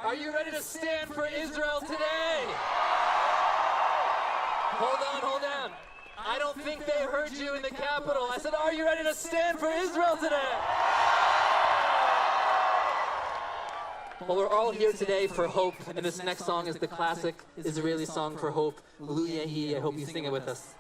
Are you ready to stand for Israel today? Hold on. I don't think they heard you in the Capitol. I said, are you ready to stand for Israel today? Well, we're all here today for hope, and this next song is the classic Israeli song for hope, Lu Yehi. I hope you sing it with us.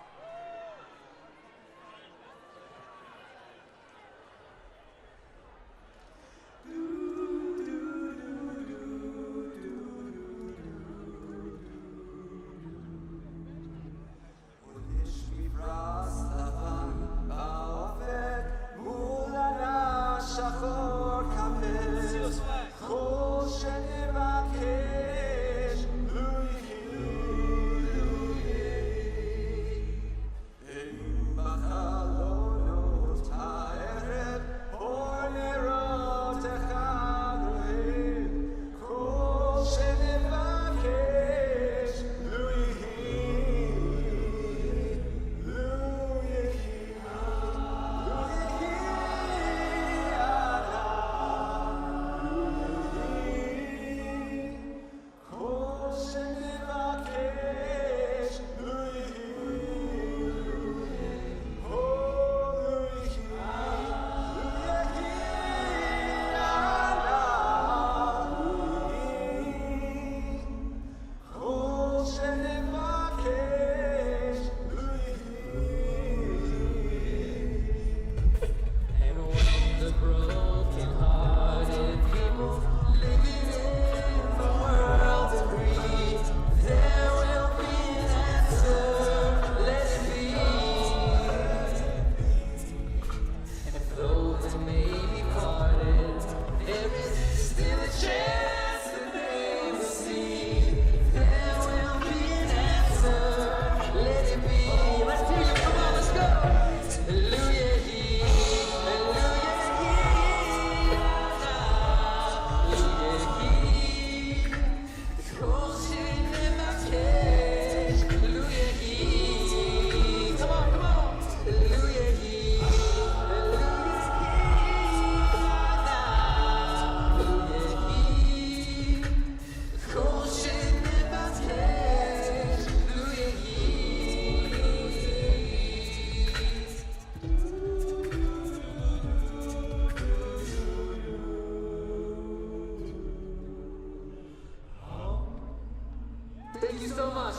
Thank you so much.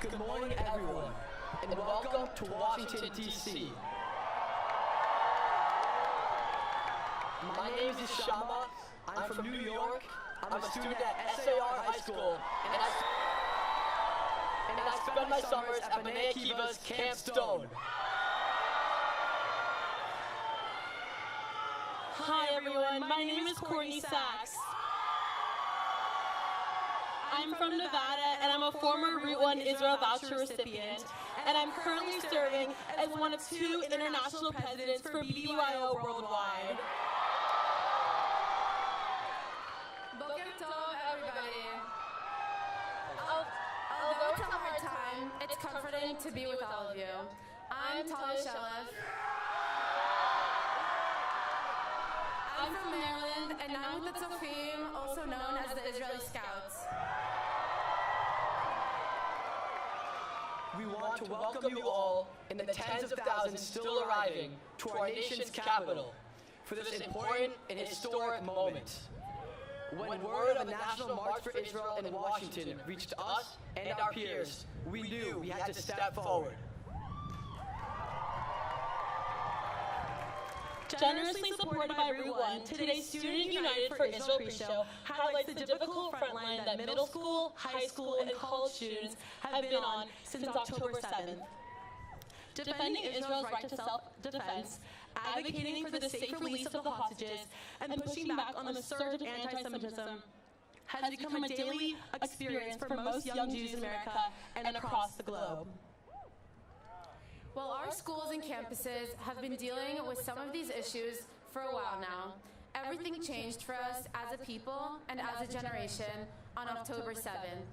Good morning, everyone, and welcome to Washington, D.C. My name is Shama. I'm from New York. I'm a student at SAR High School, and I spend my summers at B'nai Akiva's Camp Stone. Hi, everyone. My name is Courtney Sachs. I'm from Nevada, and I'm a former Route 1 Israel voucher recipient, and I'm currently serving as one of 2 international presidents for BYO Worldwide. Boker Tov, everybody. Although it's a hard time, it's comforting to be with all of you. I'm Talia Shelef. I'm from Maryland, and I'm with the Tzofim, also known as the Israeli Scouts. We want to welcome you all and the tens of thousands still arriving to our nation's capital for this important and historic moment. When word of a national march for Israel in Washington reached us and our peers, we knew we had to step forward. Generously supported by Route 1, today's Student United for Israel pre-show highlights the difficult frontline that middle school, high school, and college students have been on since October 7th. Defending Israel's right to self-defense, advocating for the safe release of the hostages, and pushing back on the surge of anti-Semitism has become a daily experience for most young Jews in America and across the globe. While our schools and campuses have been dealing with some of these issues for a while now, everything changed for us as a people and as a generation on October 7th.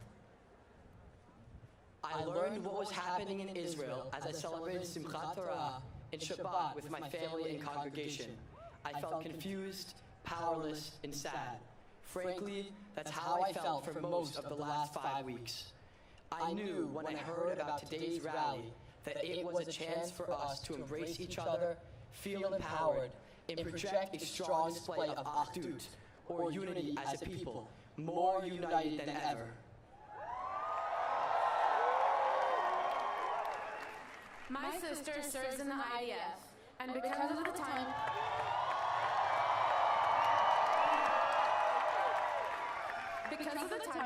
I learned what was happening in Israel as I celebrated Simchat Torah and Shabbat with my family and congregation. I felt confused, powerless, and sad. Frankly, that's how I felt for most of the last 5 weeks. I knew when I heard about today's rally that it was a chance for us to embrace each other, feel empowered, and project a strong display of achdut, or unity as a people, more united than ever. My sister serves in the IDF, and because of the time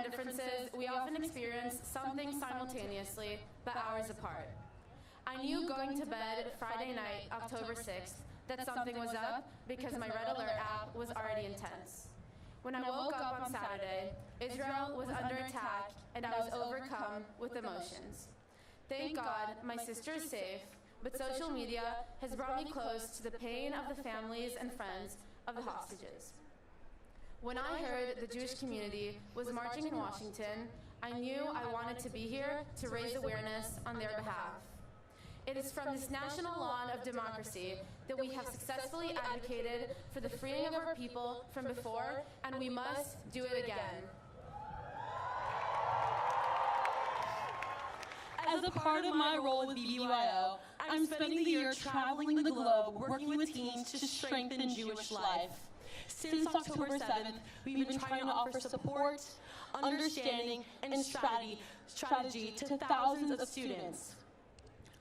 differences, we often experience something simultaneously, but hours apart. I knew going to bed Friday night, October 6th, that something was up because my Red Alert app was already intense. When I woke up on Saturday, Israel was under attack and I was overcome with emotions. Thank God my sister is safe, but social media has brought me close to the pain of the families and friends of the hostages. When I heard the Jewish community was marching in Washington, I knew I wanted to be here to raise awareness on their behalf. It is from this national lawn of democracy that we have successfully advocated for the freeing of our people from before, and we must do it again. As a part of my role with BBYO, I'm spending the year traveling the globe working with teams to strengthen Jewish life. Since October 7th, we've been trying to offer support, understanding, and strategy to thousands of students.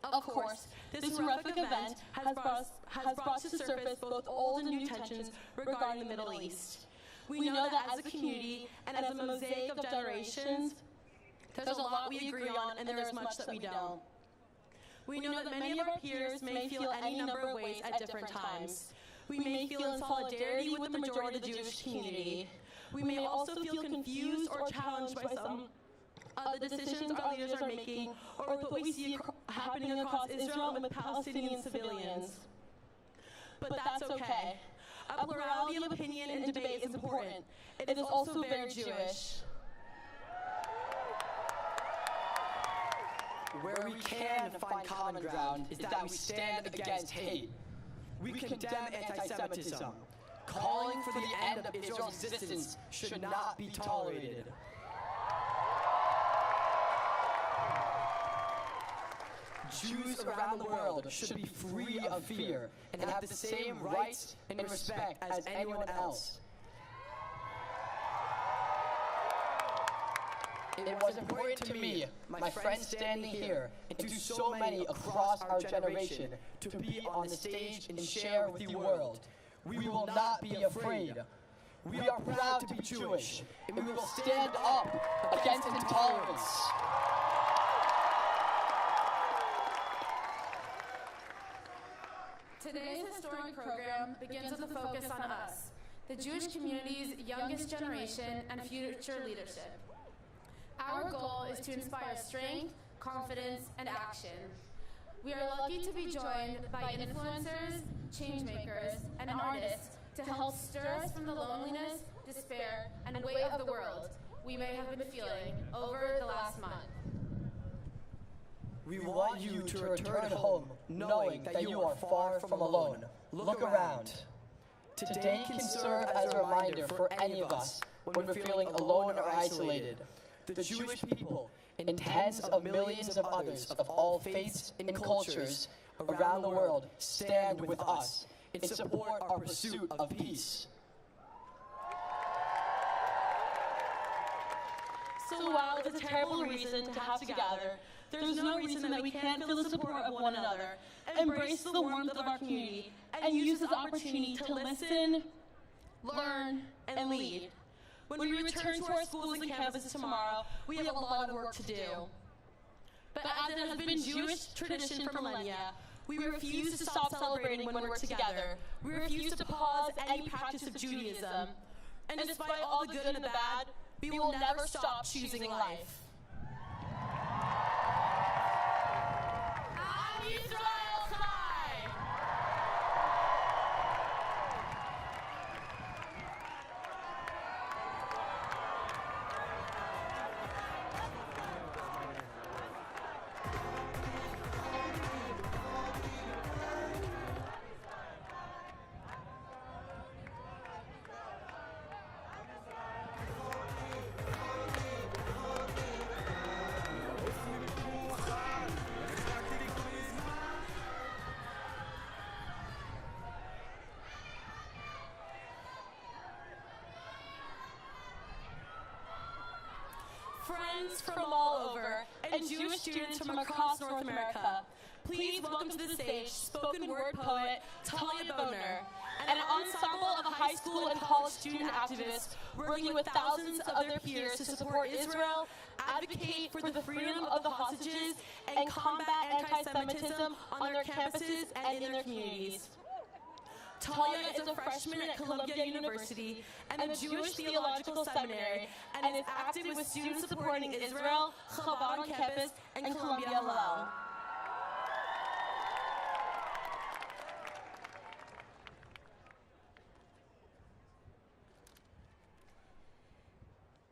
Of course, this horrific event has brought to surface both old and new tensions regarding the Middle East. We know that as a community and as a mosaic of generations, there's a lot we agree on and there is much that we don't. We know that many of our peers may feel any number of ways at different times. We may feel in solidarity with the majority of the Jewish community. We may also feel confused or challenged by some of the decisions our leaders are making, or with what we see happening across Israel and with Palestinian civilians. But that's okay. A plurality of opinion and debate is important. It is also very Jewish. Where we can find common ground is that we stand against hate. We condemn anti-Semitism. Calling for the end of Israel's existence should not be tolerated. Jews around the world should be free of fear and have the same rights and respect as anyone else. It was important to me, my friends standing here, and to so many across our generation, to be on the stage and share with the world. We will not be afraid. We are proud to be Jewish, and we will stand up against intolerance. Today's historic program begins with a focus on us, the Jewish community's youngest generation and future leadership. Our goal is to inspire strength, confidence, and action. We are lucky to be joined by influencers, changemakers, and artists to help stir us from the loneliness, despair, and weight of the world we may have been feeling over the last month. We want you to return home knowing that you are far from alone. Look around. Today can serve as a reminder for any of us when we're feeling alone or isolated. The Jewish people and tens of millions of others of all faiths and cultures around the world stand with us and support our pursuit of peace. So while it's a terrible reason to have to gather, there's no reason that we can't feel the support of one another, embrace the warmth of our community, and use this opportunity to listen, learn, and lead. When we return to our schools and campuses tomorrow, we have a lot of work to do. But as it has been Jewish tradition for millennia, we refuse to stop celebrating when we're together. We refuse to pause any practice of Judaism. And despite all the good and the bad, we we will never stop choosing life. Am Yisrael Chai! Friends from all over, and Jewish students from across North America, please welcome to the stage spoken word poet Talia Boner, and an ensemble of high school and college student activists working with thousands of their peers to support Israel, advocate for the freedom of the hostages, and combat anti-Semitism on their campuses and in their communities. Talia is a freshman at Columbia University and the Jewish Theological Seminary, and is active with students supporting Israel, Chabad on campus, and Columbia Hillel.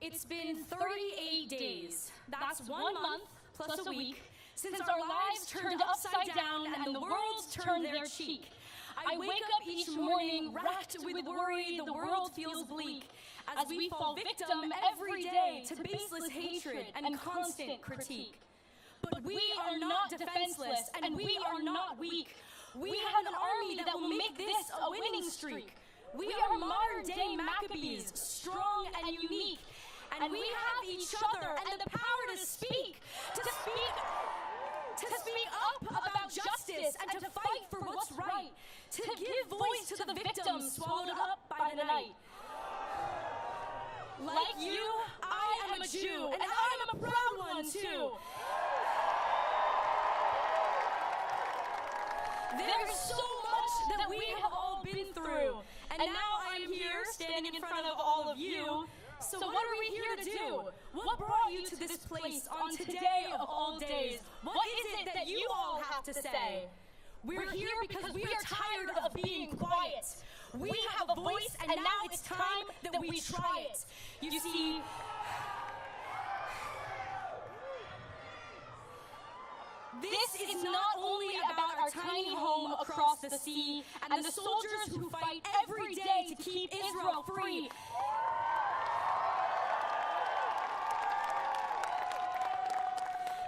It's been 38 days. That's 1 month plus a week since our lives turned upside down and the world turned their cheek. I wake up each morning racked with worry the world feels bleak as we fall victim every day to baseless hatred and constant critique. But we are not defenseless and we are not weak. We have an army that will make this a winning streak. We are modern-day Maccabees, strong and unique. And we have each other and the power to speak up about justice and to fight for what's right, to give voice to the victims swallowed up by the night. Like you, I am a Jew, and I am a proud one too. There's so much that we have all been through, and now I am here standing in front of all of you. So what are we here to do? What brought you to this place on today of all days? What is it that you all have to say? We're here because we are tired of being quiet. We have a voice, and now it's time that we try it. You see, this is not only about our tiny home across the sea and the soldiers who fight every day to keep Israel free.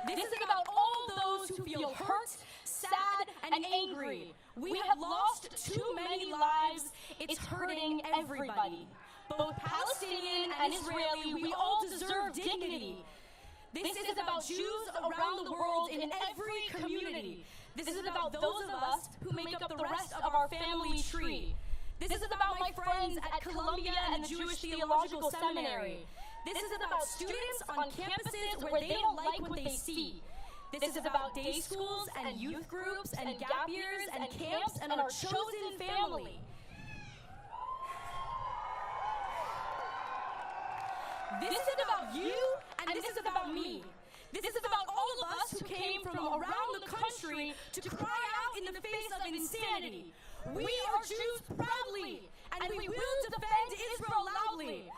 This is about all those who feel hurt, sad, and angry. We have lost too many lives. It's hurting everybody. Both Palestinian and Israeli, we all deserve dignity. This is about Jews around the world in every community. This is about those of us who make up the rest of our family tree. This is about my friends at Columbia and the Jewish Theological Seminary. This is about students on campuses where they don't like what they see. This is about day schools and youth groups and gap years and camps and our chosen family. This is about you and this is about me. This is about all of us who came from around the country to cry out in the face of insanity. We are Jews proudly, and we will defend Israel loudly.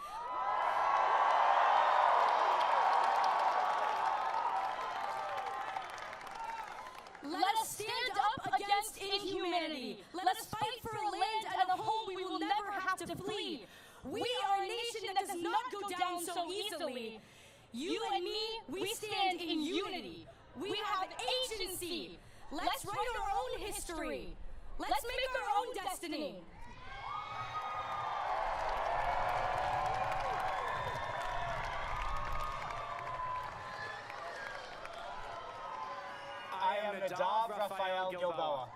Let us stand up against inhumanity. Let us fight for a land and a home we will never have to flee. We are a nation that does not go down so easily. You and me, we stand in unity. We have agency. Let's write our own history. Let's make our own destiny. I am Nadav Raphael Gilboa.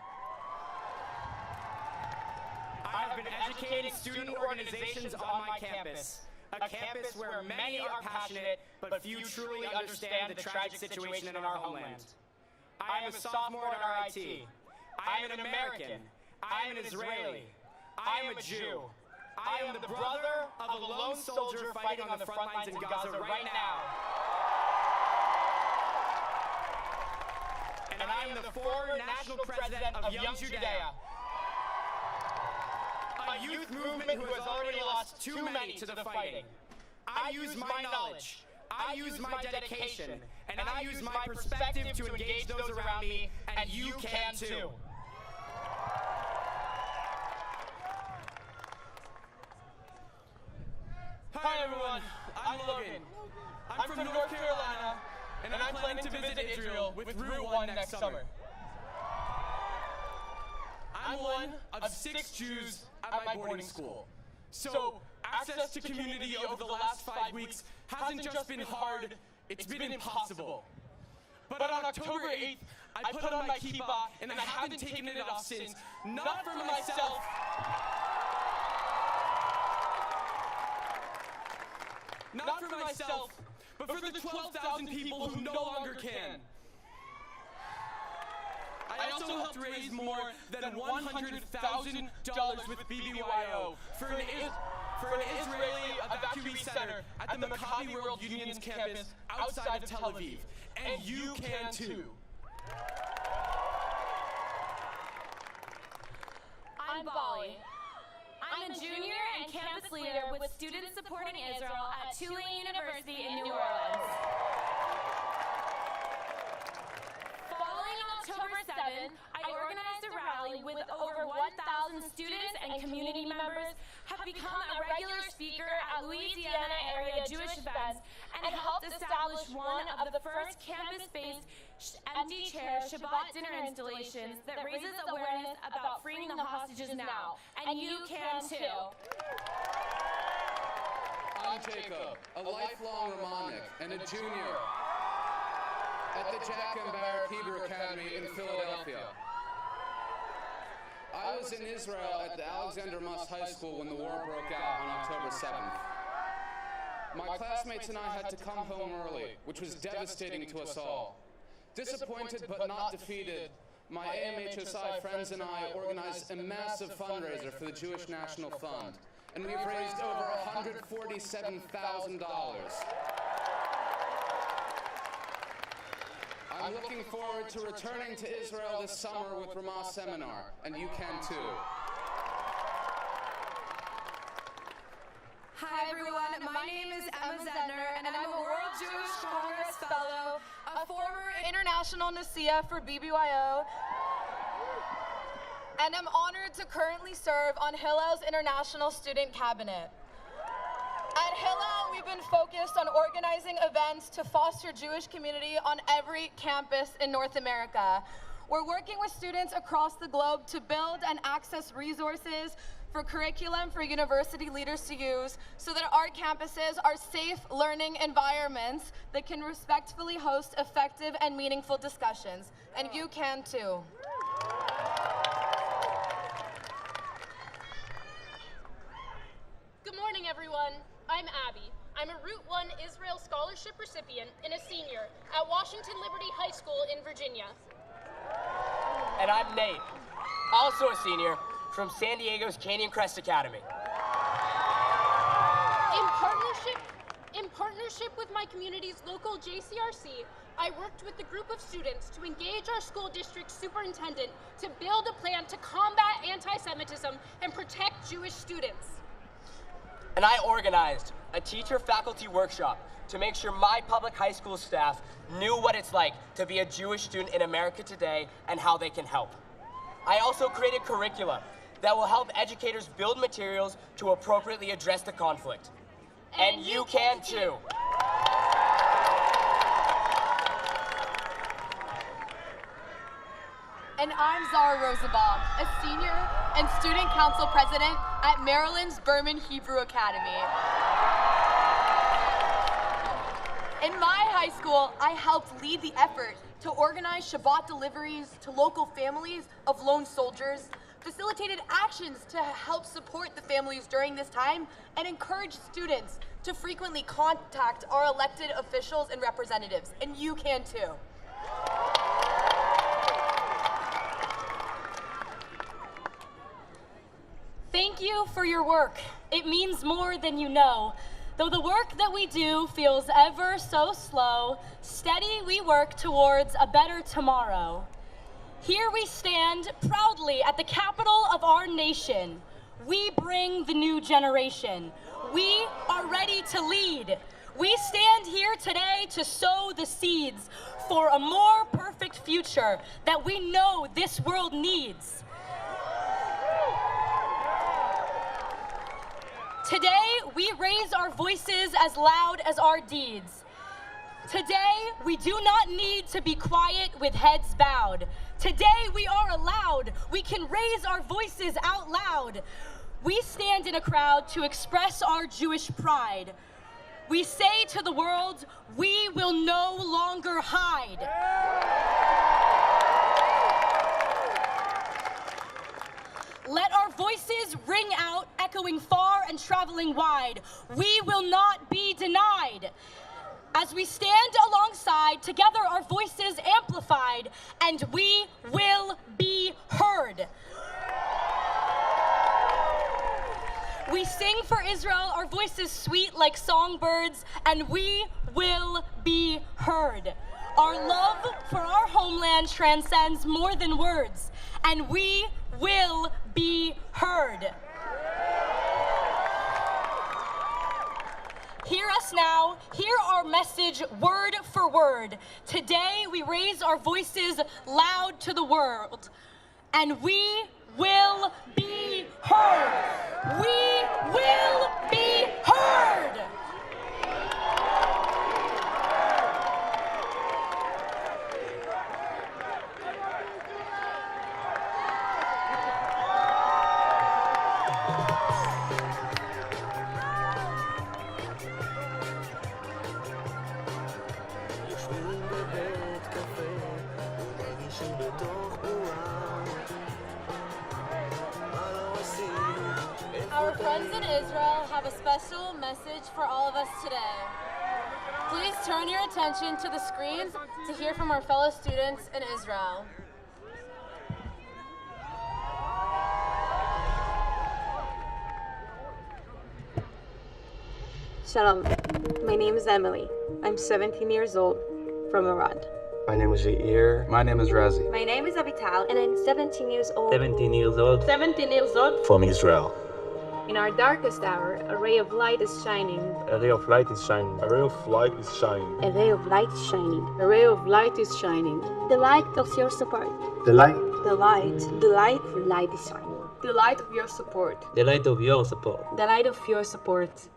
I have been educating student organizations on my campus, a campus where many are passionate, but few truly understand the tragic situation in our homeland. I am a sophomore at RIT. I am an American. I am an Israeli. I am a Jew. I am the brother of a lone soldier fighting on the front lines in Gaza right now. And I am the former national president of Young Judea, a youth movement who has already lost too many to the fighting. I use my knowledge, I use my dedication, and I use my perspective to engage those around me, and you can too. Hi everyone, I'm Logan. I'm from North Carolina, and I'm planning to visit Israel with Route 1 next summer. I'm one of 6 Jews at my boarding school. So, access to community over the last 5 weeks hasn't just been hard, it's been impossible. But on October 8th, I put on my kippah, and I haven't taken it off since, not for myself, but for the 12,000 people who no longer can. I also helped raise more than $100,000 with BBYO for an Israeli evacuee center at the Maccabi World Union's campus outside of Tel Aviv. And you can too. I'm Bali. I'm a junior and campus leader with Students Supporting Israel at Tulane University in New Orleans. Following October 7th, I organized a rally with over 1,000 students and community members, have become a regular speaker at Louisiana area Jewish events, and helped establish one of the first campus-based empty chair Shabbat dinner installations that raises awareness about freeing the hostages now. And you can too. I'm Jacob, a lifelong Romanic and a junior at the Jack and Barrack Hebrew Academy in Philadelphia. I was in Israel at the Alexander Muss High School when the war broke out on October 7th. My classmates and I had to come home early, which was devastating to us all. Disappointed but not defeated, my AMHSI friends and I organized a massive fundraiser for the Jewish National Fund, and we've raised over $147,000. I'm looking forward to returning to Israel this summer with Ramah Seminar, and you can too. Hi everyone, my name is Emma Zedner, and I'm a World Jewish Congress Fellow, a former International Nasiya for BBYO, and I'm honored to currently serve on Hillel's International Student Cabinet. At Hillel, we've been focused on organizing events to foster Jewish community on every campus in North America. We're working with students across the globe to build and access resources for curriculum for university leaders to use so that our campuses are safe learning environments that can respectfully host effective and meaningful discussions. And you can too. Good morning, everyone. I'm Abby. I'm a Route 1 Israel Scholarship recipient and a senior at Washington Liberty High School in Virginia. And I'm Nate, also a senior from San Diego's Canyon Crest Academy. In partnership with my community's local JCRC, I worked with a group of students to engage our school district superintendent to build a plan to combat anti-Semitism and protect Jewish students. And I organized a teacher-faculty workshop to make sure my public high school staff knew what it's like to be a Jewish student in America today and how they can help. I also created curricula that will help educators build materials to appropriately address the conflict. And you can too. And I'm Zara Rosenbaum, a senior and student council president at Maryland's Berman Hebrew Academy. In my high school, I helped lead the effort to organize Shabbat deliveries to local families of lone soldiers, facilitated actions to help support the families during this time, and encouraged students to frequently contact our elected officials and representatives. And you can too. Thank Thank you for your work. It means more than you know. Though the work that we do feels ever so slow, steady we work towards a better tomorrow. Here we stand proudly at the capital of our nation. We bring the new generation. We are ready to lead. We stand here today to sow the seeds for a more perfect future that we know this world needs. Today, we raise our voices as loud as our deeds. Today, we do not need to be quiet with heads bowed. Today, we are allowed. We can raise our voices out loud. We stand in a crowd to express our Jewish pride. We say to the world, we will no longer hide. Let our voices ring out, echoing far and traveling wide. We will not be denied. As we stand alongside, together our voices amplified, and we will be heard. We sing for Israel, our voices sweet like songbirds, and we will be heard. Our love for our homeland transcends more than words, and we will be heard. Hear us now, hear our message word for word. Today we raise our voices loud to the world, and we will be heard. We will be heard. Our friends in Israel have a special message for all of us today. Please turn your attention to the screens to hear from our fellow students in Israel. Shalom, my name is Emily. I'm 17 years old, from Iran. My name is Jair. My name is Razi. My name is Avital, and I'm 17 years old. 17 years old. 17 years old. From Israel. In our darkest hour, a ray of light is shining. A ray of light is shining. A ray of light is shining. A ray of light is shining. A ray of light is shining. The light of your support. The light. The light. The light of light is shining. The light of your support. The light of your support. The light of your support.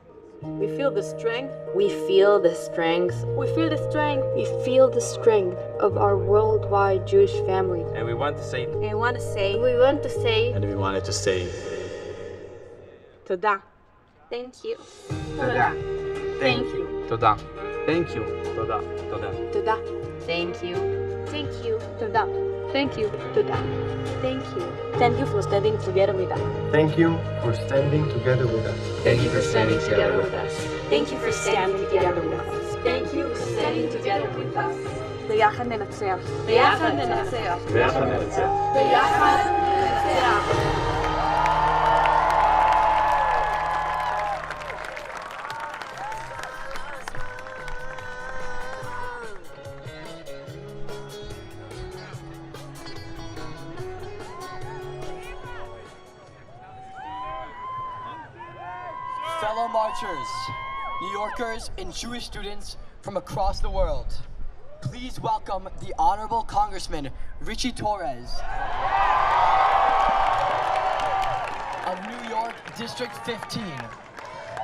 We feel the strength. We feel the strength. We feel the strength. We feel the strength of our worldwide Jewish family. And we want to say. And we want to say. We want to say. And we wanted to say. Toda. Thank you. Toda. Thank you. Toda. Thank you. Toda. Toda. Toda. Thank you. Thank you. Toda. Thank you. Toda. Thank you. Thank you for standing together with us. Thank you for standing together with us. Thank you for standing together with us. Thank you for standing together with us. Thank you for standing together with us. ביחד ננצח. ביחד ננצח. ביחד ננצח. ביחד ננצח. Fellow marchers, New Yorkers, and Jewish students from across the world, please welcome the Honorable Congressman Richie Torres of New York District 15.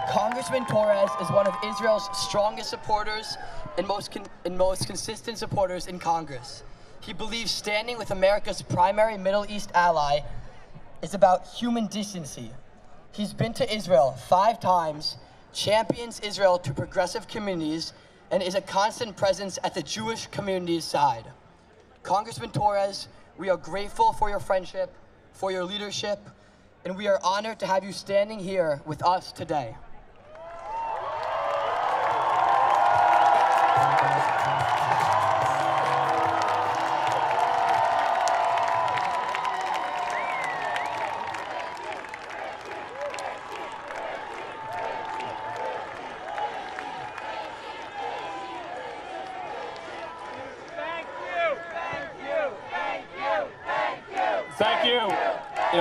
Congressman Torres is one of Israel's strongest supporters and most consistent supporters in Congress. He believes standing with America's primary Middle East ally is about human decency. He's been to Israel 5 times, champions Israel to progressive communities, and is a constant presence at the Jewish community's side. Congressman Torres, we are grateful for your friendship, for your leadership, and we are honored to have you standing here with us today.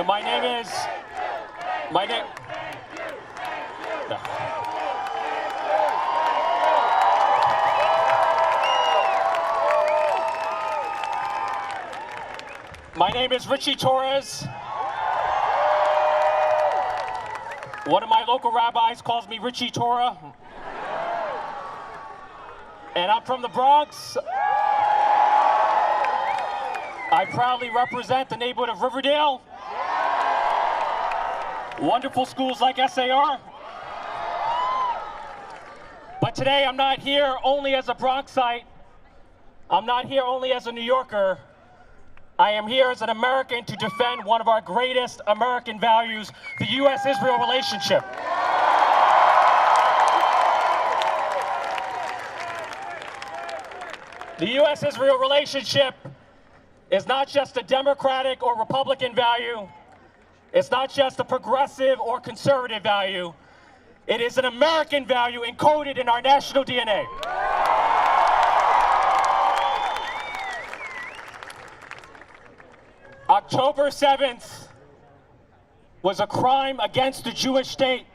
My name is... My name is Richie Torres. One of my local rabbis calls me Richie Torah. And I'm from the Bronx. I proudly represent the neighborhood of Riverdale. Wonderful schools like SAR. But today I'm not here only as a Bronxite. I'm not here only as a New Yorker. I am here as an American to defend one of our greatest American values, the U.S.-Israel relationship. The U.S.-Israel relationship is not just a Democratic or Republican value. It's not just a progressive or conservative value. It is an American value encoded in our national DNA. October 7th was a crime against the Jewish state,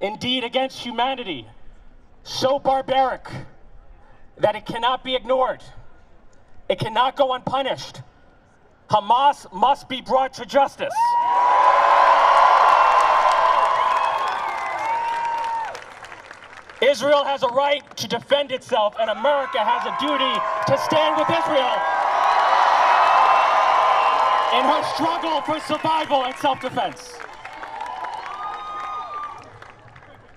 indeed against humanity, so barbaric that it cannot be ignored. It cannot go unpunished. Hamas must be brought to justice. Israel has a right to defend itself, and America has a duty to stand with Israel in her struggle for survival and self-defense.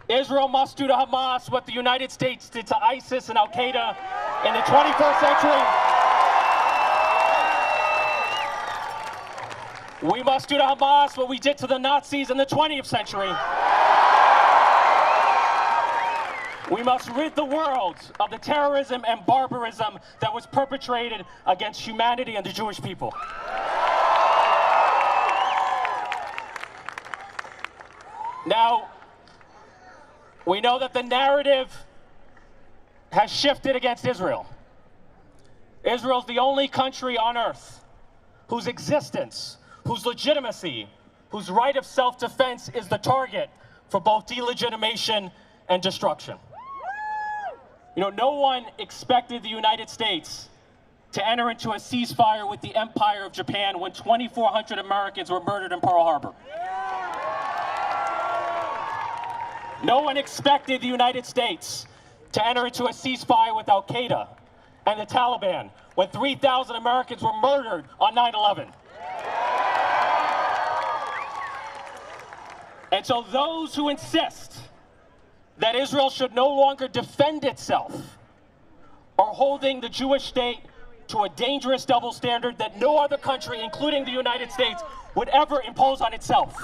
Israel must do to Hamas what the United States did to ISIS and Al-Qaeda in the 21st century. We must do to Hamas what we did to the Nazis in the 20th century. We must rid the world of the terrorism and barbarism that was perpetrated against humanity and the Jewish people. Now, we know that the narrative has shifted against Israel. Israel's the only country on earth whose existence, whose legitimacy, whose right of self-defense is the target for both delegitimation and destruction. No one expected the United States to enter into a ceasefire with the Empire of Japan when 2,400 Americans were murdered in Pearl Harbor. No one expected the United States to enter into a ceasefire with Al-Qaeda and the Taliban when 3,000 Americans were murdered on 9/11. And so those who insist that Israel should no longer defend itself are holding the Jewish state to a dangerous double standard that no other country, including the United States, would ever impose on itself.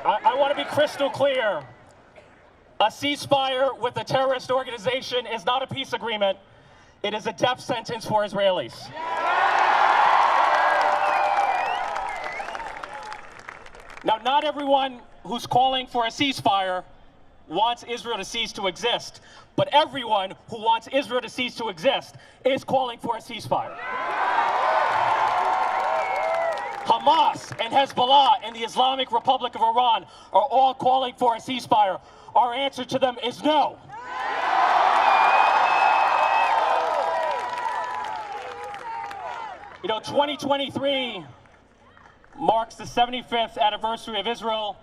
I want to be crystal clear. A ceasefire with a terrorist organization is not a peace agreement. It is a death sentence for Israelis. Now, not everyone who's calling for a ceasefire wants Israel to cease to exist, but everyone who wants Israel to cease to exist is calling for a ceasefire. Hamas and Hezbollah and the Islamic Republic of Iran are all calling for a ceasefire. Our answer to them is no. 2023 marks the 75th anniversary of Israel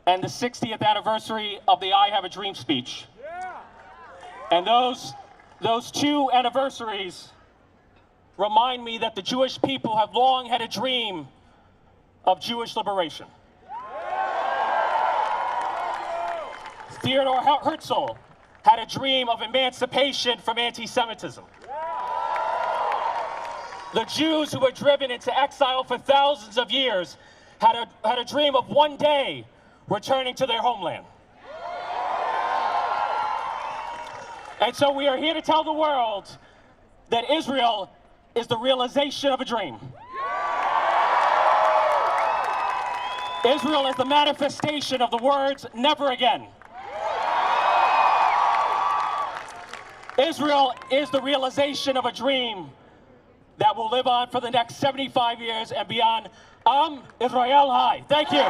and the 60th anniversary of the I Have a Dream speech. And those two anniversaries remind me that the Jewish people have long had a dream of Jewish liberation. Theodore Herzl had a dream of emancipation from anti-Semitism. The Jews who were driven into exile for thousands of years had a dream of one day returning to their homeland. And so we are here to tell the world that Israel is the realization of a dream. Israel is the manifestation of the words, never again. Israel is the realization of a dream that will live on for the next 75 years and beyond. Israel High. Thank you.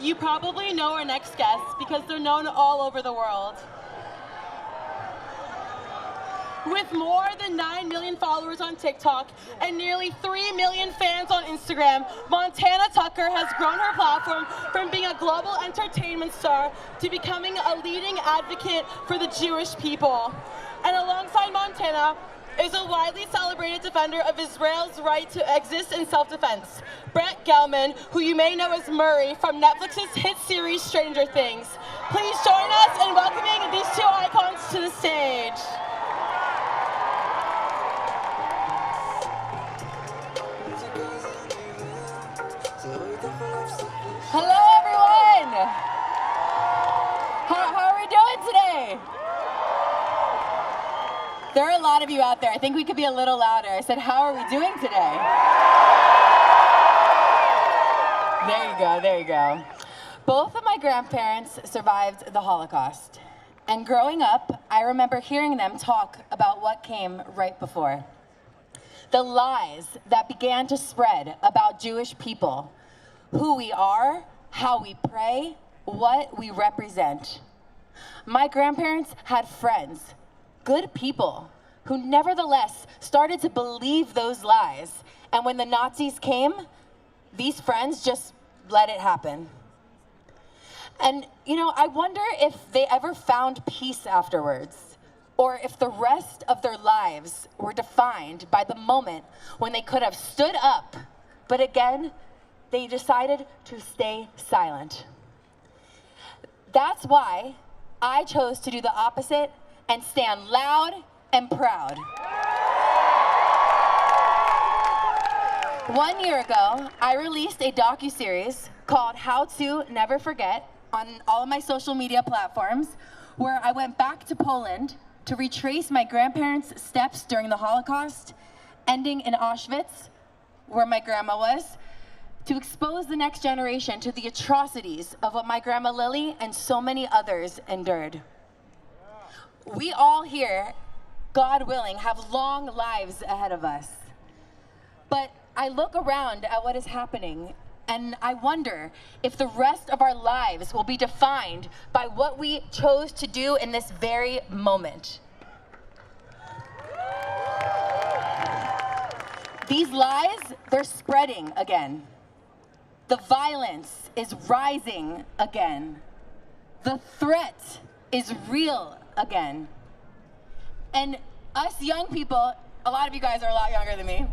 You probably know our next guests because they're known all over the world. With more than 9 million followers on TikTok and nearly 3 million fans on Instagram, Montana Tucker has grown her platform from being a global entertainment star to becoming a leading advocate for the Jewish people. And alongside Montana is a widely celebrated defender of Israel's right to exist in self-defense, Brett Gelman, who you may know as Murray from Netflix's hit series Stranger Things. Please join us in welcoming these two icons to the stage. Hello, everyone! How are we doing today? There are a lot of you out there. I think we could be a little louder. I said, how are we doing today? There you go. Both of my grandparents survived the Holocaust. And growing up, I remember hearing them talk about what came right before. The lies that began to spread about Jewish people, who we are, how we pray, what we represent. My grandparents had friends, good people, who nevertheless started to believe those lies. And when the Nazis came, these friends just let it happen. And, you know, I wonder if they ever found peace afterwards, or if the rest of their lives were defined by the moment when they could have stood up, but again, they decided to stay silent. That's why I chose to do the opposite and stand loud and proud. 1 year ago, I released a docuseries called How to Never Forget on all of my social media platforms, where I went back to Poland to retrace my grandparents' steps during the Holocaust, ending in Auschwitz, where my grandma was, to expose the next generation to the atrocities of what my grandma Lily and so many others endured. We all here, God willing, have long lives ahead of us. But I look around at what is happening, and I wonder if the rest of our lives will be defined by what we chose to do in this very moment. These lies, they're spreading again. The violence is rising again. The threat is real again. And us young people, a lot of you guys are a lot younger than me,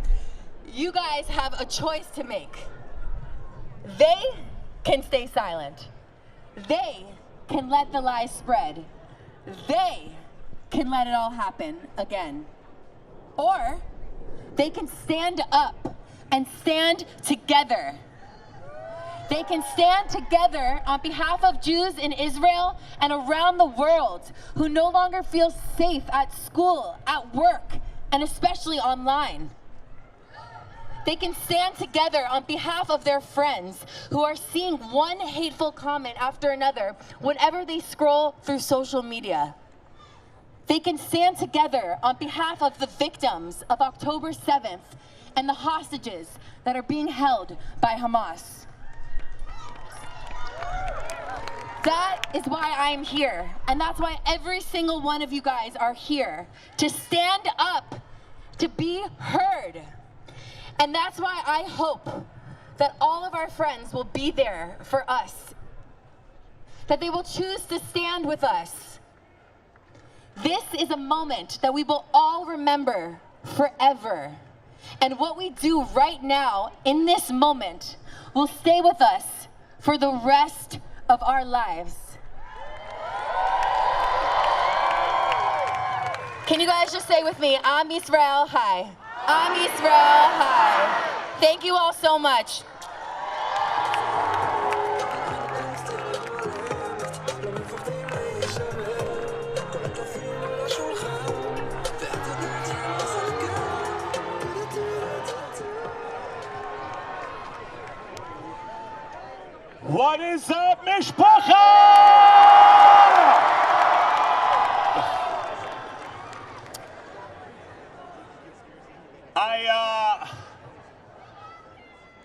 you guys have a choice to make. They can stay silent. They can let the lies spread. They can let it all happen again. Or they can stand up and stand together. They can stand together on behalf of Jews in Israel and around the world who no longer feel safe at school, at work, and especially online. They can stand together on behalf of their friends who are seeing one hateful comment after another whenever they scroll through social media. They can stand together on behalf of the victims of October 7th and the hostages that are being held by Hamas. That is why I'm here, and that's why every single one of you guys are here, to stand up, to be heard. And that's why I hope that all of our friends will be there for us, that they will choose to stand with us. This is a moment that we will all remember forever. And what we do right now in this moment will stay with us for the rest of our lives. Can you guys just say with me, Am Yisrael High. Am Yisrael High. Thank you all so much. What is up, Mishpacha?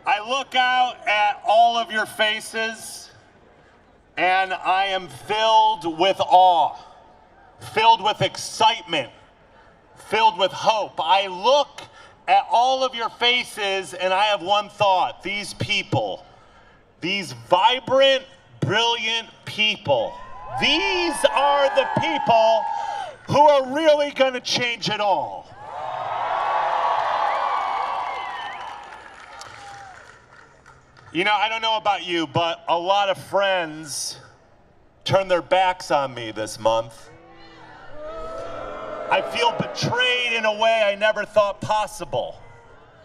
I look out at all of your faces and I am filled with awe, filled with excitement, filled with hope. I look at all of your faces and I have one thought: these people, these vibrant, brilliant people, these are the people who are really going to change it all. You know, I don't know about you, but a lot of friends turned their backs on me this month. I feel betrayed in a way I never thought possible.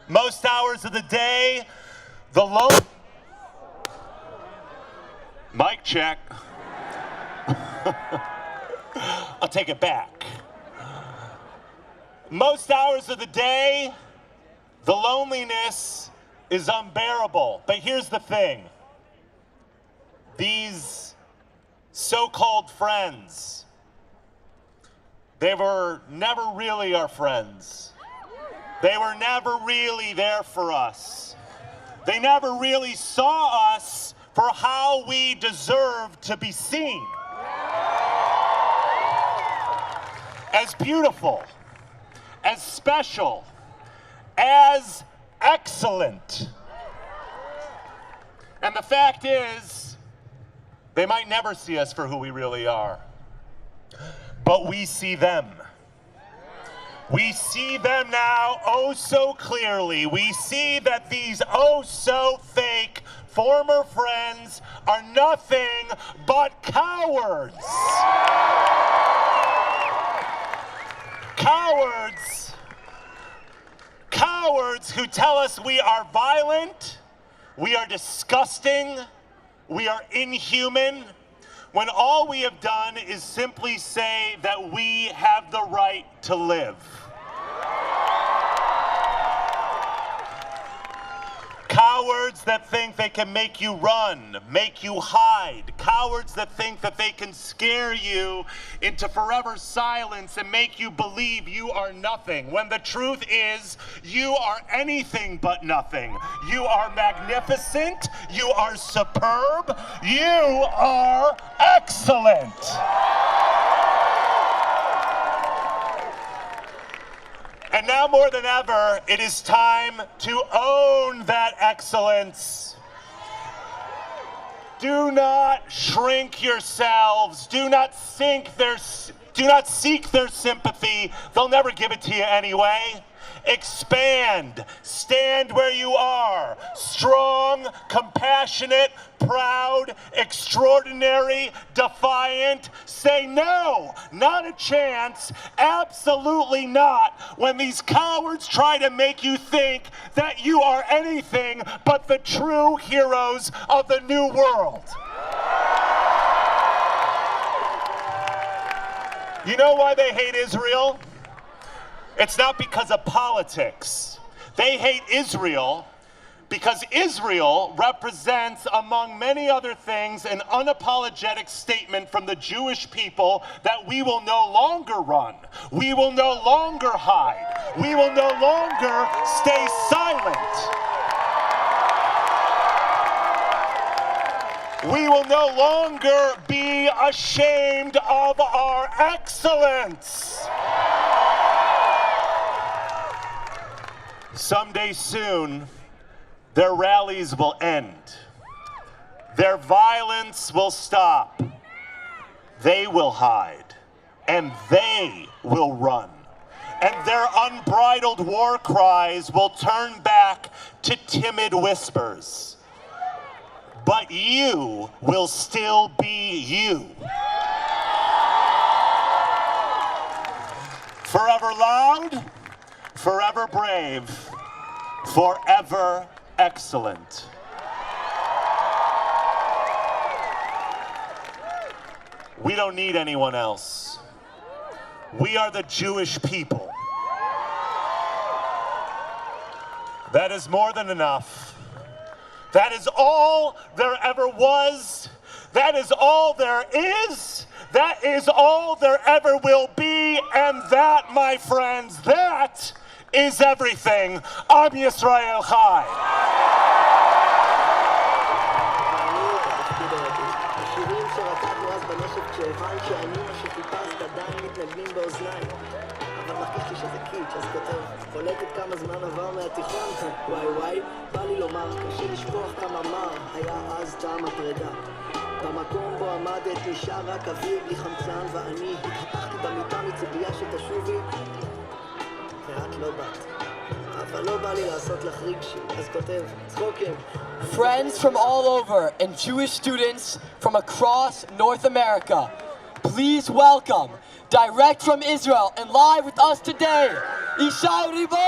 Most hours of the day, the lone... Mic check. I'll take it back. Most hours of the day, the loneliness is unbearable. But here's the thing. These so-called friends, they were never really our friends. They were never really there for us. They never really saw us for how we deserve to be seen. As beautiful, as special, as excellent. And the fact is, they might never see us for who we really are. But we see them. We see them now oh so clearly. We see that these oh so fake former friends are nothing but cowards. Cowards. Cowards who tell us we are violent, we are disgusting, we are inhuman, when all we have done is simply say that we have the right to live. Cowards that think they can make you run, make you hide. Cowards that think that they can scare you into forever silence and make you believe you are nothing, when the truth is you are anything but nothing. You are magnificent, you are superb, you are excellent. And now more than ever, it is time to own that excellence. Do not shrink yourselves. Do not seek their sympathy. They'll never give it to you anyway. Expand. Stand where you are. Strong, compassionate, proud, extraordinary, defiant. Say no, not a chance, absolutely not, when these cowards try to make you think that you are anything but the true heroes of the new world. You know why they hate Israel? It's not because of politics. They hate Israel because Israel represents, among many other things, an unapologetic statement from the Jewish people that we will no longer run. We will no longer hide. We will no longer stay silent. We will no longer be ashamed of our excellence. Someday soon, their rallies will end. Their violence will stop. They will hide, and they will run. And their unbridled war cries will turn back to timid whispers. But you will still be you. Forever loud, forever brave, forever excellent. We don't need anyone else. We are the Jewish people. That is more than enough. That is all there ever was. That is all there is. That is all there ever will be. And that, my friends, that is everything. Am Yisrael Chai. השירים שרקדנו אז בנשק כשהבן שאני מה שחיפשת עדיין מתנגנים באוזניים אבל מרגיש לי שזה קיץ' אז כותב חולקת כמה זמן עבר מהתיכון וואי וואי בא לי לומר קשה לשכוח כמה מר היה אז טעם הפרידה במקום בו עמדת נשאר רק אוויר בלי חמצן ואני התהפכתי במיטה מציפייה שתשובי ואת לא באת אבל לא בא לי לעשות לך רגשי אז כותב צחוקים Friends from all over and Jewish students from across North America, please welcome, direct from Israel and live with us today, Ishai Ribo!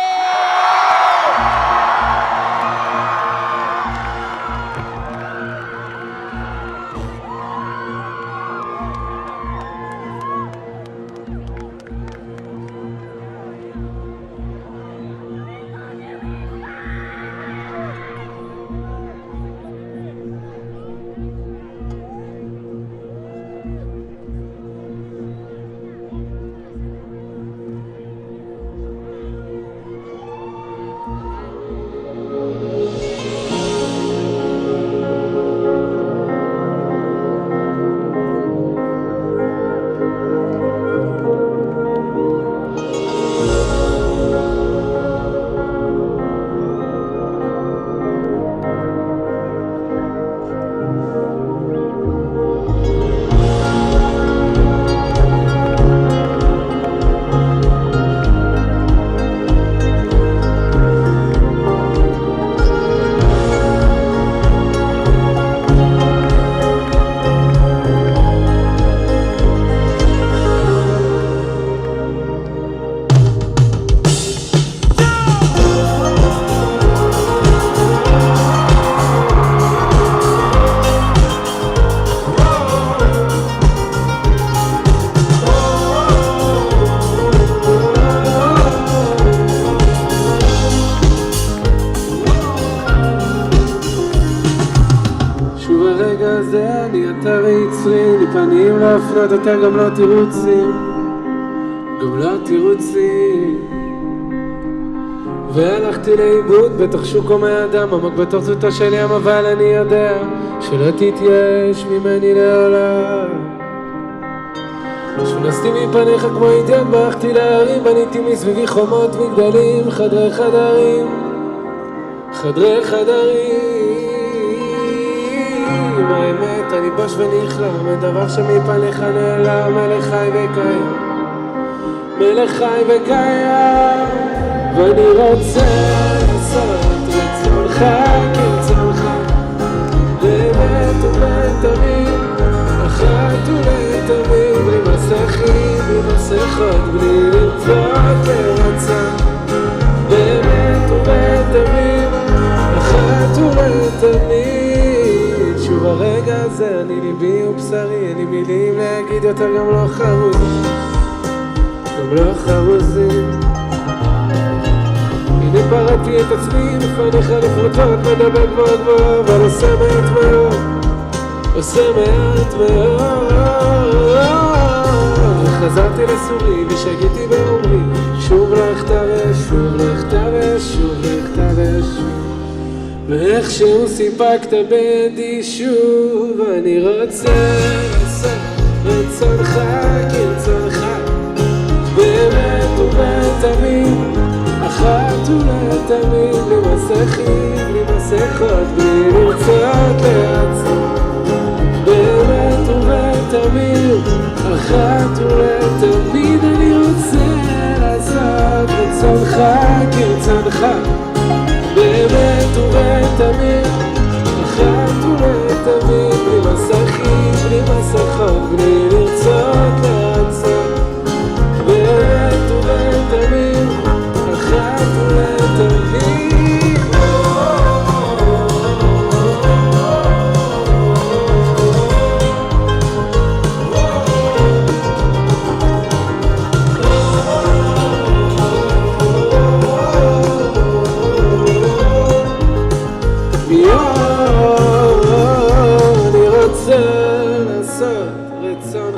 פנים להפנות יותר גם לא תירוצים גם לא תירוצים והלכתי לאיבוד בתוך שוק הומי אדם עמוק בתוך זוטו של ים אבל אני יודע שלא תתייאש ממני לעולם שנסתי מפניך כמו אידיוט ברחתי להרים בניתי מסביבי חומות מגדלים חדרי חדרים חדרי חדרים האמת אני בוש ונכלם הדבר שמפניך נעלם מלך חי וקיים מלך חי וקיים ואני רוצה לעשות רצונך כרצונך באמת ובתמיד אחת ולתמיד בלי מסכים בלי מסכות בלי לרצות לרצון באמת ובתמיד אחת ולתמיד שוב הרגע הזה אני ליבי ובשרי אין לי מילים להגיד יותר גם לא חרוזים גם לא חרוזים הנה פרעתי את עצמי לפניך לפרוטות מדבר גבוה גבוה אבל עושה מעט מאוד עושה מעט מאוד וחזרתי לסורי ושגיתי באומרי שוב לך תרש שוב לך תרש שוב לך תרש ואיכשהו סיפקת בידי שוב אני רוצה לעשות רצונך כרצונך באמת ובתמיד אחת ולתמיד בלי מסכים בלי מסכות בלי לרצות לעצור באמת ובתמיד אחת ולתמיד אני רוצה לעשות רצונך כרצונך באמת ובתמיד אחת ולתמיד בלי מסכים בלי מסכות בלי לרצות לעצור באמת ובתמיד אחת ולתמיד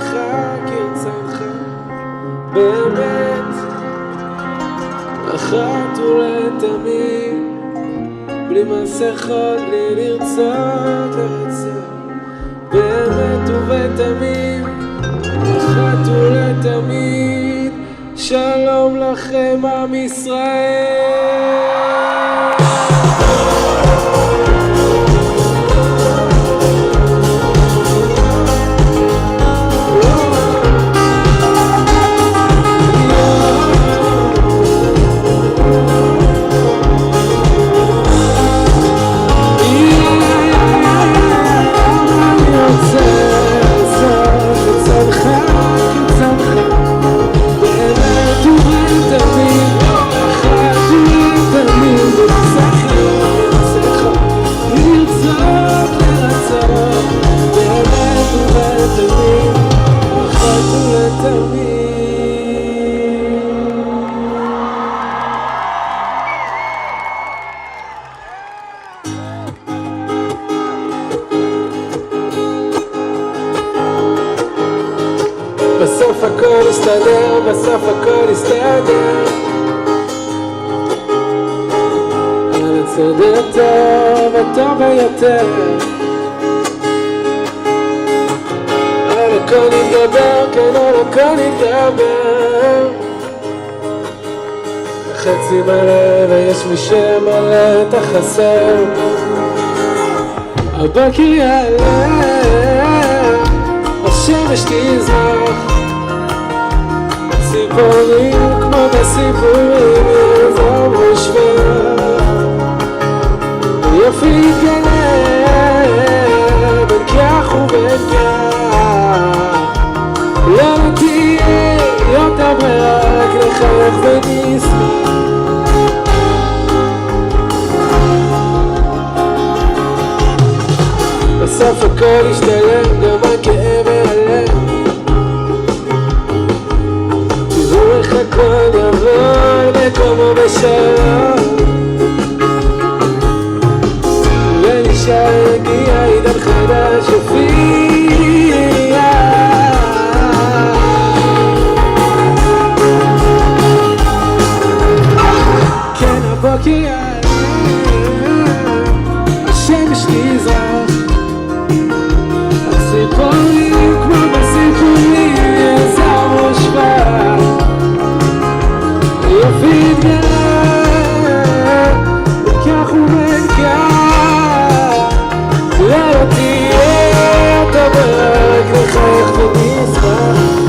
כרצונך, כרצונך באמת אחת ולתמיד בלי מסכות, בלי לרצות לרצות באמת ובתמיד אחת ולתמיד שלום לכם עם ישראל. בסוף הכל יסתדר, בסוף הכל יסתדר על הצד הטוב, הטוב ביותר על הכל נתגבר, כן על הכל נתגבר חצי מלא ויש מי שמלא את החסר הבוקר יעלה השמש תזרח ציפורים כמו בסיפורים יזרמו שבח יופי יתגלה בין כך ובין כך לא תהיה יותר ברירה רק לחייך ונשמח בסוף הכל ישתלם גם הכאב והלב תראו איך הכל יעבור מקומו בשלום ונשאר יגיע עידן חדש יופיע כן הבוקר יעלה השמש תזרח ציפורים כמו בסיפורים יזרמו שבח יופי יתגלה בכך ובין כך לא תהיה טוב רק לחייך ונשמח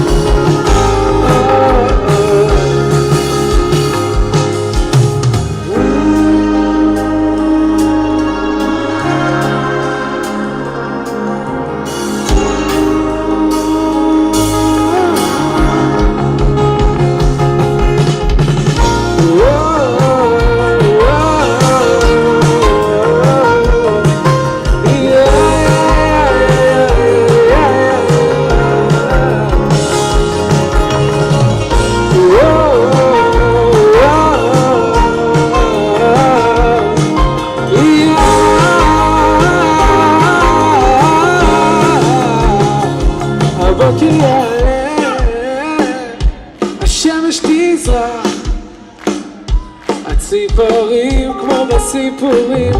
הציפורים כמו בסיפורים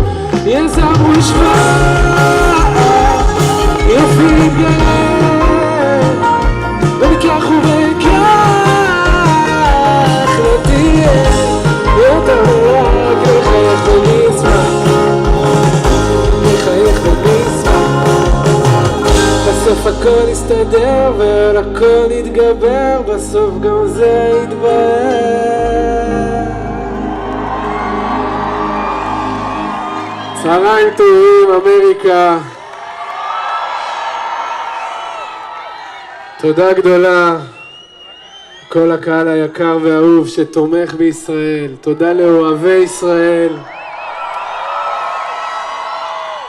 יזרמו שבח יופי יתגלה בין כך ובין כך לא תהיה יותר רק לחייך ונשמח לחייך ונשמח בסוף הכל יסתדר ועל הכל יתגבר בסוף גם זה יתבהר צהריים טובים אמריקה תודה גדולה כל הקהל היקר והאהוב שתומך בישראל תודה לאוהבי ישראל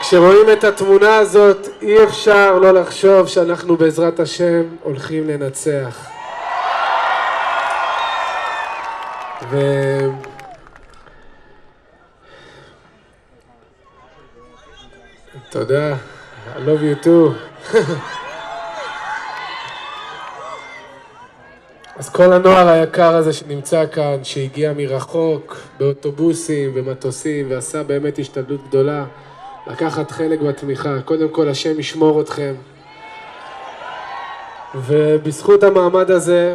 כשרואים את התמונה הזאת אי אפשר לא לחשוב שאנחנו בעזרת השם הולכים לנצח תודה, I love you too. אז כל הנוער היקר הזה שנמצא כאן, שהגיע מרחוק, באוטובוסים ומטוסים, ועשה באמת השתדלות גדולה, לקחת חלק בתמיכה. קודם כל, השם ישמור אתכם. ובזכות המעמד הזה,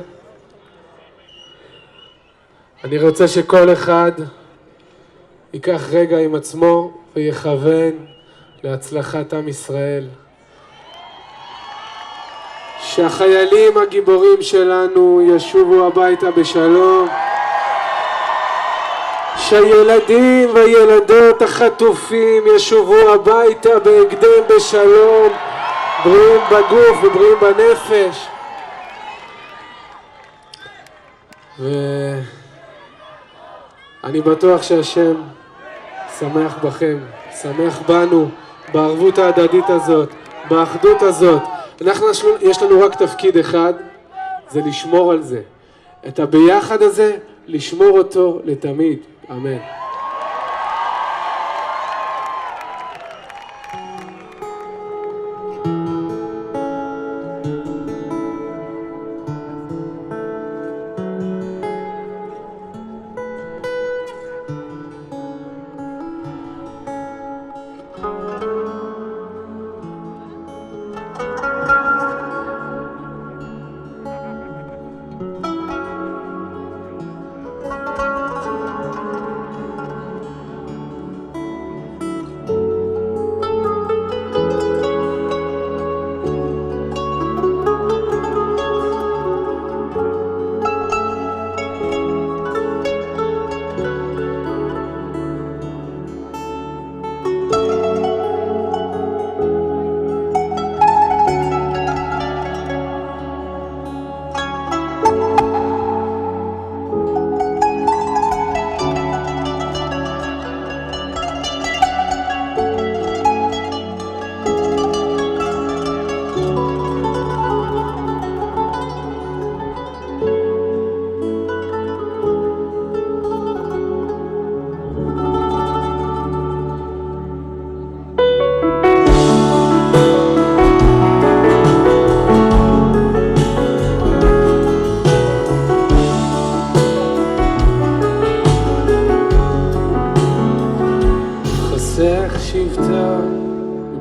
אני רוצה שכל אחד ייקח רגע עם עצמו ויכוון להצלחת עם ישראל. שהחיילים הגיבורים שלנו ישובו הביתה בשלום. שהילדים והילדות החטופים ישובו הביתה בהקדם בשלום, בריאים בגוף ובריאים בנפש. ואני בטוח שהשם שמח בכם, שמח בנו, בערבות ההדדית הזאת, באחדות הזאת. יש לנו רק תפקיד אחד, זה לשמור על זה. את הביחד הזה, לשמור אותו לתמיד. אמן.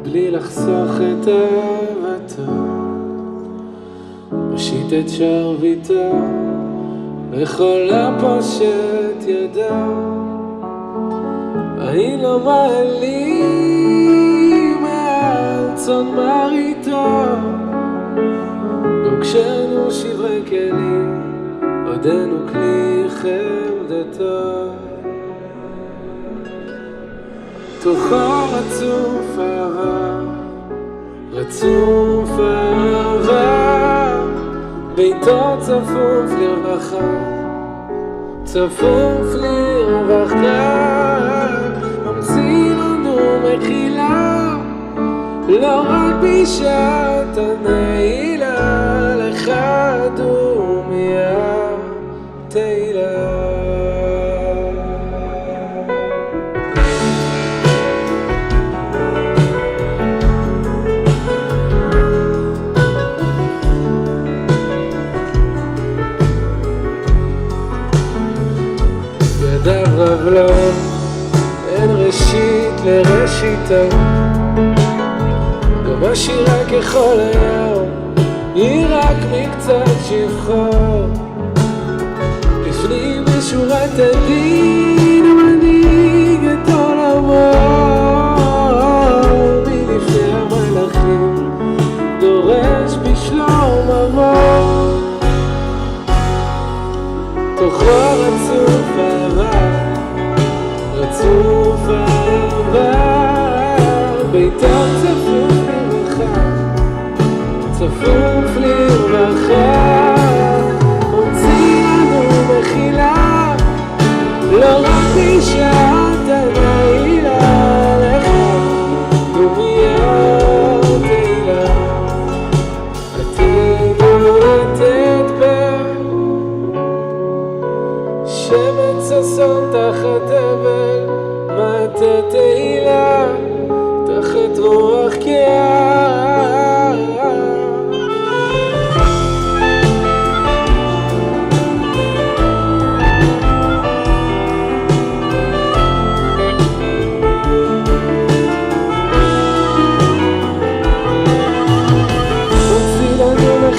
בלי לחסוך את אהבתו, מושיט את שרביטו לכל הפושט ידו. אני לא מעלים מעל צאן מרעיתו, גם כשאנו שברי כלים עודנו כלי חמדתו. תוכו רצוף אהבה, רצוף אהבה, ביתו צפוף לרווחה, צפוף לרווחה. ממציא לנו מחילה, לא רק בשעת הנעילה, לך דומיה תהילה. רב לו, אין ראשית לראשיתו, גם השירה ככל היום, היא רק מקצת שבחו. לפנים משורת הדין המנהיג את עולמו, מלפני המלאכים דורש בשלום עמו. תוכו רצוף אהבה, רצוף אהבה, ביתו צפוף לרווחה, צפוף לרווחה. מוציא לנו מחילה, לא רק בשעת הנעילה, לך דומיה תהילה. עתידו לתת שמן ששון תחת אבל, מטה תהילה תחת רוח קאה.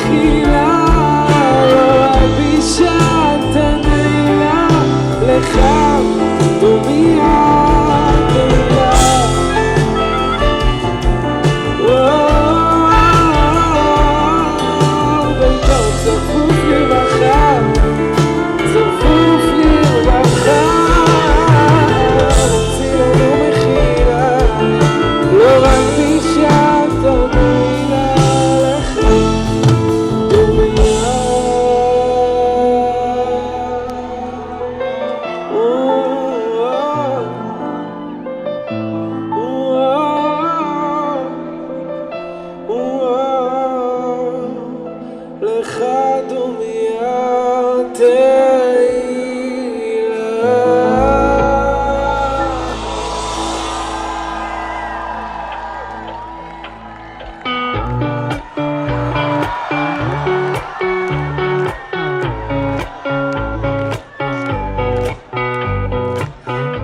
מחילה, לא רק בי שאתה נעילה, לך דומיה נעילה. ביתו צפוף לרווחה, צפוף לרווחה, נמציא לנו מחילה, לא רק בי שאתה נעילה, לך דומיה. לך דומיה תהילה.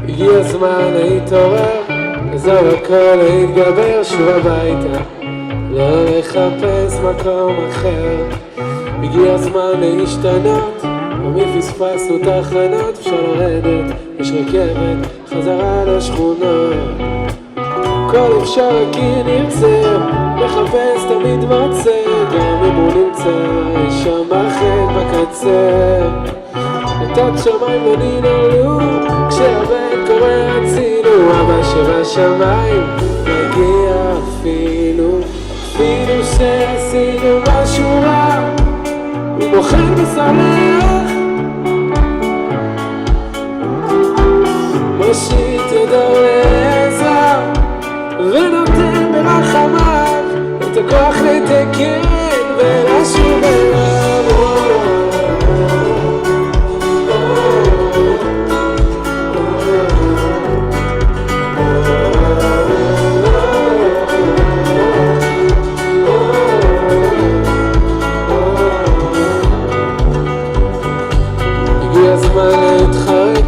הגיע הזמן להתעורר, עזוב הכל להתגבר, שוב הביתה, לא לחפש מקום אחר. הגיע הזמן להשתנות, ומי פספסנו תחנות, אפשר לרדת, יש רכבת, חזרה לשכונות. כל אפשר כי נרצה, לחפש תמיד מוצא, גם אם הוא נמצא, יש שם בחד בקצה. נתת שמיים לא ננעלו, כשהבן קורא הצילו, אבא שבשמיים מגיע אפילו שעשינו משהו רע, הוא מוכן וסולח, מושיט ידו לעזרה, ונותן ברחמיו את הכוח לתקן ולשוב אליו. להתחרט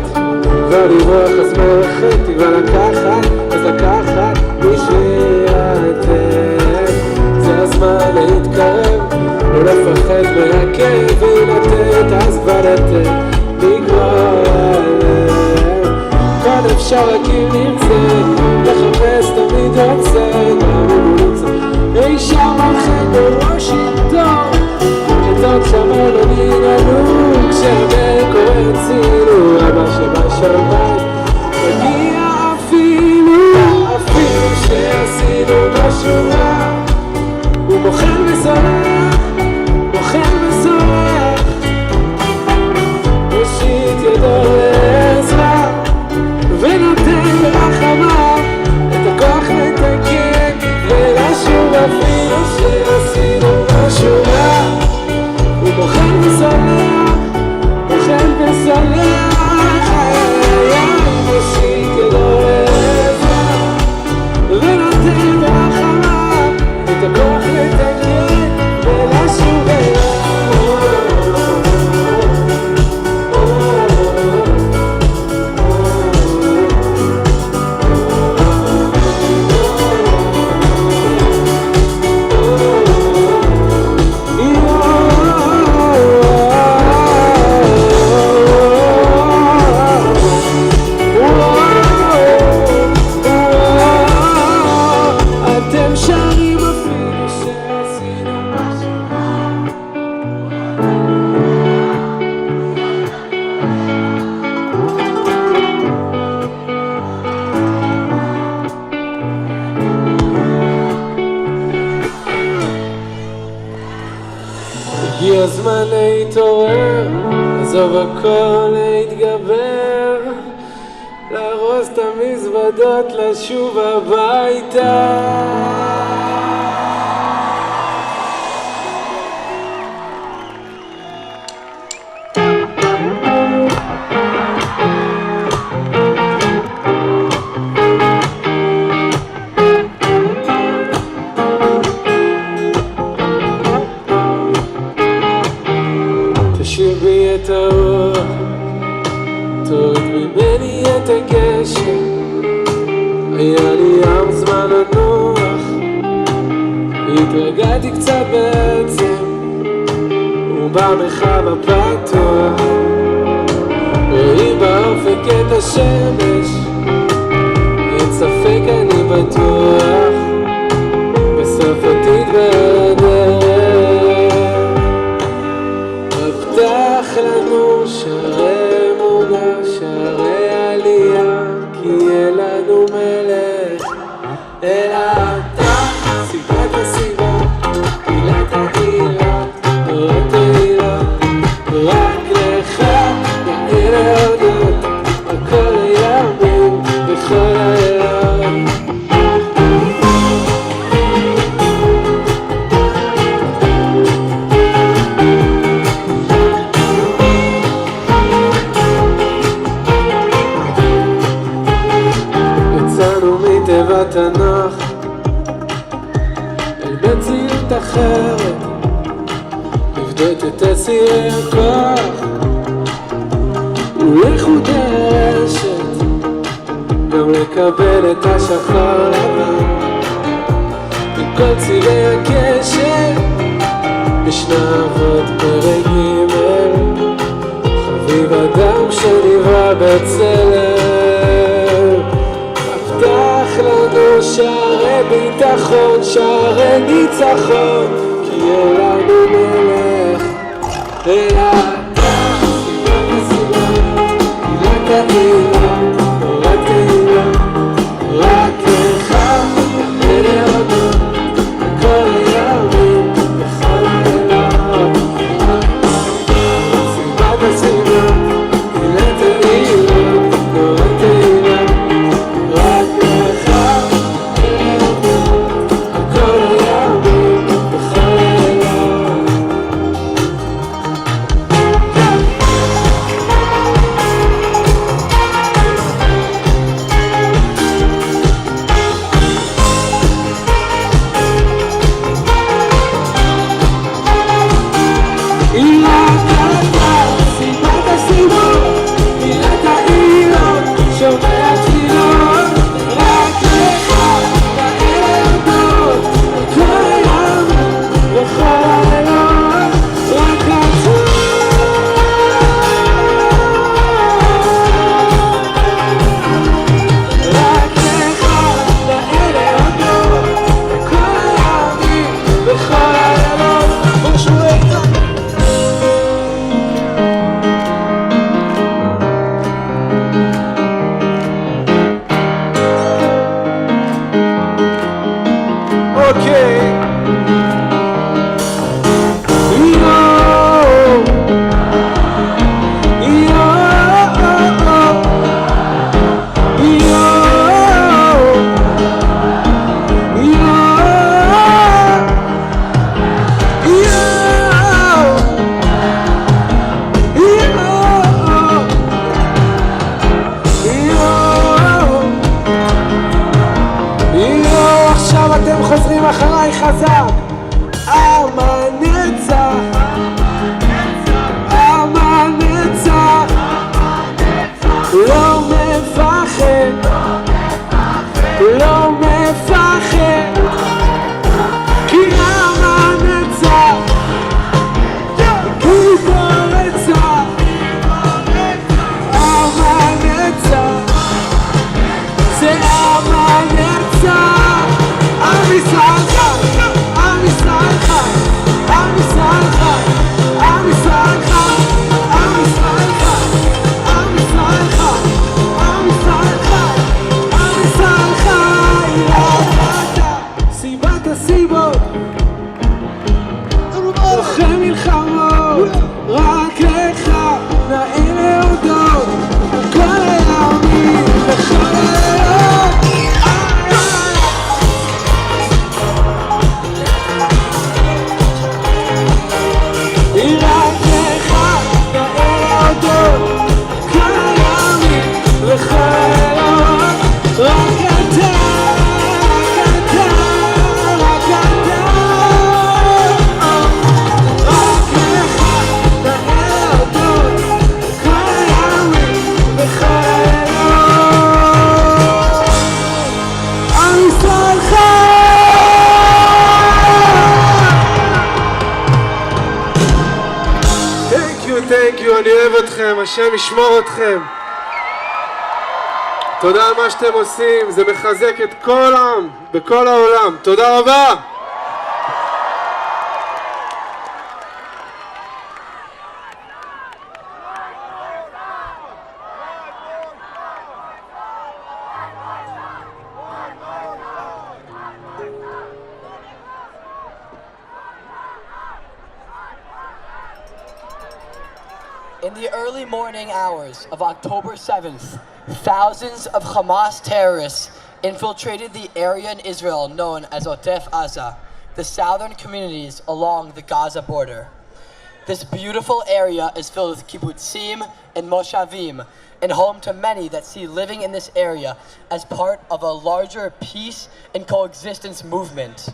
ולברוח אז מלכת, ולקחת אז לקחת בשביל לתת. זה הזמן להתקרב, לא לפחד מהכאב, ולתת אז כבר לתת, לגרוע הלב. כאן אפשר רק אם נרצה, לחפש תמיד רוצה, גם אם הוא נמצא אי שם מלכת בראש איתו, שתות שמה לא ננעלו, כשהבן קורא הצילו, אבא שבשמיים מגיע אפילו שעשינו משהו רע, הוא מוכן וסולח, מושיט ידו לעזרה, ונותן ברחמיו את הכוח לתקן ולשוב. אפילו שעשינו משהו רע, הוא מוכן וסולח, מושיט ידו לעזרה, ונותן ברחמיו את הכוח לתקן ולשוב אליו. הגיע הזמן להתעורר, עזוב הכל להתגבר, להרוס את המזוודות, לשוב הביתה. תשאיר בי את האור, תוריד ממני את הגשם, היה לי ים זמן לנוח, התרגעתי קצת בעצם, במרחב הפתוח רואים באופק את השמש, אין ספק אני בטוח בסוף תתברר הדרך. פתח לנו שערי אמונה, שערי עלייה, כי יהיה לנו מלך, אלא אתה סיבת הסיבה, עילת העילה, נורת העילה, רק לך נאה להודות על כל הימים וכל העולם. יצאנו מתיבת הנוח אל מציאות אחרת, לבדות את אסירי הכוח ולחוט הרשת, גם לקבל את השחור לבן מכל צירי הקשר. משנה אבות פרק ג', חביב אדם שנברא בצלם. פתח לנו שערי ביטחון, שערי ניצחון, כי יהיה לנו מלך, אלא אתה סיבת הסיבה, עילת העילה, נורת העילה, רק לך נאה להודות על כל הימים וכל הלילות. סיבת הסיבה, עילת העילה, נורת העילה, רק לך נאה להודות על כל הימים וכל הלילות. thank you, אני אוהב אתכם, השם ישמור אתכם. תודה על מה שאתם עושים, זה מחזק את כל העם, בכל העולם. תודה רבה. In the early morning hours of October 7th, thousands of Hamas terrorists infiltrated the area in Israel known as Otef Aza, the southern communities along the Gaza border. This beautiful area is filled with kibbutzim and moshavim, and home to many that see living in this area as part of a larger peace and coexistence movement.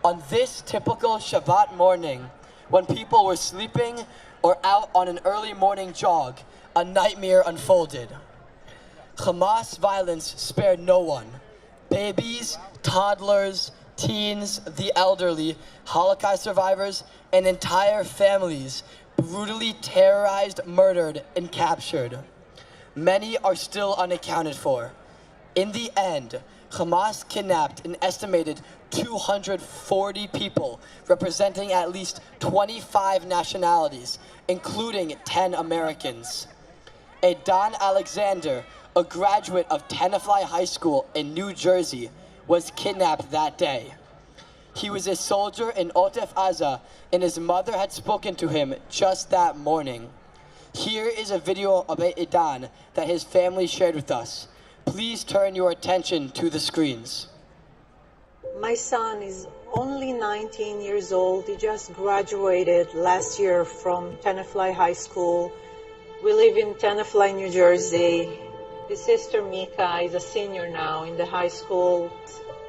On this typical Shabbat morning, when people were sleeping or out on an early morning jog, a nightmare unfolded. Hamas violence spared no one. Babies, toddlers, teens, the elderly, Holocaust survivors, and entire families brutally terrorized, murdered, and captured. Many are still unaccounted for. In the end, Hamas kidnapped an estimated 240 people, representing at least 25 nationalities, including 10 Americans. Edan Alexander, a graduate of Tenafly High School in New Jersey, was kidnapped that day. He was a soldier in Otef Aza, and his mother had spoken to him just that morning. Here is a video of Edan that his family shared with us. Please turn your attention to the screens. My son is only 19 years old. He just graduated last year from Tenafly High School. We live in Tenafly, New Jersey. His sister Mika is a senior now in the high school.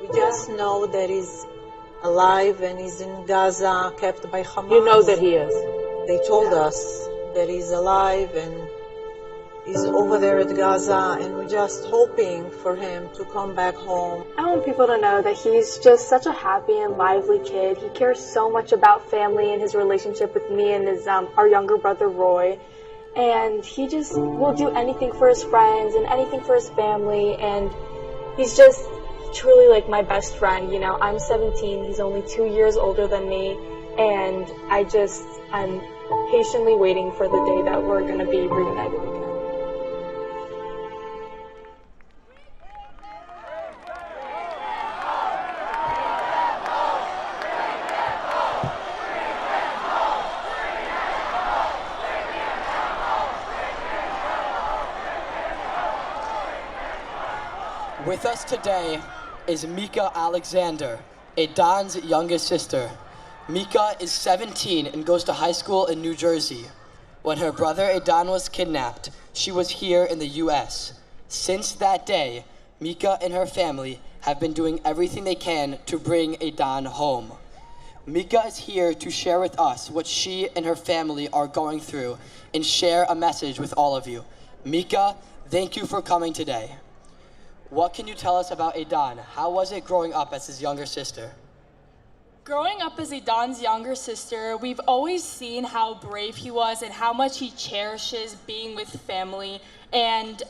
We just know that he's alive and he's in Gaza, kept by Hamas. You know that he is. They told us that he's alive and he's over there at Gaza, and we're just hoping for him to come back home. I want people to know that he's just such a happy and lively kid. He cares so much about family and his relationship with me and his our younger brother Roy. And he just will do anything for his friends and anything for his family. And he's just truly like my best friend. You know, I'm 17. He's only 2 years older than me. And I'm patiently waiting for the day that we're going to be reunited again. With us today is Mika Alexander, Edan's youngest sister. Mika is 17 and goes to high school in New Jersey. When her brother Edan was kidnapped, she was here in the US. Since that day, Mika and her family have been doing everything they can to bring Edan home. Mika is here to share with us what she and her family are going through and share a message with all of you. Mika, thank you for coming today. What can you tell us about Edan? How was it growing up as his younger sister? Growing up as Edan's younger sister, we've always seen how brave he was and how much he cherishes being with family. And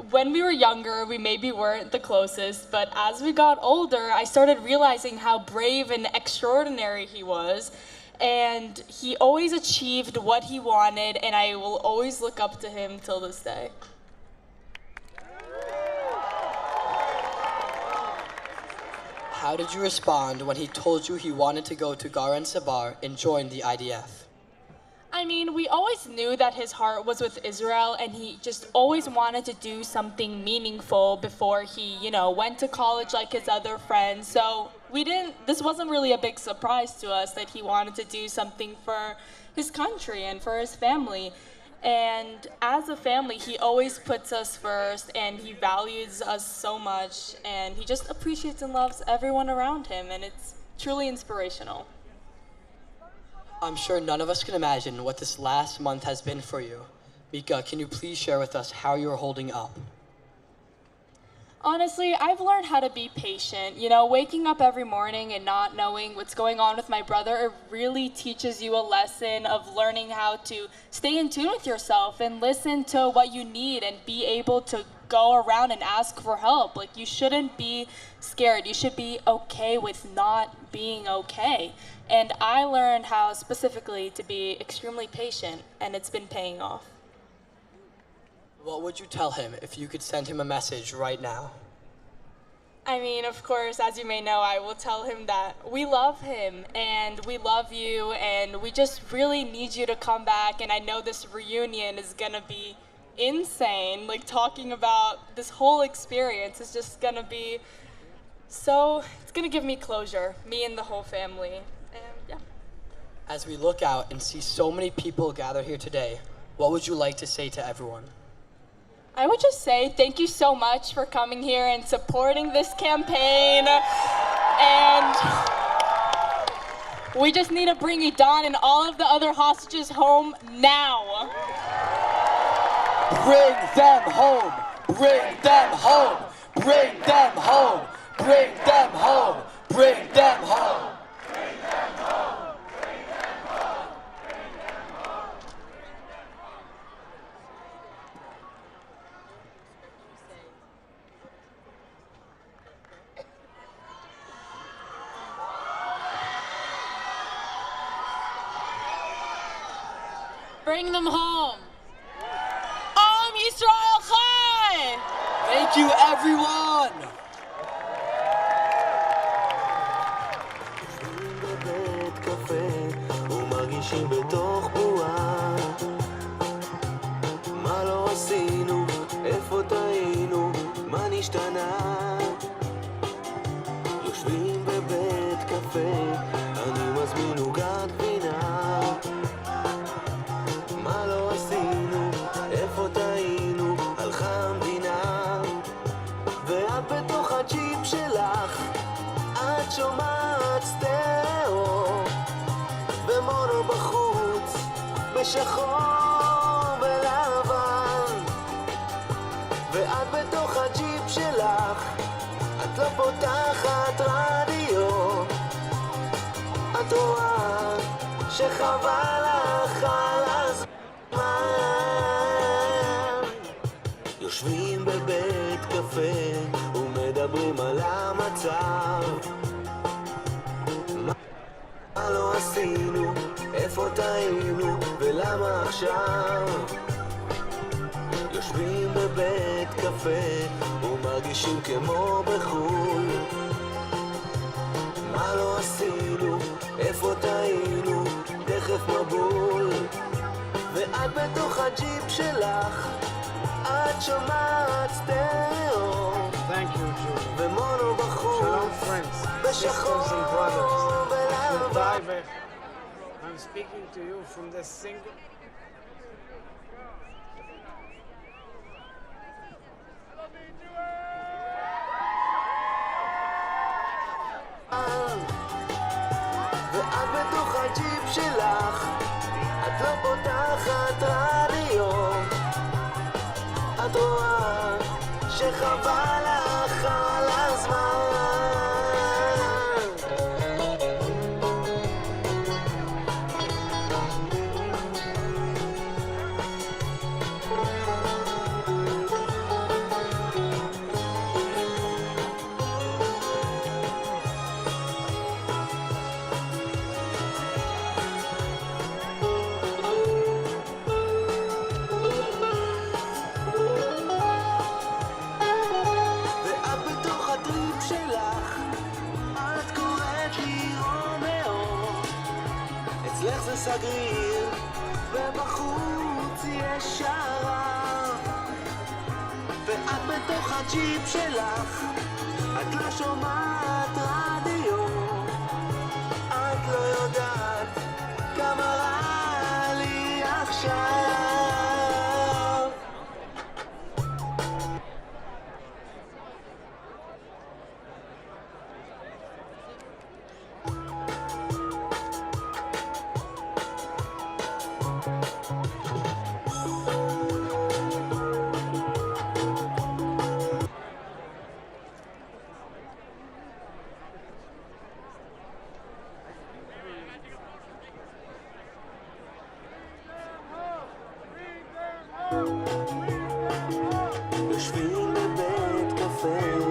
when we were younger, we maybe weren't the closest, but as we got older, I started realizing how brave and extraordinary he was. And he always achieved what he wanted, and I will always look up to him till this day. How did you respond when he told you he wanted to go to Garan Sabar and join the IDF? I mean, we always knew that his heart was with Israel, and he just always wanted to do something meaningful before he, went to college like his other friends. So this wasn't really a big surprise to us that he wanted to do something for his country and for his family. And as a family, he always puts us first, and he values us so much, and he just appreciates and loves everyone around him, and it's truly inspirational. I'm sure none of us can imagine what this last month has been for you. Mika, can you please share with us how you're holding up? Honestly, I've learned how to be patient. You know, waking up every morning and not knowing what's going on with my brother, it really teaches you a lesson of learning how to stay in tune with yourself and listen to what you need and be able to go around and ask for help. Like, you shouldn't be scared. You should be okay with not being okay. And I learned how specifically to be extremely patient, and it's been paying off. What would you tell him if you could send him a message right now? I mean, of course, as you may know, I will tell him that we love him and we love you and we just really need you to come back. And I know this reunion is gonna be insane. Like, talking about this whole experience is just gonna be so, it's gonna give me closure, me and the whole family. And yeah. As we look out and see so many people gathered here today, what would you like to say to everyone? I would just say thank you so much for coming here and supporting this campaign. And we just need to bring Idan and all of the other hostages home now. Bring them home! Bring them home! Bring them home! Bring them home! Bring them home! Bring them home. Am Yisrael Chai! Thank you, everyone! בבית קפה ומרגישים בתוך בועה מה לא עשינו, איפה טעינו, מה נשתנה יושבים בבית קפה אני מזמין עוגת גבינה מה לא עשינו, איפה טעינו, הלכה המדינה ואת בתוך הג'יפ שלך את שומעת סטריאו ומונו בחוץ בשחור ולבן ואת בתוך הג'יפ שלך את לא פותחת רדיו את רואה שחבל לך על הזמן יושבים בבית קפה ומדברים על המצב מה לא עשינו, איפה טעינו ולמה עכשיו יושבים בבית קפה ומרגישים כמו בחול מה לא עשינו, איפה טעינו, תכף מבול ואת בתוך הג'יפ שלך את שומעת סטריאו ומונו בחוץ בשחור ולבן I'm speaking to you from the single ואת בתוך הג'יפ שלך את לא פותחת רדיו את רואה שחבל לך על הזמן סגריר ובחוץ יש שרה ואת בתוך הג'יפ שלך את לא שומעת רדיו את לא יודעת כמה רע לי עכשיו יושבים בבית קפה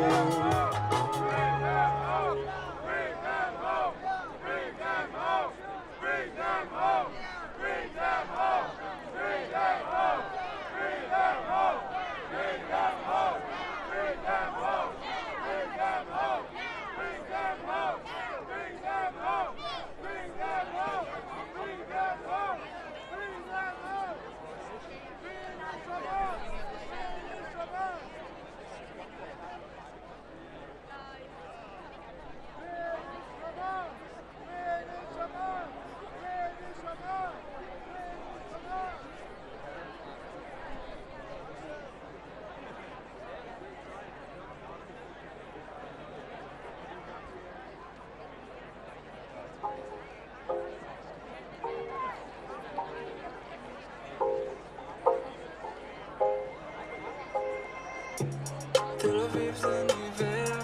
תל אביב זה ניבר,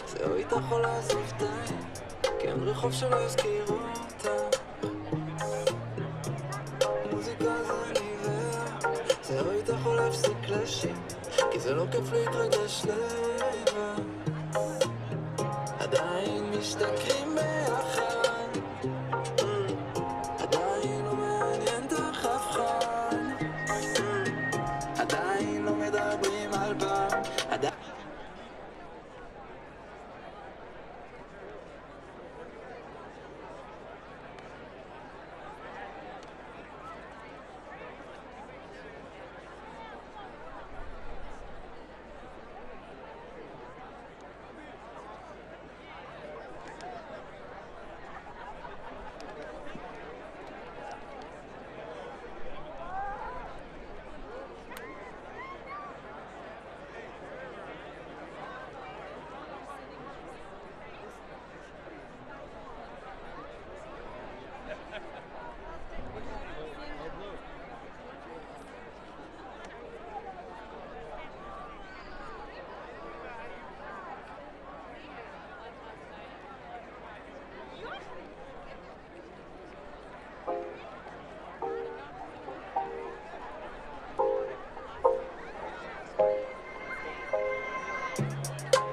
זהו איתה יכול לעזוב די, כי אין רחוב שלא יזכירו אותה. מוזיקה זה ניבר, זהו איתה יכול להפסיק לשיר, כי זה לא כיף להתרגש לבד. עדיין משתכרים ביחד, עדיין לא מעניין דרך אף אחד, עדיין לא מדברים על פעם, עדיין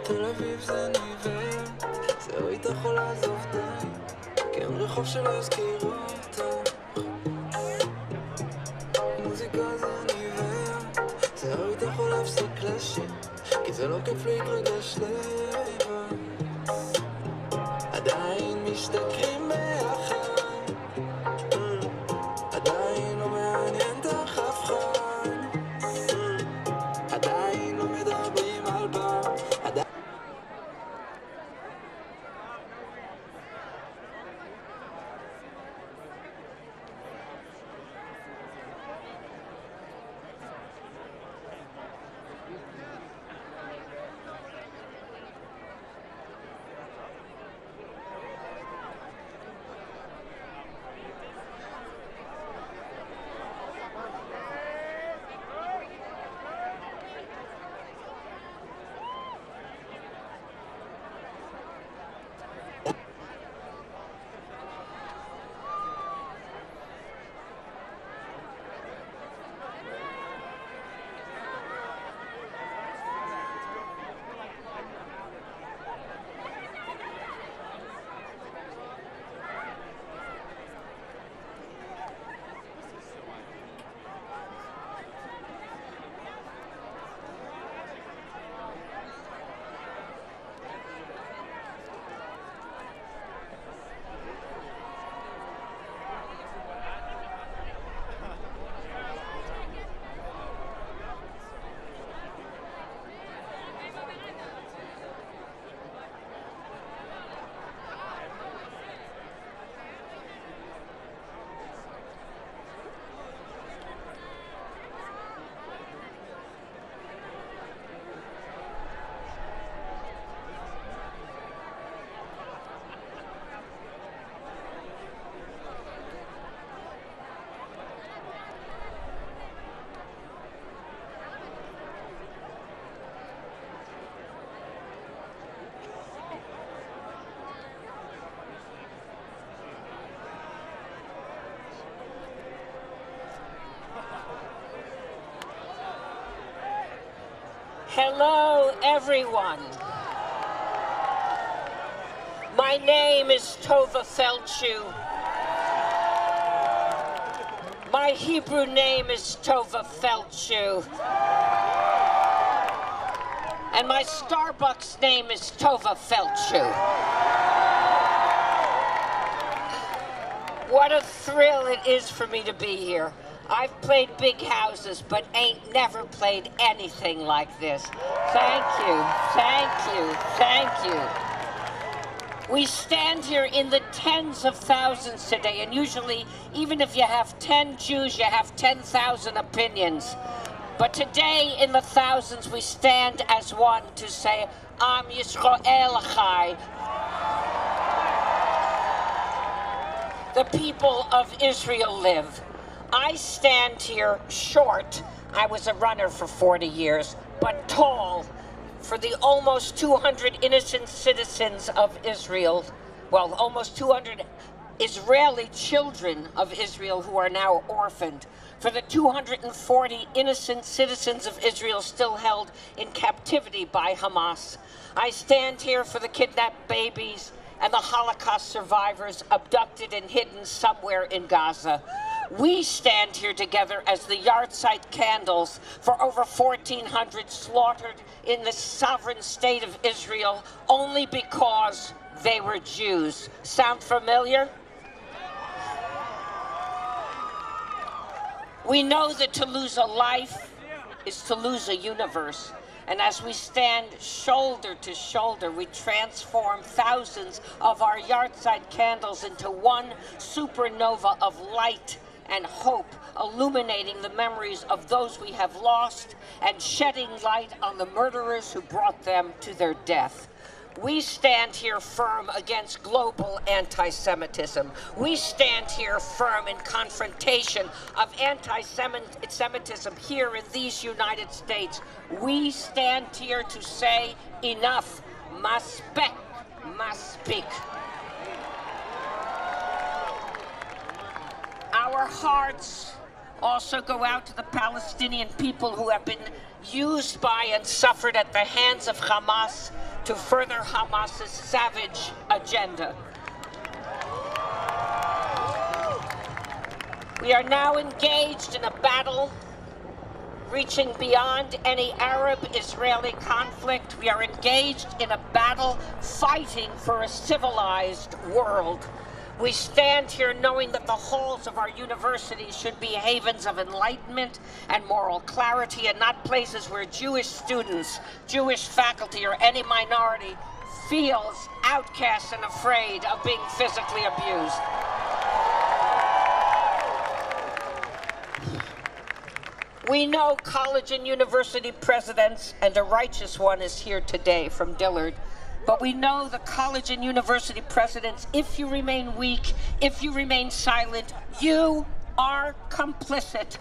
תל אביב זה ניבר, זהו איתה יכול לעזוב די, כי אין רחוב שלא יזכירו אותה. מוזיקה זה ניבר, זהו איתה יכול להפסיק לשיר, כי זה לא כיף להתרגש לבד. עדיין משתכרים ביחד, עדיין לא מעניין דרך אף אחד, עדיין לא מדברים על פעם, עדיין Hello, everyone. My name is Tova Feldshuh. My Hebrew name is Tova Feldshuh. And my Starbucks name is Tova Feldshuh. What a thrill it is for me to be here. I've played big houses, but ain't never played anything like this. Thank you, thank you, thank you. We stand here in the tens of thousands today, and usually, even if you have 10 Jews, you have 10,000 opinions. But today, in the thousands, we stand as one to say, Am Yisrael Chai. The people of Israel live. I stand here short. I was a runner for 40 years, but tall for the almost 200 innocent citizens of Israel, well, almost 200 Israeli children of Israel who are now orphaned, for the 240 innocent citizens of Israel still held in captivity by Hamas. I stand here for the kidnapped babies and the Holocaust survivors abducted and hidden somewhere in Gaza. We stand here together as the yahrzeit candles for over 1,400 slaughtered in the sovereign state of Israel only because they were Jews. Sound familiar? We know that to lose a life is to lose a universe. And as we stand shoulder to shoulder, we transform thousands of our yahrzeit candles into one supernova of light and hope, illuminating the memories of those we have lost and shedding light on the murderers who brought them to their death. We stand here firm against global anti-Semitism. We stand here firm in confrontation of anti-Semitism here in these United States. We stand here to say enough. Maspek, maspik. Our hearts also go out to the Palestinian people who have been used by and suffered at the hands of Hamas to further Hamas's savage agenda. We are now engaged in a battle reaching beyond any Arab-Israeli conflict. We are engaged in a battle fighting for a civilized world. We stand here knowing that the halls of our universities should be havens of enlightenment and moral clarity and not places where Jewish students, Jewish faculty, or any minority feels outcast and afraid of being physically abused. We know college and university presidents, and a righteous one is here today from Dillard, but we know the college and university presidents, if you remain weak, if you remain silent, you are complicit.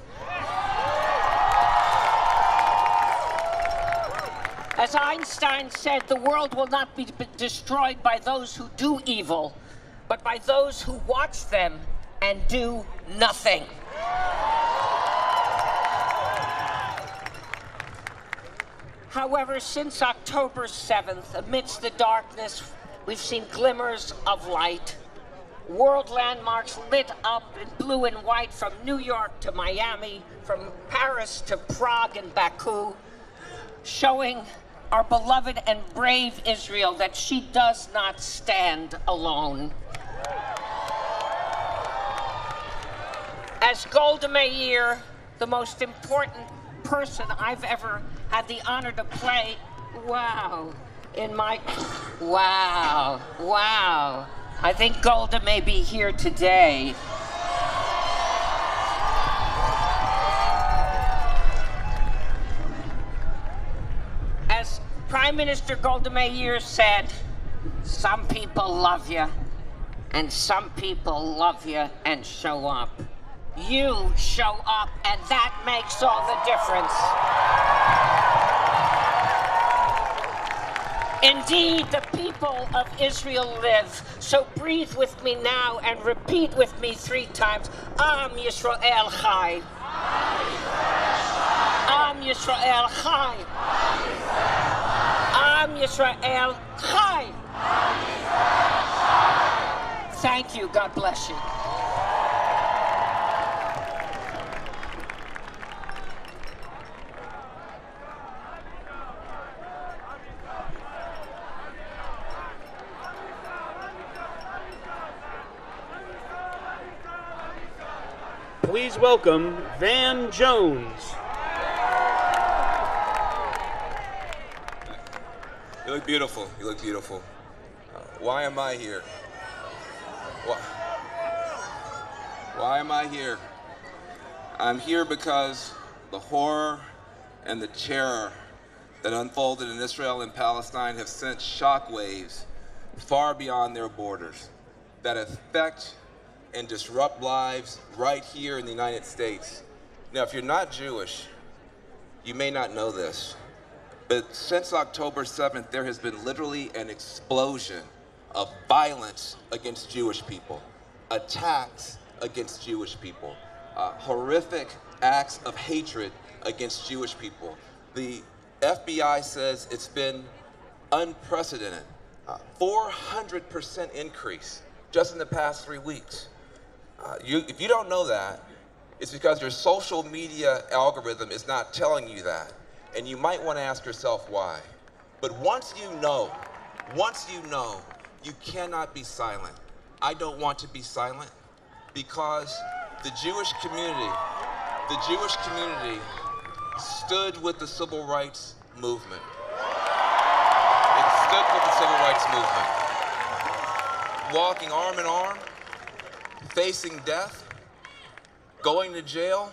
As Einstein said, the world will not be destroyed by those who do evil, but by those who watch them and do nothing. However, since October 7th, amidst the darkness, we've seen glimmers of light. World landmarks lit up in blue and white from New York to Miami, from Paris to Prague and Baku, showing our beloved and brave Israel that she does not stand alone. As Golda Meir, the most important person I've ever had the honor to play, wow, I think Golda may be here today. As Prime Minister Golda Meir said, some people love you, and some people love you and show up. You show up, and that makes all the difference. Indeed, the people of Israel live. So breathe with me now and repeat with me 3 times. Am Yisrael Chai. Am Am Yisrael Chai. Am Yisrael Chai. Thank you. God bless you. Please welcome Van Jones. You look beautiful. You look beautiful. Why am I here? Why am I here? I'm here because the horror and the terror that unfolded in Israel and Palestine have sent shockwaves far beyond their borders that affect and disrupt lives right here in the United States. Now, if you're not Jewish, you may not know this, but since October 7th, there has been literally an explosion of violence against Jewish people, attacks against Jewish people, horrific acts of hatred against Jewish people. The FBI says it's been unprecedented, 400% increase just in the past 3 weeks. If you don't know that, it's because your social media algorithm is not telling you that. And you might want to ask yourself why. But once you know, you cannot be silent. I don't want to be silent because the Jewish community stood with the civil rights movement. It stood with the civil rights movement. Walking arm in arm, facing death, going to jail,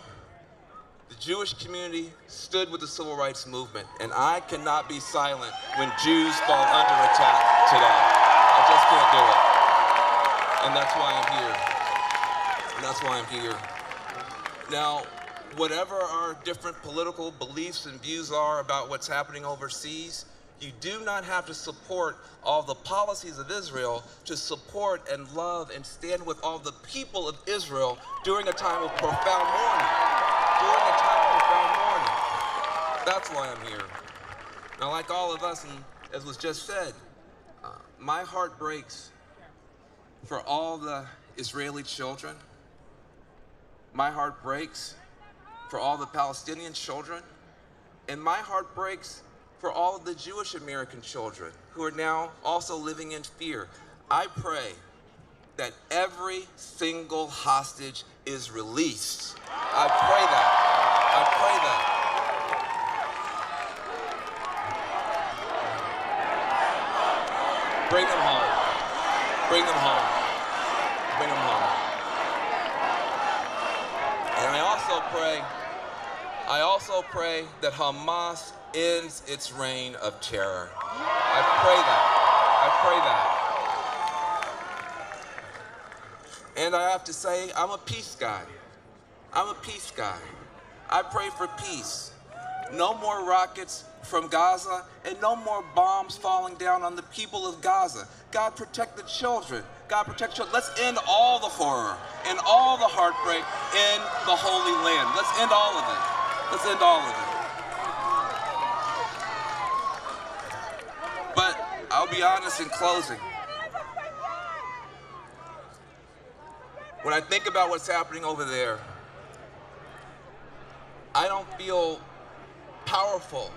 the Jewish community stood with the civil rights movement, and I cannot be silent when Jews fall under attack today. I just can't do it. And that's why I'm here. And that's why I'm here. Now, whatever our different political beliefs and views are about what's happening overseas, you do not have to support all the policies of Israel to support and love and stand with all the people of Israel during a time of profound mourning. That's why I'm here. Now, like all of us, and as was just said, my heart breaks for all the Israeli children. My heart breaks for all the Palestinian children. And my heart breaks for all of the Jewish American children who are now also living in fear. I pray that every single hostage is released. I pray that. I pray that. Bring them home. Bring them home. Bring them home. And I also pray that Hamas ends its reign of terror. I pray that. And I have to say, I'm a peace guy. I'm a peace guy. I pray for peace. No more rockets from Gaza and no more bombs falling down on the people of Gaza. God protect the children. God protect children. Let's end all the horror and all the heartbreak in the Holy Land. Let's end all of it. Let's end all of it. But I'll be honest in closing. When I think about what's happening over there, I don't feel powerful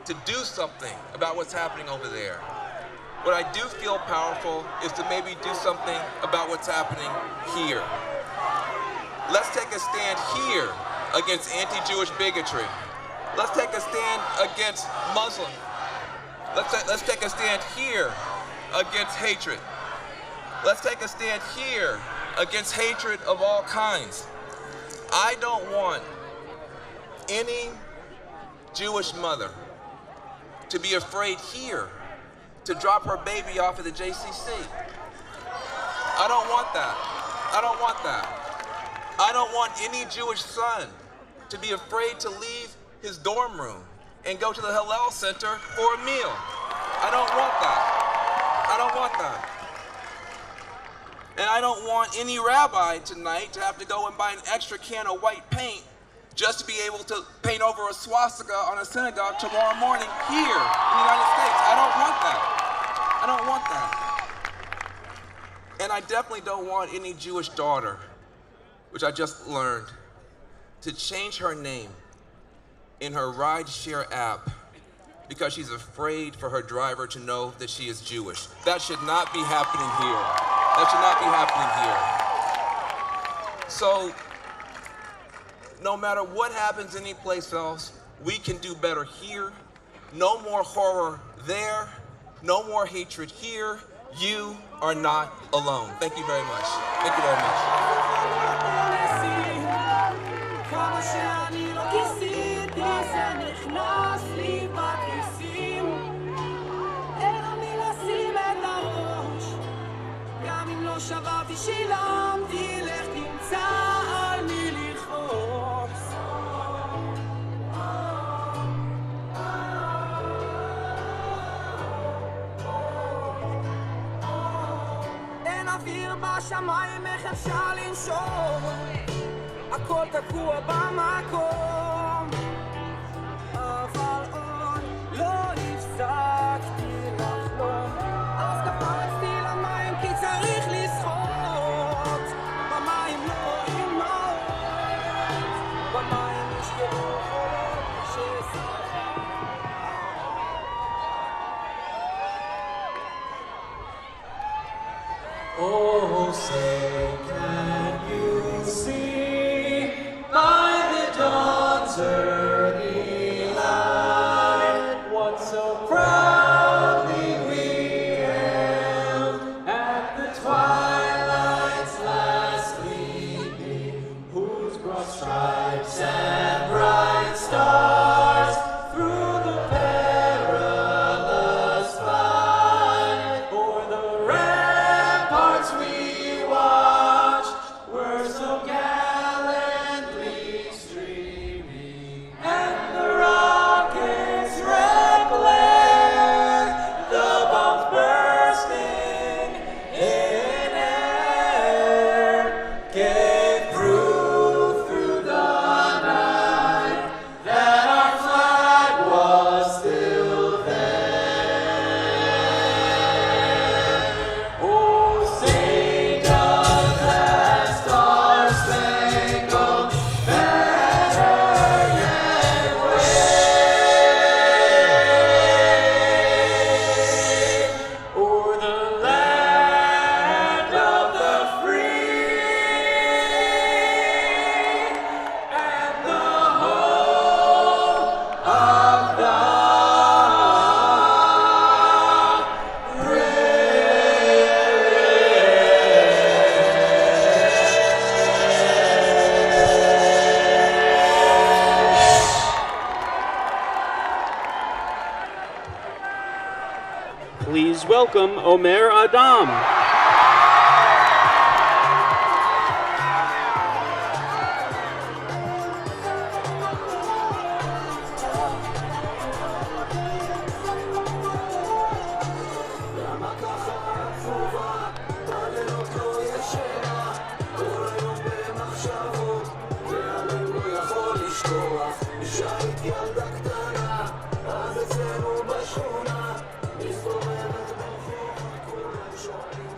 to do something about what's happening over there. What I do feel powerful is to maybe do something about what's happening here. Let's take a stand here against anti-Jewish bigotry. Let's take a stand against Muslims. Let's take a stand here against hatred. Let's take a stand here against hatred of all kinds. I don't want any Jewish mother to be afraid here to drop her baby off at the JCC. I don't want that. I don't want that. I don't want any Jewish son to be afraid to leave his dorm room and go to the Hillel Center for a meal. I don't want that. I don't want that. And I don't want any rabbi tonight to have to go and buy an extra can of white paint just to be able to paint over a swastika on a synagogue tomorrow morning here in the United States. I don't want that. I don't want that. And I definitely don't want any Jewish daughter, which I just learned, to change her name in her rideshare app because she's afraid for her driver to know that she is Jewish. That should not be happening here. That should not be happening here. So, no matter what happens anyplace else, we can do better here. No more horror there. No more hatred here. You are not alone. Thank you very much. Thank you very much. שברתי שילמתי, לך תמצא על מי לכעוס. אין אוויר בשמיים, איך אפשר לנשום? הכל תקוע במקום, אבל עוד לא הפסקתי לחלום. אז קפצתי למים כי צריך לשחות, במים לא אימהות, במים נשקרו חולות ששחק. Oh, say can you see by the dawn's early light what so proudly we hailed at the twilight's last gleaming, whose broad stripes and bright stars through the perilous fight o'er the ramparts we watched were so gallantly streaming, and the rockets' red glare, the bombs bursting in air, gave proof through the night that our flag was still there. Oh, say does that star-spangled banner yet wave o'er the land of the free and the home of the Please welcome Omer Adam. למה ככה עצובה, בלילות לא ישנה, כל היום במחשבות, והלב לא יכול לשכוח. כשהיית ילדה קטנה, אז אצלנו בשכונה, מסתובבת ברחוב, כולם שואלים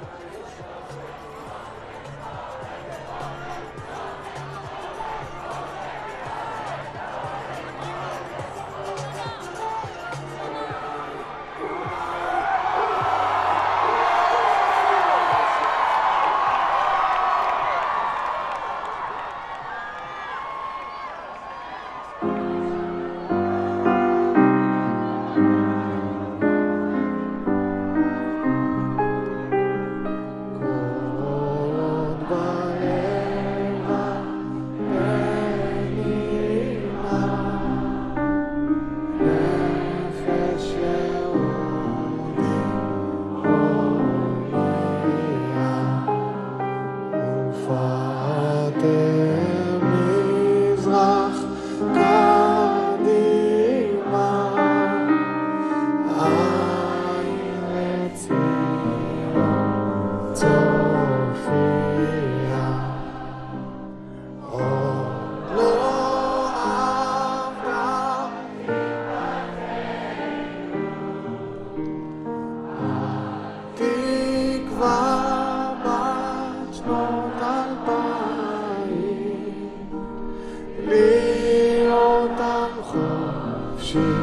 להיות עם חופשי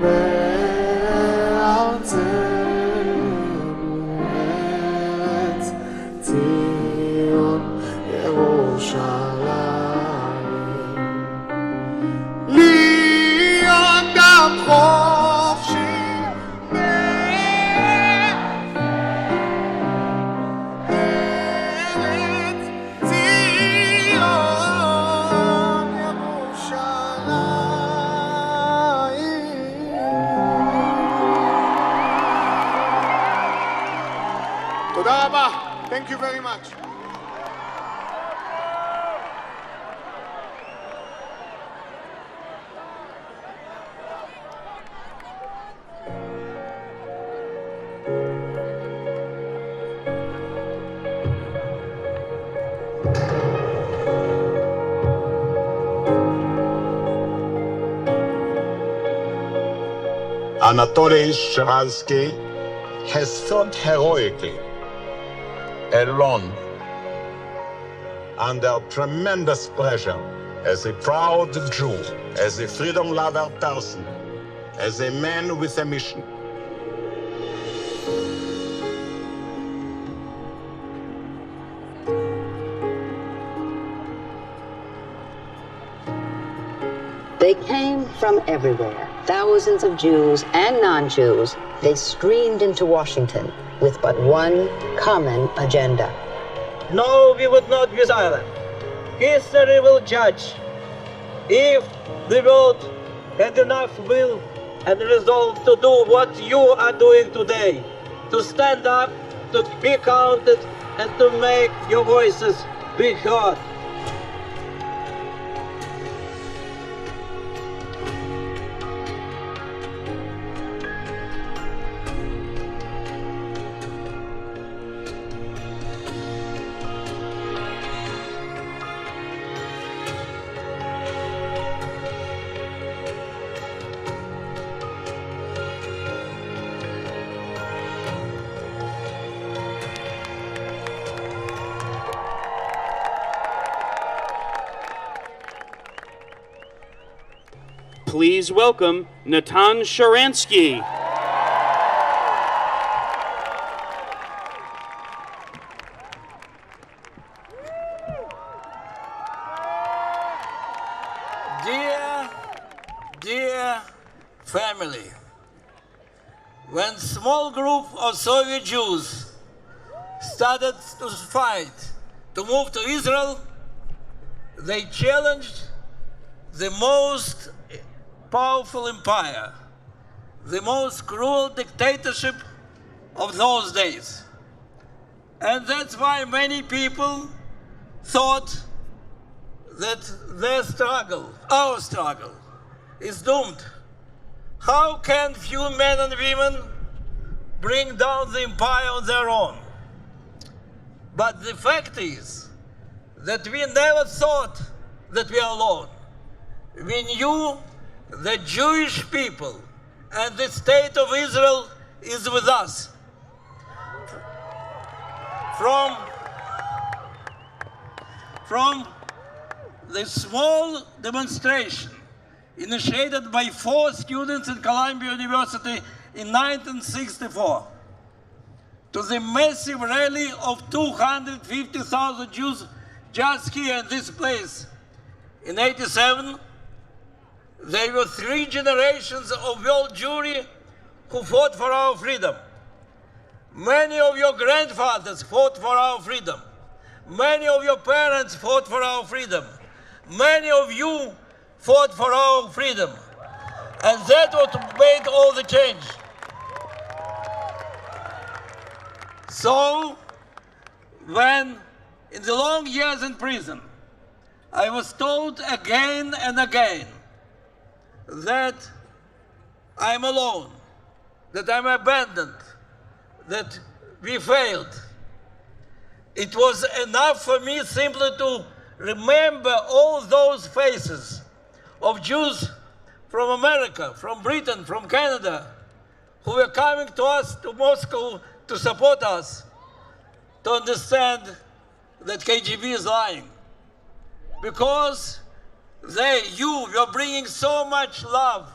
בארצנו, ארץ ציון ירושלים. להיות עם חופשי בארץ ציון ירושלים. תודה רבה. Thank you very much. Anatoly Sharansky has fought heroically, alone, under tremendous pressure, as a proud Jew, as a freedom-lover person, as a man with a mission. They came from everywhere. Thousands of Jews and non-Jews. They streamed into Washington with but one common agenda. No, we would not be silent. History will judge. If the world had enough will and resolve to do what you are doing today, to stand up, to be counted, and to make your voices be heard. Please welcome Natan Sharansky. Dear family, when small group of Soviet Jews started to fight to move to Israel, they challenged the most powerful empire, the most cruel dictatorship of those days. And that's why many people thought that their struggle, our struggle, is doomed. How can few men and women bring down the empire on their own? But the fact is that we never thought that we are alone. We knew the Jewish people and the state of Israel is with us. From the small demonstration initiated by 4 students at Columbia University in 1964 to the massive rally of 250,000 Jews just here in this place in 87, there were 3 generations of world Jewry who fought for our freedom. Many of your grandfathers fought for our freedom. Many of your parents fought for our freedom. Many of you fought for our freedom. And that's what made all the change. So, when in the long years in prison, I was told again and again that I'm alone, that I'm abandoned, that we failed. It was enough for me simply to remember all those faces of Jews from America, from Britain, from Canada, who were coming to us, to Moscow, to support us, to understand that KGB is lying. Because you were bringing so much love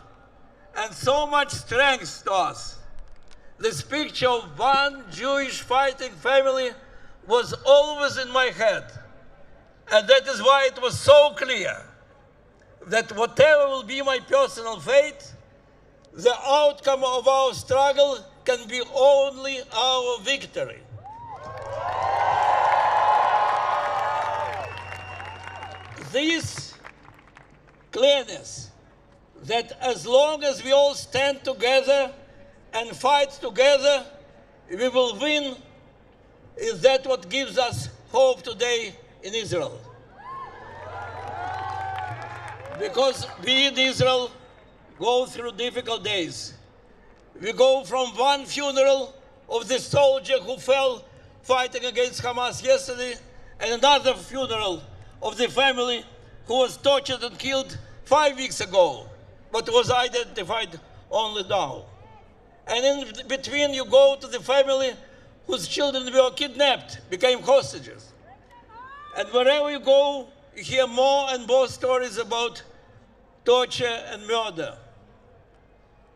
and so much strength to us. This picture of one Jewish fighting family was always in my head. And that is why it was so clear that whatever will be my personal fate, the outcome of our struggle can be only our victory. This clearness that as long as we all stand together and fight together, we will win, is that what gives us hope today in Israel. Because we in Israel go through difficult days. We go from one funeral of the soldier who fell fighting against Hamas yesterday, and another funeral of the family who was tortured and killed 5 weeks ago, but was identified only now. And in between, you go to the family whose children were kidnapped, became hostages. And wherever you go, you hear more and more stories about torture and murder.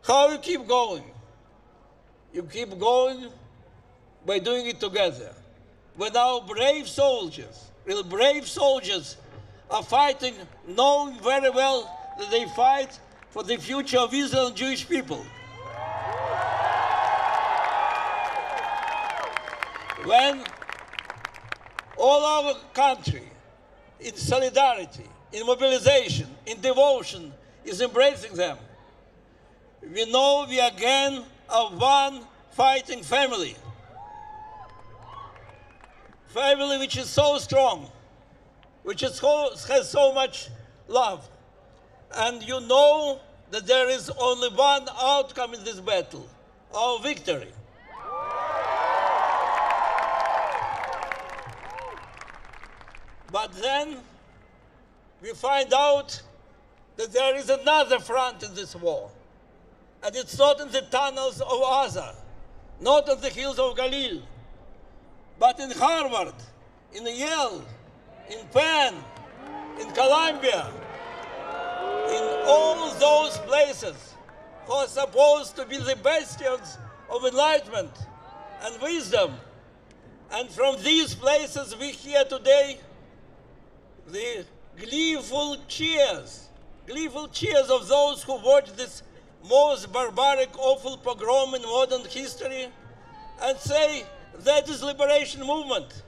How you keep going? You keep going by doing it together. When our brave soldiers, real brave soldiers, are fighting, knowing very well that they fight for the future of Israel and Jewish people. When all our country, in solidarity, in mobilization, in devotion, is embracing them, we know we again are one fighting family. Family which is so strong, which has so much love. And you know that there is only one outcome in this battle, our victory. But then we find out that there is another front in this war. And it's not in the tunnels of Gaza, not on the hills of Galilee, but in Harvard, in Yale, in Penn, in Columbia, in all those places who are supposed to be the bastions of enlightenment and wisdom. And from these places we hear today the gleeful cheers of those who watch this most barbaric, awful pogrom in modern history and say, that is liberation movement.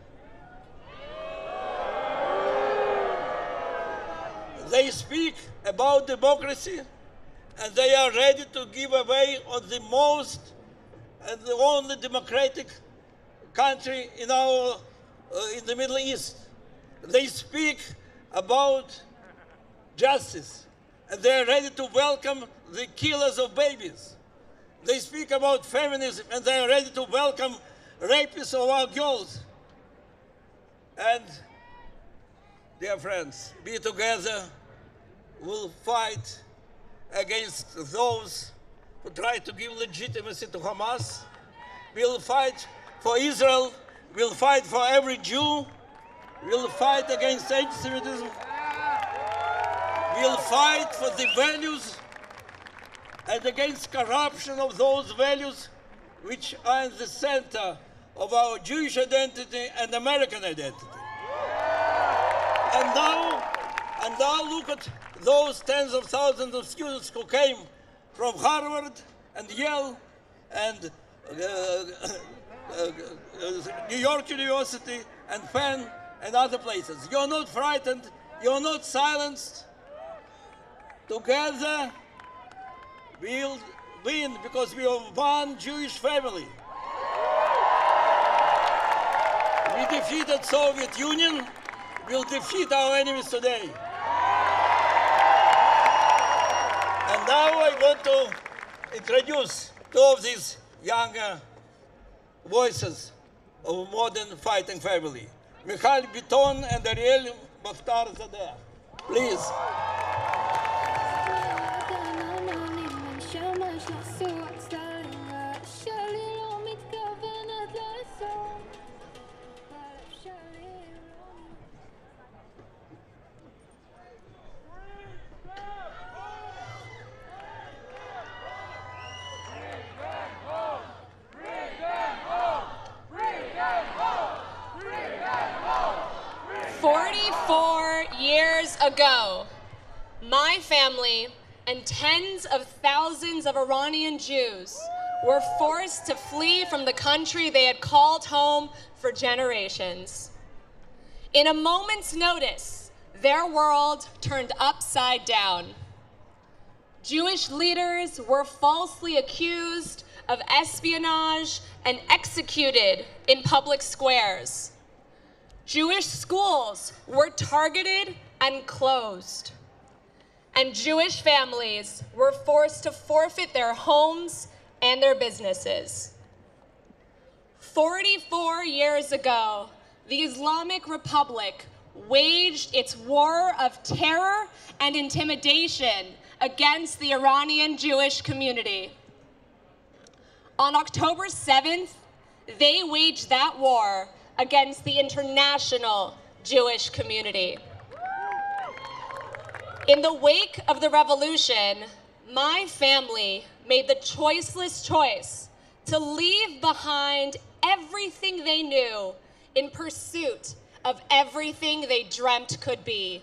They speak about democracy and they are ready to give away on the most and the only democratic country in in the Middle East. They speak about justice and they are ready to welcome the killers of babies. They speak about feminism and they are ready to welcome rapists of our girls. And, dear friends, be together, we'll fight against those who try to give legitimacy to Hamas. We'll fight for Israel. We'll fight for every Jew. We'll fight against anti-Semitism. We'll fight for the values and against corruption of those values which are in the center of our Jewish identity and American identity. And now look at those tens of thousands of students who came from Harvard and Yale and New York University and Penn and other places. You're not frightened, you're not silenced. Together we'll win because we are one Jewish family. We defeated Soviet Union, we'll defeat our enemies today. And now I want to introduce two of these younger voices of modern fighting family. Michal Biton and Ariel Baftar Zadeh. Please. ago, my family and tens of thousands of Iranian Jews were forced to flee from the country they had called home for generations. In a moment's notice, their world turned upside down. Jewish leaders were falsely accused of espionage and executed in public squares. Jewish schools were targeted and closed. And Jewish families were forced to forfeit their homes and their businesses. 44 years ago, the Islamic Republic waged its war of terror and intimidation against the Iranian Jewish community. On October 7th, they waged that war against the international Jewish community. In the wake of the revolution, my family made the choiceless choice to leave behind everything they knew in pursuit of everything they dreamt could be.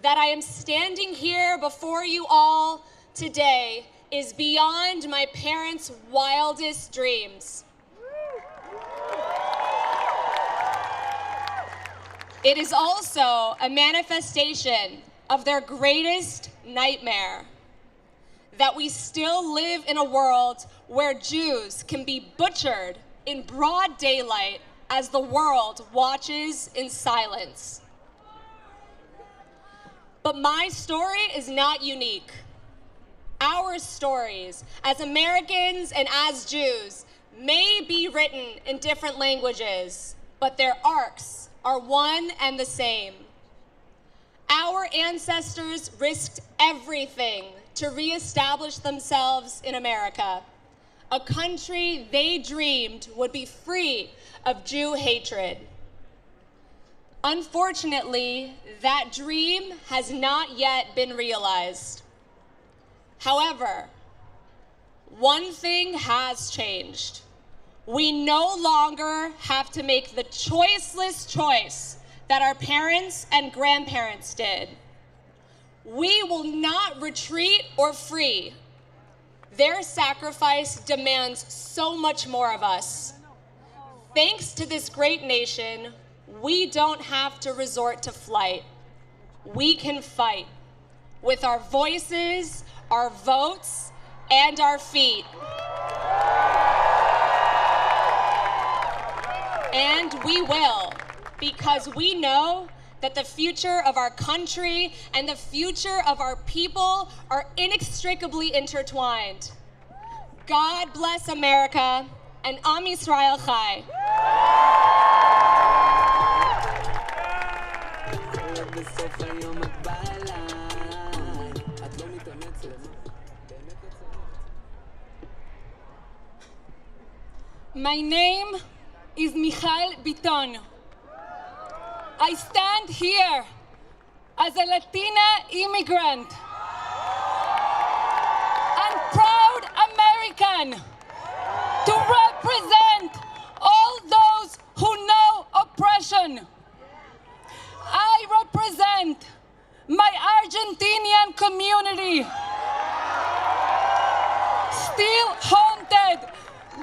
That I am standing here before you all today is beyond my parents' wildest dreams. It is also a manifestation of their greatest nightmare, that we still live in a world where Jews can be butchered in broad daylight as the world watches in silence. But my story is not unique. Our stories as Americans and as Jews may be written in different languages, but their arcs are one and the same. Our ancestors risked everything to reestablish themselves in America, a country they dreamed would be free of Jew hatred. Unfortunately, that dream has not yet been realized. However, one thing has changed. We no longer have to make the choiceless choice that our parents and grandparents did. We will not retreat or flee. Their sacrifice demands so much more of us. Thanks to this great nation, we don't have to resort to flight. We can fight with our voices, our votes, and our feet. And we will, because we know that the future of our country and the future of our people are inextricably intertwined. God bless America, and Am Yisrael Chai. My name is Michal Biton. I stand here as a Latina immigrant and proud American to represent all those who know oppression. I represent my Argentinian community, still haunted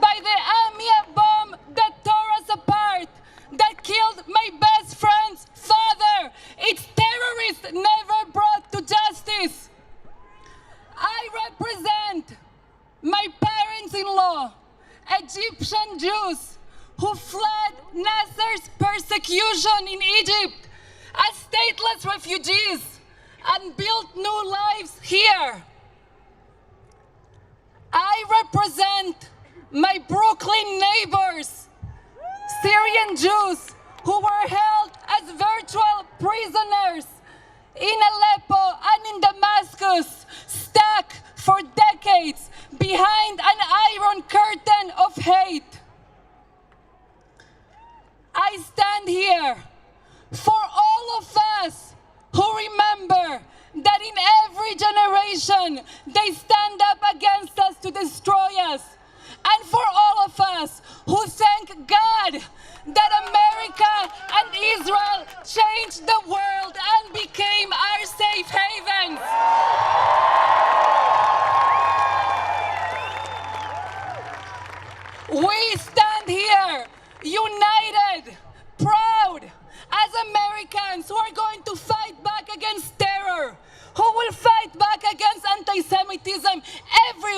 by the AMIA bomb that tore us apart, that killed my best friend's father. Its terrorists never brought to justice. I represent my parents-in-law, Egyptian Jews, who fled Nasser's persecution in Egypt as stateless refugees and built new lives here. I represent my Brooklyn neighbors, Syrian Jews who were held as virtual prisoners in Aleppo and in Damascus, stuck for decades behind an iron curtain of hate. I stand here for all of us who remember that in every generation they stand up against us to destroy us. And for all of us who thank God that America and Israel changed the world and became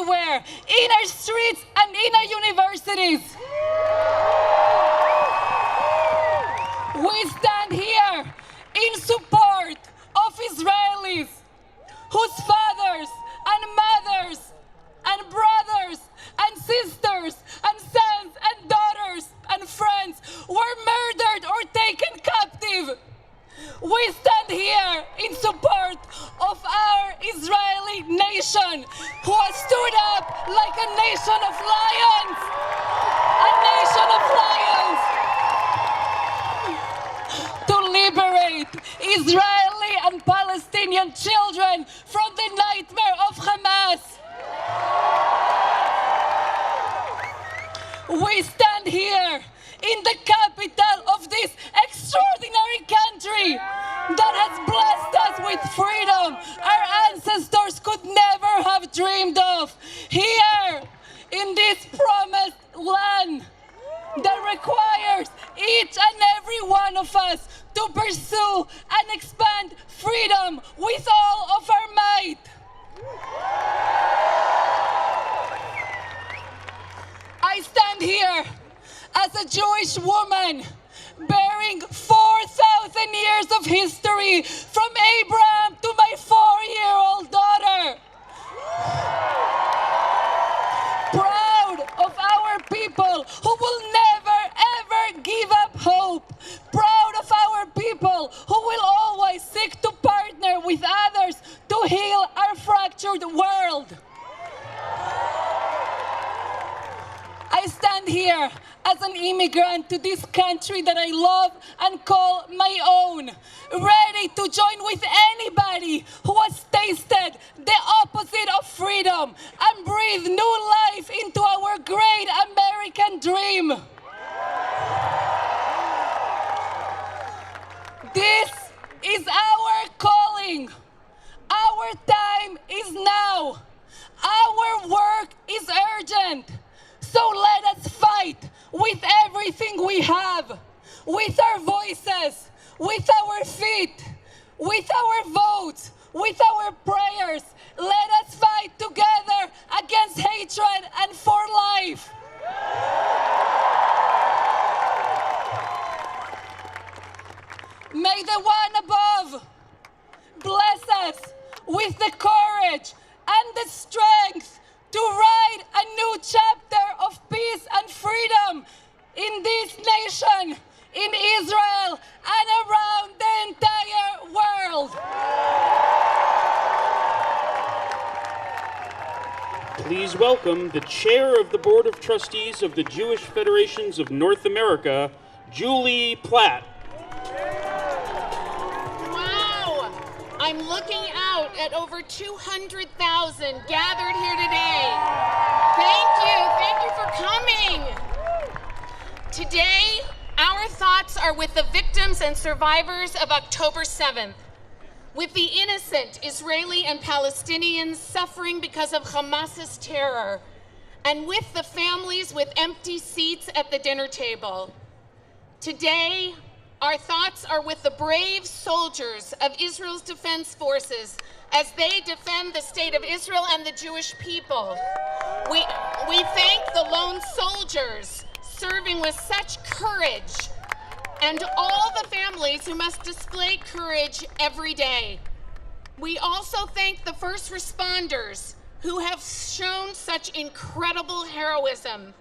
everywhere, in our streets and in our universities. We stand here in support of Israelis whose fathers and mothers and brothers and sisters and sons and daughters and friends were murdered or taken captive. We stand here in support of our Israeli nation, who has stood up like a nation of lions, a nation of lions, to liberate Israeli and Palestinian children from the nightmare of Hamas. We stand here in the capital of this extraordinary country that has blessed us with freedom our ancestors could never have dreamed of. Here, in this promised land that requires each and every one of us to pursue and expand freedom with all of our might. I stand here as a Jewish woman bearing 4,000 years of history from Abraham to my 4-year-old daughter. Proud of our people who will never ever give up hope. Proud of our people who will always seek to partner with others to heal our fractured world. I stand here as an immigrant to this country that I love and call my own, ready to join with anybody who has tasted the opposite of freedom and breathe new life into our great American dream. This is our calling. Our time is now. Our work is urgent. So let us fight with everything we have, with our voices, with our feet, with our votes, with our prayers. Let us fight together against hatred and for life. May the one above bless us with the courage and the strength to write a new chapter of peace and freedom in this nation, in Israel, and around the entire world. Please welcome the chair of the Board of Trustees of the Jewish Federations of North America, Julie Platt. I'm looking out at over 200,000 gathered here today. Thank you for coming. Today, our thoughts are with the victims and survivors of October 7th, with the innocent Israeli and Palestinians suffering because of Hamas's terror, and with the families with empty seats at the dinner table. Today, our thoughts are with the brave soldiers of Israel's defense forces as they defend the state of Israel and the Jewish people. We thank the lone soldiers serving with such courage and all the families who must display courage every day. We also thank the first responders who have shown such incredible heroism.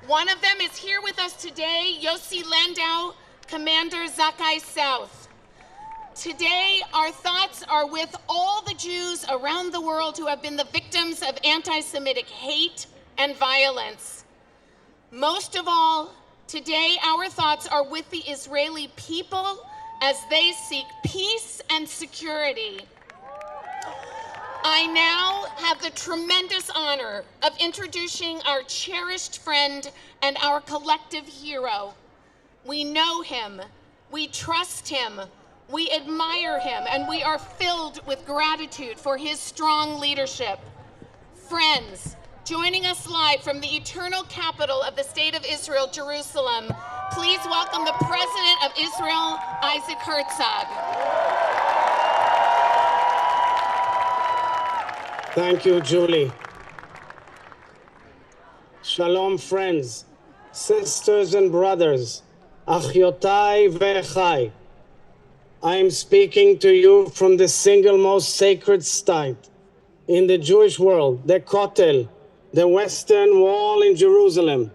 One of them is here with us today, Yossi Landau, Commander Zakai South. Today, our thoughts are with all the Jews around the world who have been the victims of anti-Semitic hate and violence. Most of all, today our thoughts are with the Israeli people as they seek peace and security. I now have the tremendous honor of introducing our cherished friend and our collective hero. We know him, we trust him, we admire him, and we are filled with gratitude for his strong leadership. Friends, joining us live from the eternal capital of the State of Israel, Jerusalem, please welcome the President of Israel, Isaac Herzog. Thank you, Julie. Shalom, friends, sisters and brothers, Achyotai ve'echai. I am speaking to you from the single most sacred site in the Jewish world, the Kotel, the Western Wall in Jerusalem.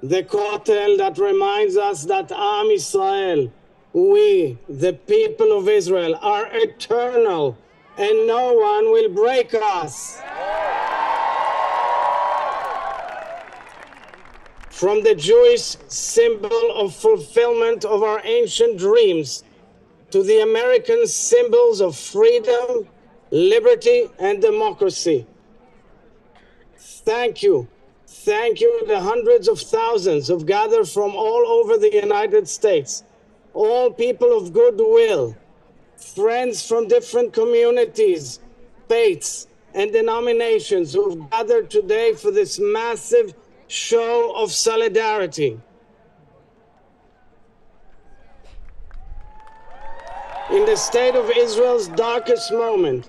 The Kotel that reminds us that Am Israel, we, the people of Israel, are eternal and no one will break us. From the Jewish symbol of fulfillment of our ancient dreams to the American symbols of freedom, liberty, and democracy. Thank you. Thank you, the hundreds of thousands who've gathered from all over the United States, all people of goodwill, friends from different communities, faiths, and denominations who've gathered today for this massive show of solidarity. In the state of Israel's darkest moment,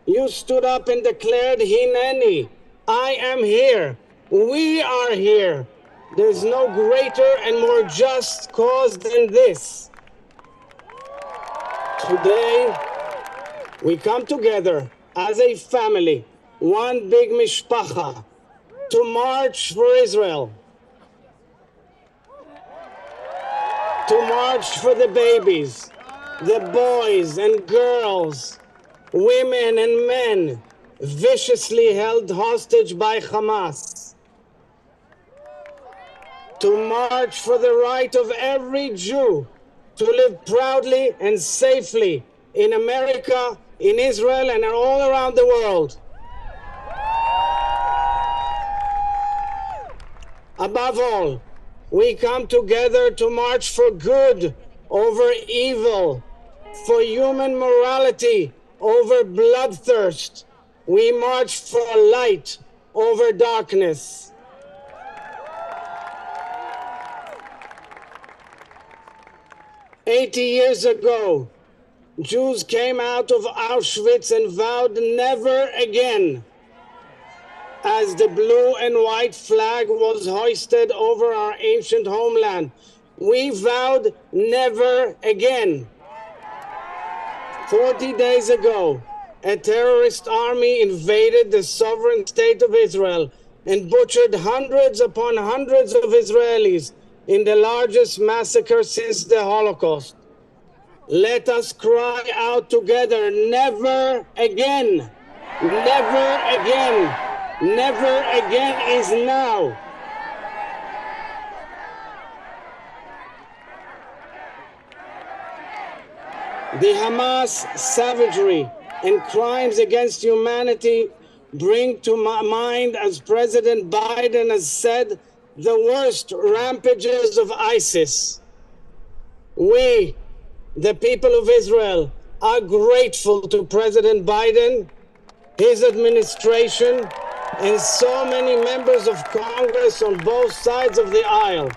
you stood up and declared, Hineni, I am here. We are here. There's no greater and more just cause than this. Today, we come together as a family, one big mishpacha, to march for Israel, to march for the babies, the boys and girls, women and men viciously held hostage by Hamas, to march for the right of every Jew to live proudly and safely in America, in Israel, and all around the world. Above all, we come together to march for good over evil, for human morality over bloodthirst. We march for light over darkness. "80 years ago, Jews came out of Auschwitz and vowed never again. As the blue and white flag was hoisted over our ancient homeland, we vowed never again. 40 days ago, a terrorist army invaded the sovereign state of Israel and butchered hundreds upon hundreds of Israelis in the largest massacre since the Holocaust. Let us cry out together, never again, never again, never again is now. The Hamas savagery and crimes against humanity bring to my mind, as President Biden has said, the worst rampages of ISIS. We, the people of Israel, are grateful to President Biden, his administration, and so many members of Congress on both sides of the aisle.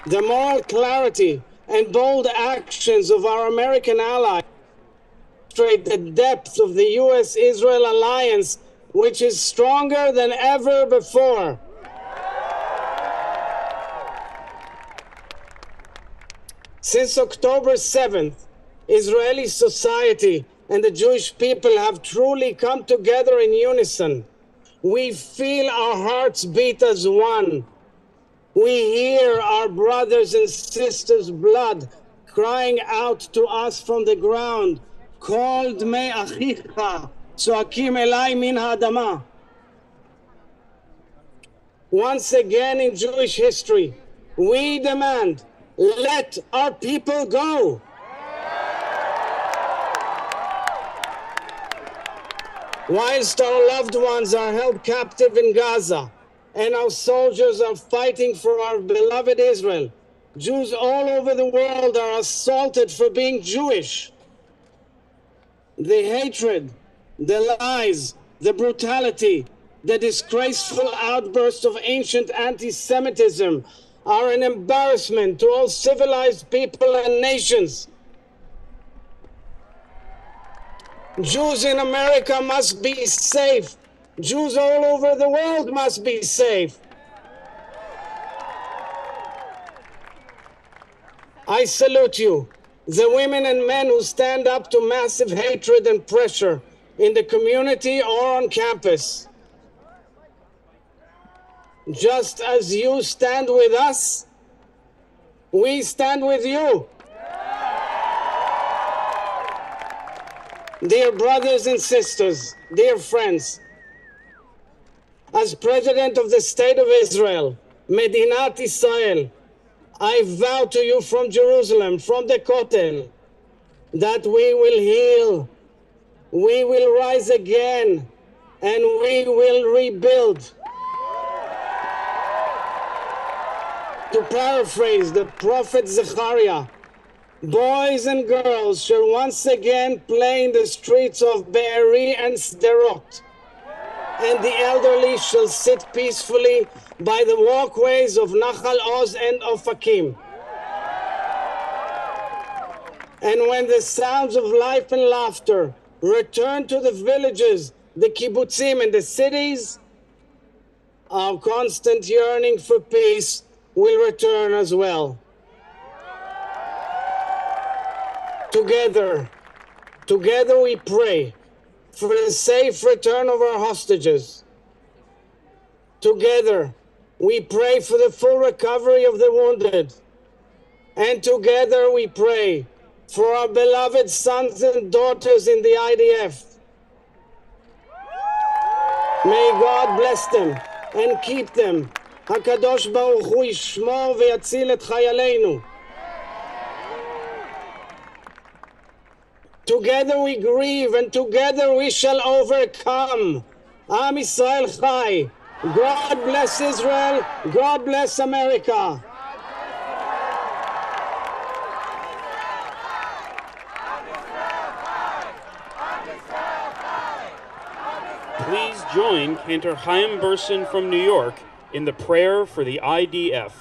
The moral clarity and bold actions of our American allies demonstrate the depth of the U.S.-Israel alliance, which is stronger than ever before. Since October 7th, Israeli society and the Jewish people have truly come together in unison. We feel our hearts beat as one. We hear our brothers and sisters' blood crying out to us from the ground, Kol dmei achicha tzoakim elai min ha'adama. Once again in Jewish history, we demand, let our people go. Whilst our loved ones are held captive in Gaza and our soldiers are fighting for our beloved Israel, Jews all over the world are assaulted for being Jewish. The hatred, the lies, the brutality, the disgraceful outbursts of ancient anti-Semitism are an embarrassment to all civilized people and nations. Jews in America must be safe. Jews all over the world must be safe. I salute you, the women and men who stand up to massive hatred and pressure in the community or on campus. Just as you stand with us, we stand with you. Dear brothers and sisters, dear friends, as President of the State of Israel, Medinat Israel, I vow to you from Jerusalem, from the Kotel, that we will heal, we will rise again, and we will rebuild. To paraphrase the prophet Zechariah, boys and girls shall once again play in the streets of Be'eri and Sderot, and the elderly shall sit peacefully by the walkways of Nachal Oz and Ofakim. And when the sounds of life and laughter return to the villages, the kibbutzim and the cities, our constant yearning for peace will return as well. Together we pray for the safe return of our hostages. Together we pray for the full recovery of the wounded. And together we pray for our beloved sons and daughters in the IDF. May God bless them and keep them. HaKadosh Baruch Hu yishmor v'yatzil et chayaleinu. Together we grieve and together we shall overcome. Am Yisrael Chai. God bless Israel. God bless America. Please join Cantor Chaim Burson from New York in the prayer for the IDF.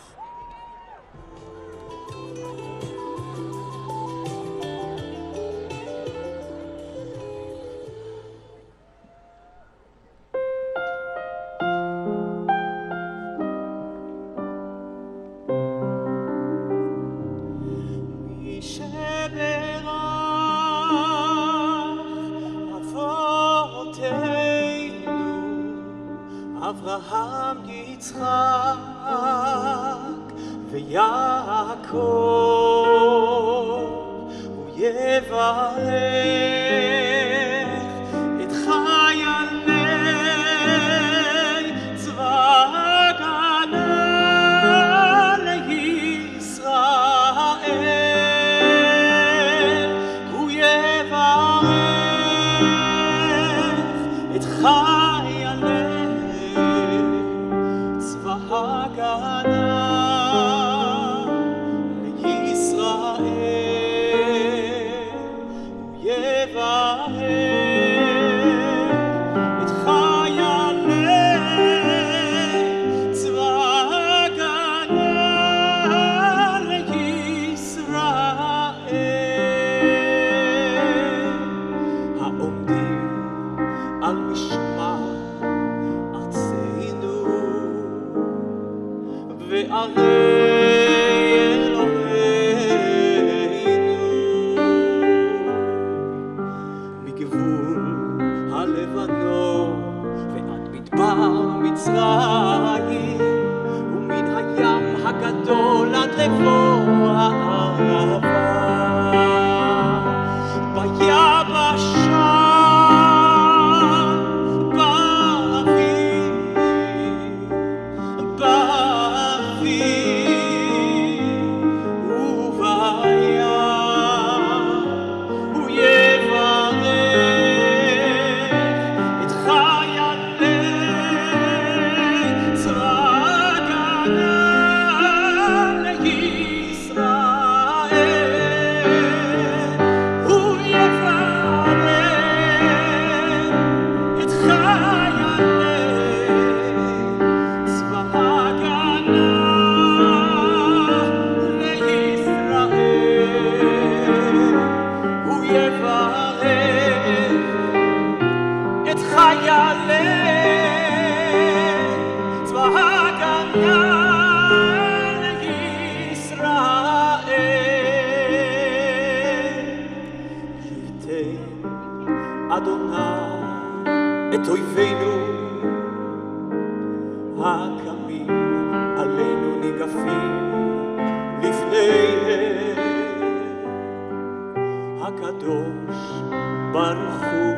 אברהם, יצחק ויעקב, הוא יברך את חיילי צבא ההגנה לישראל, הוא יברך את חיילי הגנה לישראל, הוא יברך את חיילי צבא הגנה לישראל, העומדים על משמר ארצנו וערי אלוהינו, מגבול הלבנון ועד מדבר מצרים, ומן הים הגדול עד לבוא הערבה, ביבשה הוא יברך אדוני את אויבינו הקמים עלינו ניגפים לפניהם. הקדוש ברוך הוא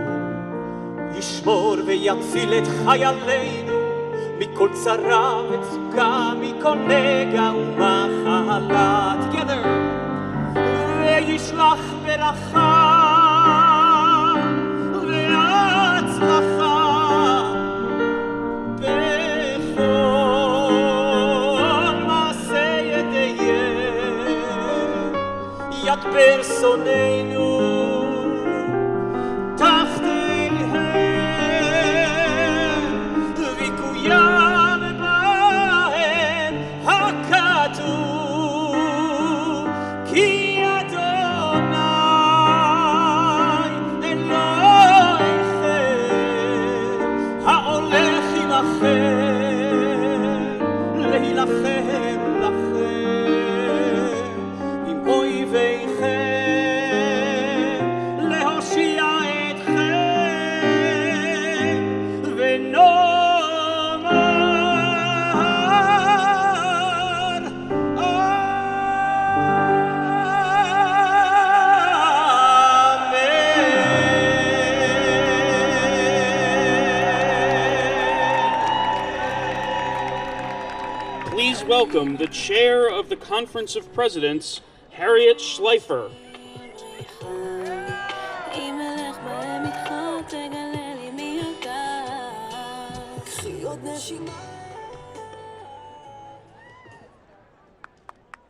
ישמור ויציל את חיילינו מכל צרה וצוקה, מכל נגע ומחלה. Together. וישלח ברכה והצלחה בכל מעשה ידיהם, ידבר שונאינו תחתיהם, ויקוים בהם הכתוב כי להילחם לכם עם אויביכם, להושיע אתכם ונאמר Please welcome the Chair of the Conference of Presidents, Harriet Schleifer.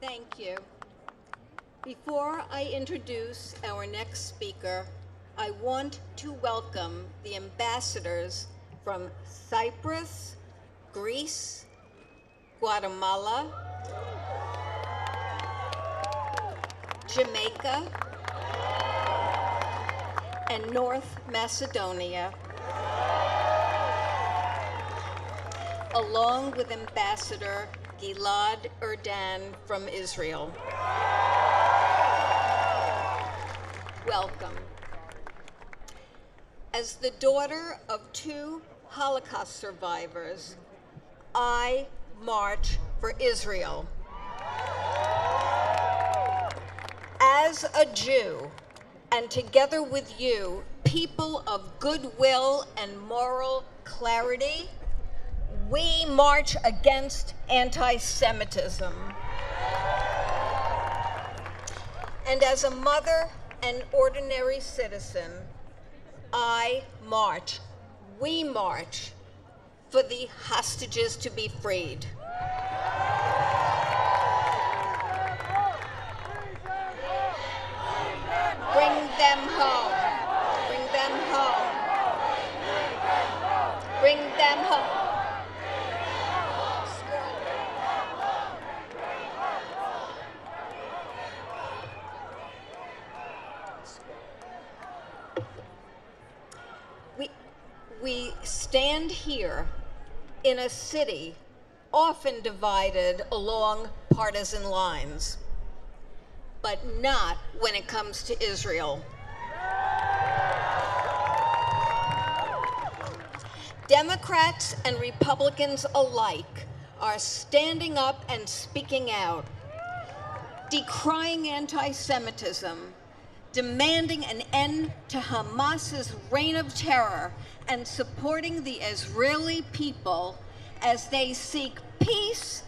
Thank you. Before I introduce our next speaker, I want to welcome the ambassadors from Cyprus, Greece, Guatemala, Jamaica, and North Macedonia, along with Ambassador Gilad Erdan from Israel. Welcome. As the daughter of two Holocaust survivors, I march for Israel. As a Jew, and together with you, people of goodwill and moral clarity, we march against anti-Semitism. And as a mother and ordinary citizen, I march, we march, for the hostages to be freed. Bring them home. Bring them home. Bring them home. We stand here in a city often divided along partisan lines, but not when it comes to Israel. Democrats and Republicans alike are standing up and speaking out, decrying anti-Semitism, demanding an end to Hamas's reign of terror, and supporting the Israeli people as they seek peace,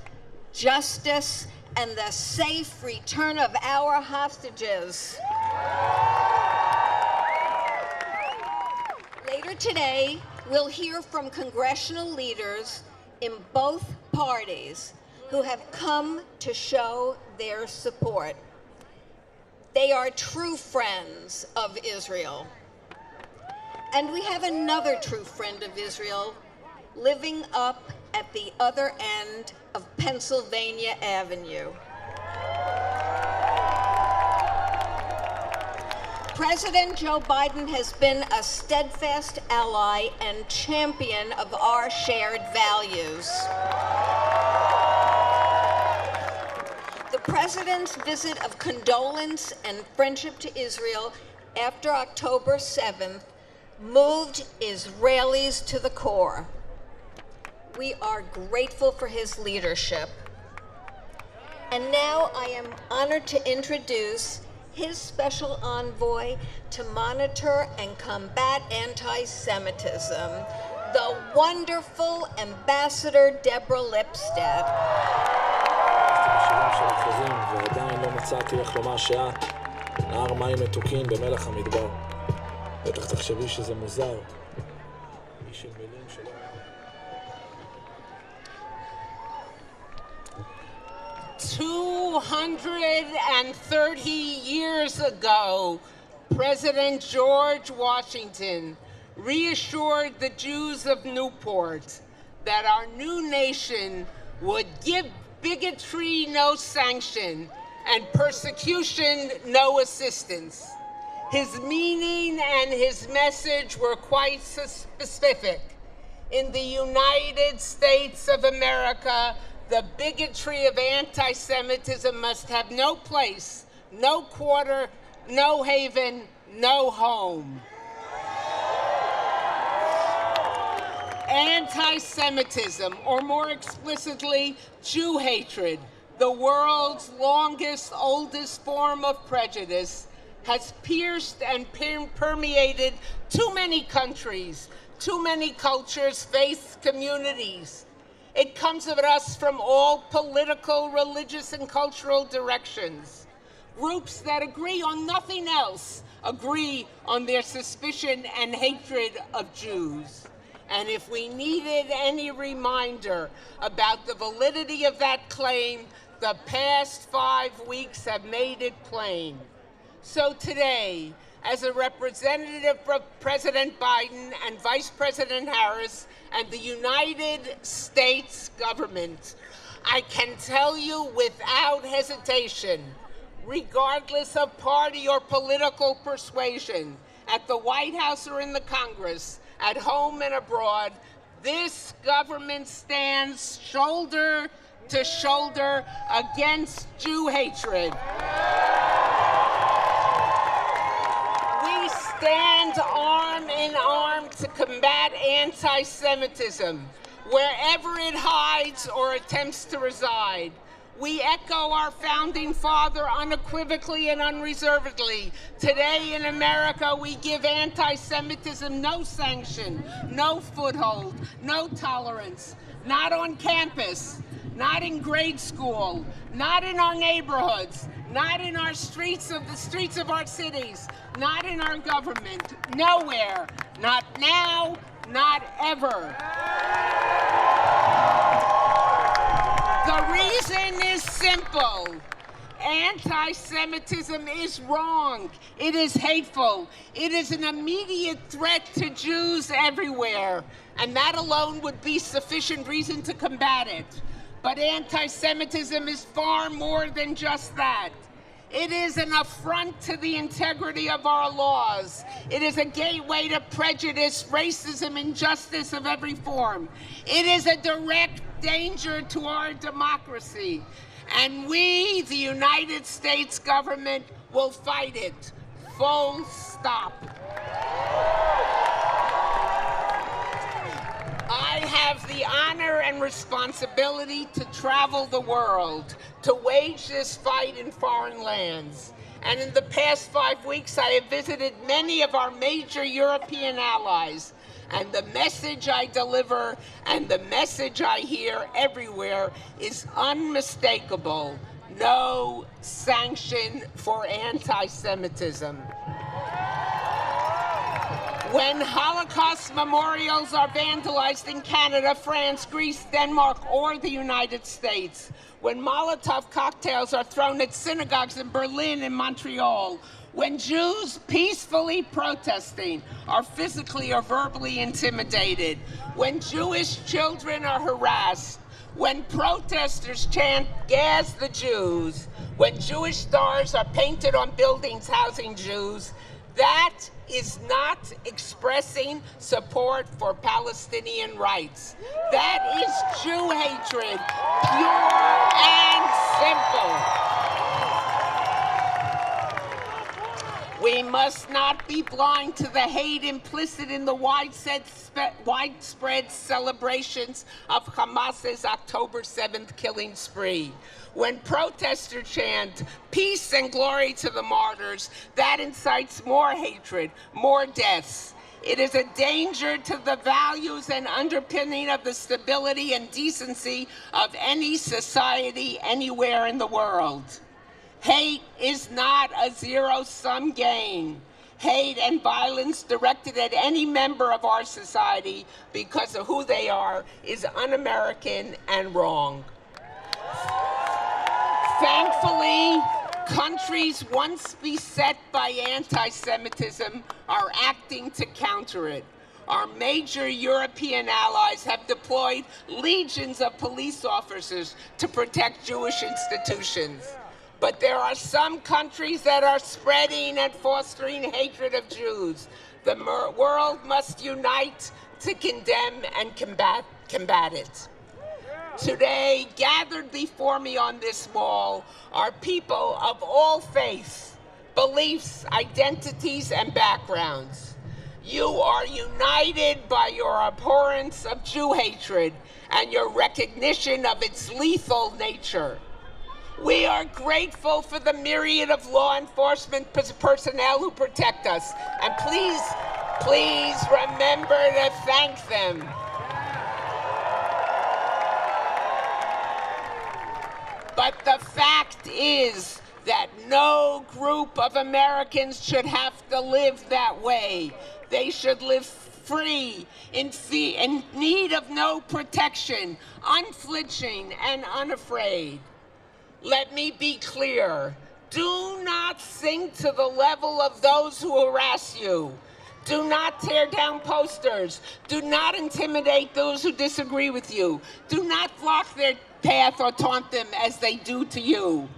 justice, and the safe return of our hostages. Later today, we'll hear from congressional leaders in both parties who have come to show their support. They are true friends of Israel. And we have another true friend of Israel living up at the other end of Pennsylvania Avenue. President Joe Biden has been a steadfast ally and champion of our shared values. The president's visit of condolence and friendship to Israel after October 7th moved Israelis to the core. We are grateful for his leadership. And now I am honored to introduce his special envoy to monitor and combat anti-Semitism, the wonderful Ambassador Deborah Lipstadt. בשירים של אחרים, ועדיין לא מצאתי איך לומר שאת נהר מים מתוקים במלח המדבר. בטח תחשבי שזה מוזר. איש של מילים שלא... 230 years ago, President George Washington reassured the Jews of Newport that our new nation would give bigotry no sanction and persecution no assistance. His meaning and his message were quite specific. In the United States of America, the bigotry of anti-Semitism must have no place, no quarter, no haven, no home. Anti-Semitism, or more explicitly, Jew hatred, the world's longest, oldest form of prejudice, has pierced and permeated too many countries, too many cultures, faith communities. It comes at us from all political, religious, and cultural directions. Groups that agree on nothing else agree on their suspicion and hatred of Jews. And if we needed any reminder about the validity of that claim, the past 5 weeks have made it plain. So today, as a representative of President Biden and Vice President Harris and the United States government, I can tell you without hesitation, regardless of party or political persuasion, at the White House or in the Congress, at home and abroad, this government stands shoulder to shoulder against Jew hatred. We stand arm in arm to combat anti-Semitism, wherever it hides or attempts to reside. We echo our founding father unequivocally and unreservedly. Today in America, we give anti-Semitism no sanction, no foothold, no tolerance. Not on campus, not in grade school, not in our neighborhoods, not in our streets of our cities, not in our government, nowhere, not now, not ever. The reason is simple. Anti-Semitism is wrong. It is hateful. It is an immediate threat to Jews everywhere, and that alone would be sufficient reason to combat it. But anti-Semitism is far more than just that. It is an affront to the integrity of our laws. It is a gateway to prejudice, racism, injustice of every form. It is a direct danger to our democracy. And we, the United States government, will fight it. Full stop. I have the honor and responsibility to travel the world, to wage this fight in foreign lands. And in the past 5 weeks, I have visited many of our major European allies. And the message I deliver and the message I hear everywhere is unmistakable. No sanction for anti-Semitism. When Holocaust memorials are vandalized in Canada, France, Greece, Denmark, or the United States, when Molotov cocktails are thrown at synagogues in Berlin and Montreal, when Jews peacefully protesting are physically or verbally intimidated, when Jewish children are harassed, when protesters chant, "Gas the Jews," when Jewish stars are painted on buildings housing Jews, that is not expressing support for Palestinian rights. That is Jew hatred, pure and simple. We must not be blind to the hate implicit in the widespread celebrations of Hamas's October 7th killing spree. When protesters chant, peace and glory to the martyrs, that incites more hatred, more deaths. It is a danger to the values and underpinning of the stability and decency of any society anywhere in the world. Hate is not a zero-sum game. Hate and violence directed at any member of our society because of who they are is un-American and wrong. Thankfully, countries once beset by anti-Semitism are acting to counter it. Our major European allies have deployed legions of police officers to protect Jewish institutions. But there are some countries that are spreading and fostering hatred of Jews. The world must unite to condemn and combat it. Today, gathered before me on this wall are people of all faiths, beliefs, identities, and backgrounds. You are united by your abhorrence of Jew hatred and your recognition of its lethal nature. We are grateful for the myriad of law enforcement personnel who protect us, and please remember to thank them. But the fact is that no group of Americans should have to live that way. They should live free, in need of no protection, unflinching and unafraid. Let me be clear. Do not sink to the level of those who harass you. Do not tear down posters. Do not intimidate those who disagree with you. Do not block their path or taunt them as they do to you.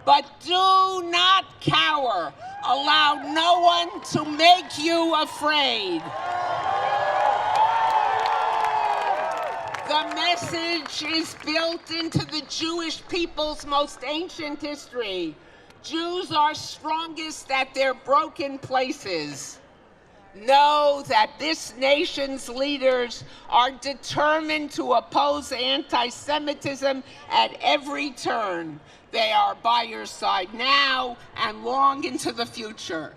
But do not cower. Allow no one to make you afraid. The message is built into the Jewish people's most ancient history. Jews are strongest at their broken places. Know that this nation's leaders are determined to oppose anti-Semitism at every turn. They are by your side now and long into the future.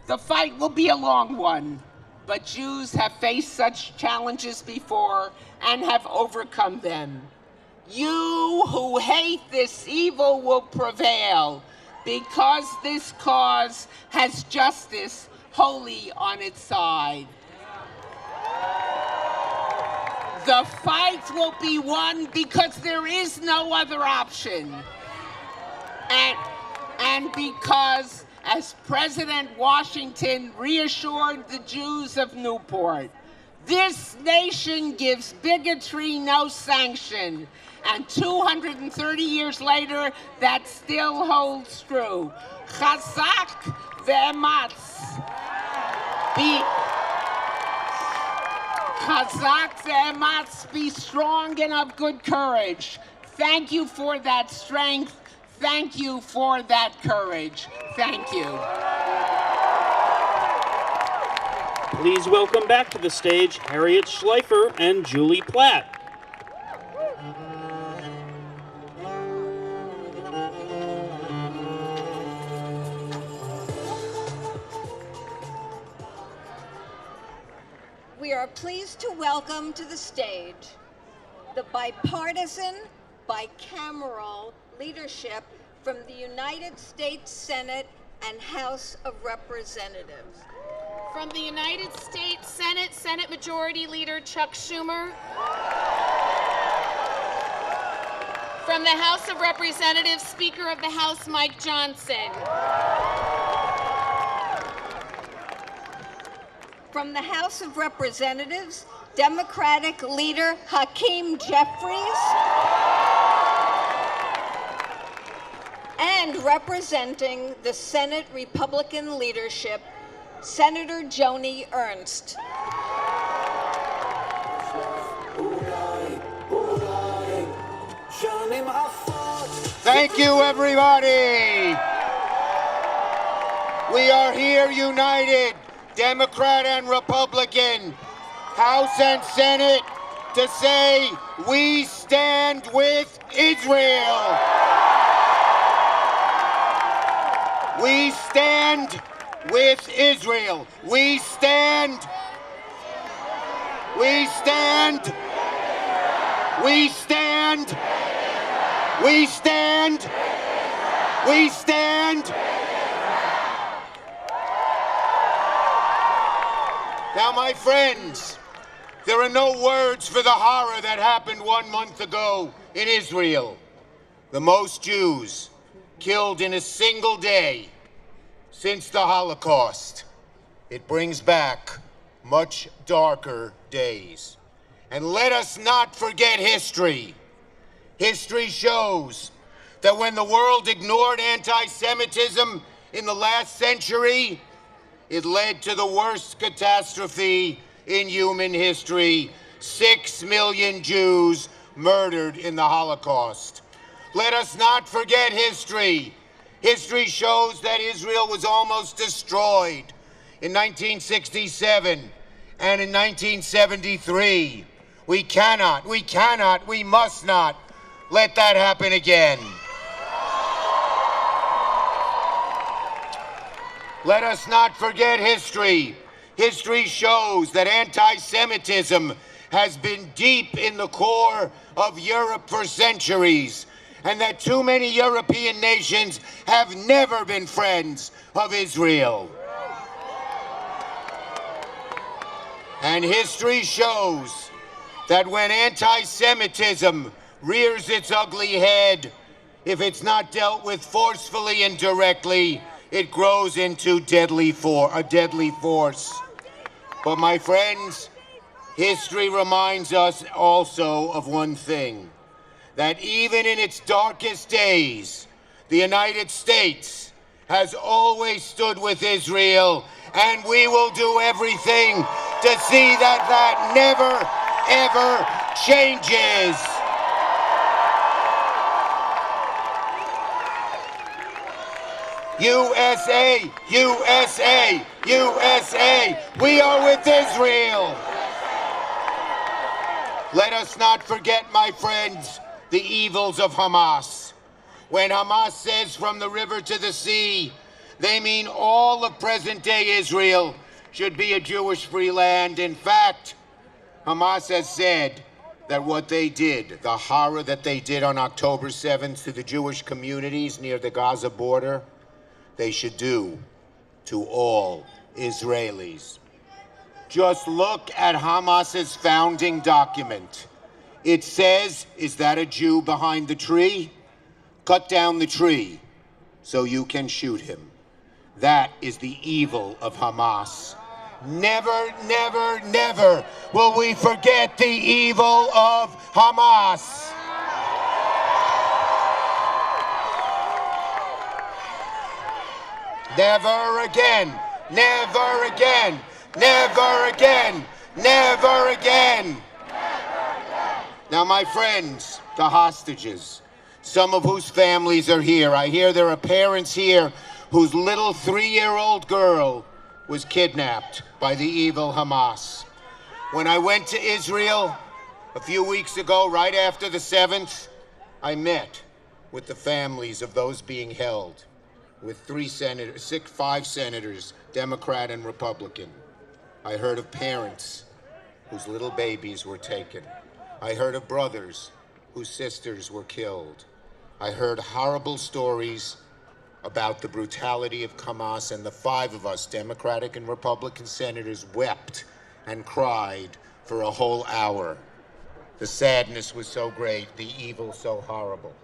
The fight will be a long one, but Jews have faced such challenges before and have overcome them. You who hate this evil will prevail because this cause has justice wholly on its side. The fight will be won because there is no other option. And because, as President Washington reassured the Jews of Newport, this nation gives bigotry no sanction. And 230 years later, that still holds true. Chazak ve'ematz. Chazak ve'ematz, be strong and of good courage. Thank you for that strength. Thank you for that courage. Thank you. Please welcome back to the stage Harriet Schleifer and Julie Platt. We are pleased to welcome to the stage the bipartisan, bicameral leadership from the United States Senate and House of Representatives. From the United States Senate, Senate Majority Leader Chuck Schumer. From the House of Representatives, Speaker of the House Mike Johnson. From the House of Representatives, Democratic Leader Hakeem Jeffries. And representing the Senate Republican leadership, Senator Joni Ernst. Thank you, everybody. We are here united, Democrat and Republican, House and Senate, to say we stand with Israel. We stand with Israel. We stand. We stand. We stand. We stand. We stand. Now, my friends, there are no words for the horror that happened 1 month ago in Israel. The most Jews killed in a single day since the Holocaust. It brings back much darker days. And let us not forget history. History shows that when the world ignored anti-Semitism in the last century, it led to the worst catastrophe in human history. 6 million Jews murdered in the Holocaust. Let us not forget history. History shows that Israel was almost destroyed in 1967 and in 1973. We cannot, we must not let that happen again. Let us not forget history. History shows that anti-Semitism has been deep in the core of Europe for centuries, and that too many European nations have never been friends of Israel. And history shows that when anti-Semitism rears its ugly head, if it's not dealt with forcefully and directly, it grows into a deadly force. But my friends, history reminds us also of one thing, that even in its darkest days, the United States has always stood with Israel, and we will do everything to see that that never, ever changes. USA, USA, USA, we are with Israel. Let us not forget, my friends, the evils of Hamas. When Hamas says from the river to the sea, they mean all of present-day Israel should be a Jewish free land. In fact, Hamas has said that what they did, the horror that they did on October 7th to the Jewish communities near the Gaza border, they should do to all Israelis. Just look at Hamas's founding document. It says, is that a Jew behind the tree? Cut down the tree so you can shoot him. That is the evil of Hamas. Never, never, never will we forget the evil of Hamas. Never again, never again, never again, never again. Now, my friends, the hostages, some of whose families are here. I hear there are parents here whose little 3-year-old girl was kidnapped by the evil Hamas. When I went to Israel a few weeks ago, right after the 7th, I met with the families of those being held, with 5 senators, Democrat and Republican. I heard of parents whose little babies were taken. I heard of brothers whose sisters were killed. I heard horrible stories about the brutality of Hamas, and the 5 of us, Democratic and Republican senators, wept and cried for a whole hour. The sadness was so great, the evil so horrible.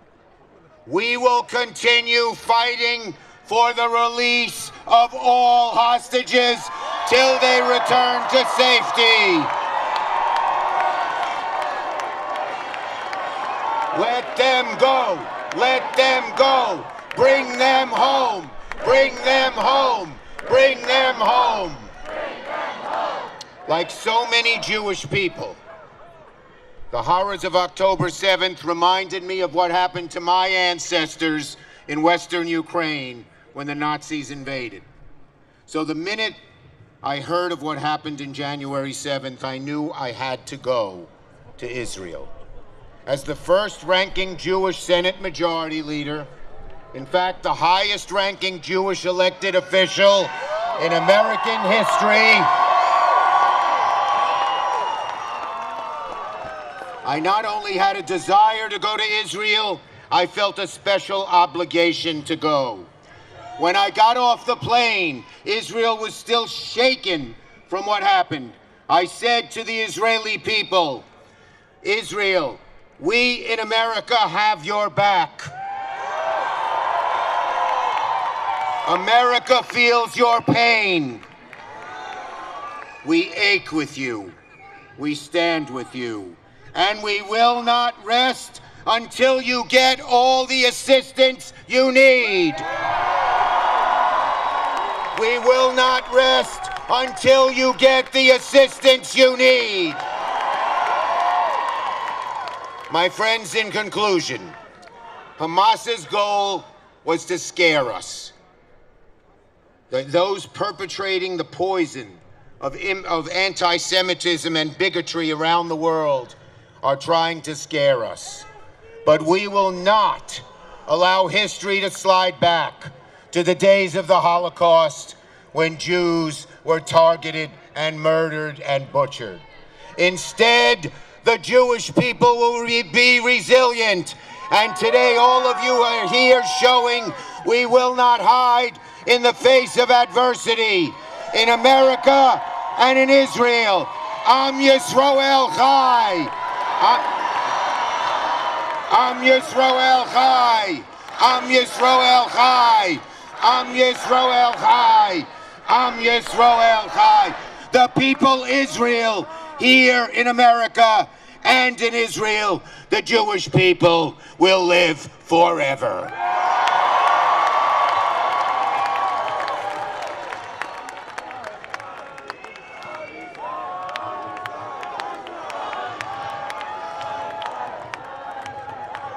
We will continue fighting for the release of all hostages till they return to safety. Let them go. Let them go. Bring them home. Bring them home. Bring them home. Like so many Jewish people, the horrors of October 7th reminded me of what happened to my ancestors in Western Ukraine when the Nazis invaded. So the minute I heard of what happened in January 7th, I knew I had to go to Israel. As the first-ranking Jewish Senate Majority Leader, in fact, the highest-ranking Jewish elected official in American history, I not only had a desire to go to Israel, I felt a special obligation to go. When I got off the plane, Israel was still shaken from what happened. I said to the Israeli people, Israel, we in America have your back. America feels your pain. We ache with you. We stand with you. And we will not rest until you get all the assistance you need. We will not rest until you get the assistance you need. My friends, in conclusion, Hamas's goal was to scare us. Those perpetrating the poison of anti-Semitism and bigotry around the world are trying to scare us. But we will not allow history to slide back to the days of the Holocaust when Jews were targeted and murdered and butchered. Instead, the Jewish people will be resilient. And today, all of you are here showing we will not hide in the face of adversity. In America and in Israel, Am Yisrael Chai. Am Yisrael Chai. Am Yisrael Chai. Am Yisrael Chai. Am Yisrael Chai. The people Israel here in America and in Israel, the Jewish people will live forever.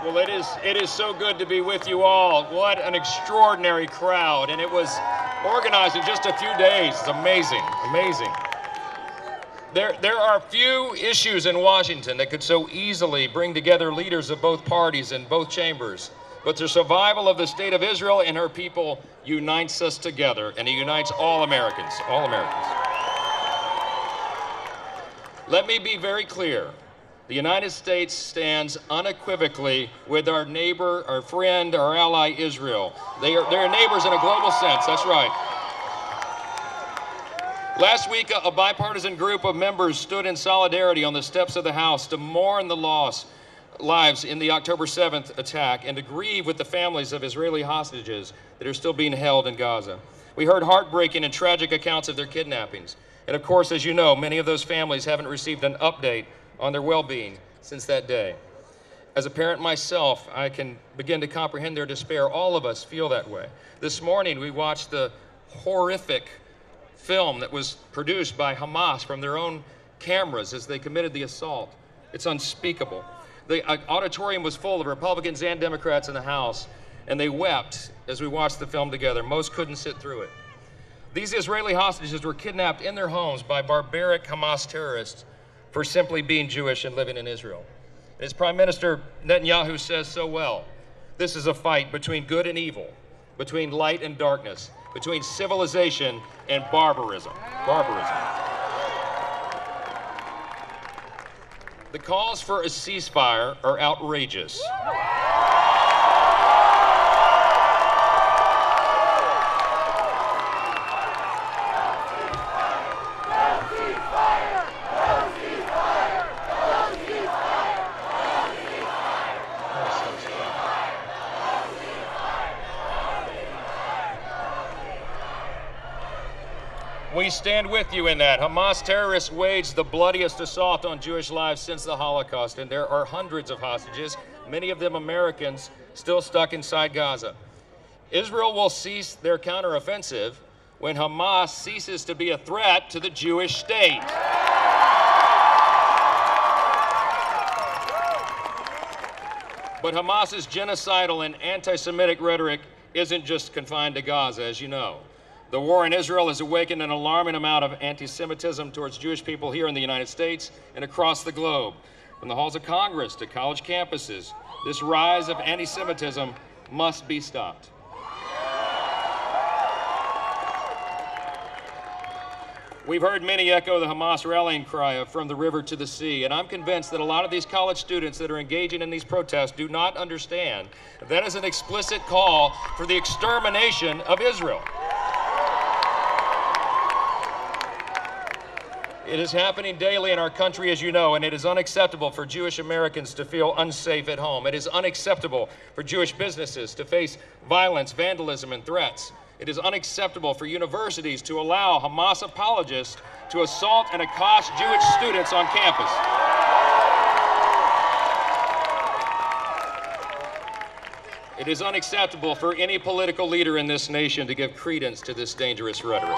Well, it is so good to be with you all. What an extraordinary crowd, and it was organized in just a few days. It's amazing, amazing. There are few issues in Washington that could so easily bring together leaders of both parties in both chambers. But the survival of the state of Israel and her people unites us together, and it unites all Americans, all Americans. Let me be very clear. The United States stands unequivocally with our neighbor, our friend, our ally, Israel. They're neighbors in a global sense, that's right. Last week, a bipartisan group of members stood in solidarity on the steps of the House to mourn the lives in the October 7th attack and to grieve with the families of Israeli hostages that are still being held in Gaza. We heard heartbreaking and tragic accounts of their kidnappings. And of course, as you know, many of those families haven't received an update on their well-being since that day. As a parent myself, I can begin to comprehend their despair. All of us feel that way. This morning, we watched the horrific film that was produced by Hamas from their own cameras as they committed the assault. It's unspeakable. The auditorium was full of Republicans and Democrats in the House, and they wept as we watched the film together. Most couldn't sit through it. These Israeli hostages were kidnapped in their homes by barbaric Hamas terrorists for simply being Jewish and living in Israel. As Prime Minister Netanyahu says so well, this is a fight between good and evil, between light and darkness, between civilization and barbarism. The calls for a ceasefire are outrageous. We stand with you in that. Hamas terrorists waged the bloodiest assault on Jewish lives since the Holocaust, and there are hundreds of hostages, many of them Americans, still stuck inside Gaza. Israel will cease their counteroffensive when Hamas ceases to be a threat to the Jewish state. But Hamas's genocidal and anti-Semitic rhetoric isn't just confined to Gaza, as you know. The war in Israel has awakened an alarming amount of anti-Semitism towards Jewish people here in the United States and across the globe. From the halls of Congress to college campuses, this rise of anti-Semitism must be stopped. We've heard many echo the Hamas rallying cry of "from the river to the sea," and I'm convinced that a lot of these college students that are engaging in these protests do not understand that that is an explicit call for the extermination of Israel. It is happening daily in our country, as you know, and it is unacceptable for Jewish Americans to feel unsafe at home. It is unacceptable for Jewish businesses to face violence, vandalism, and threats. It is unacceptable for universities to allow Hamas apologists to assault and accost Jewish students on campus. It is unacceptable for any political leader in this nation to give credence to this dangerous rhetoric.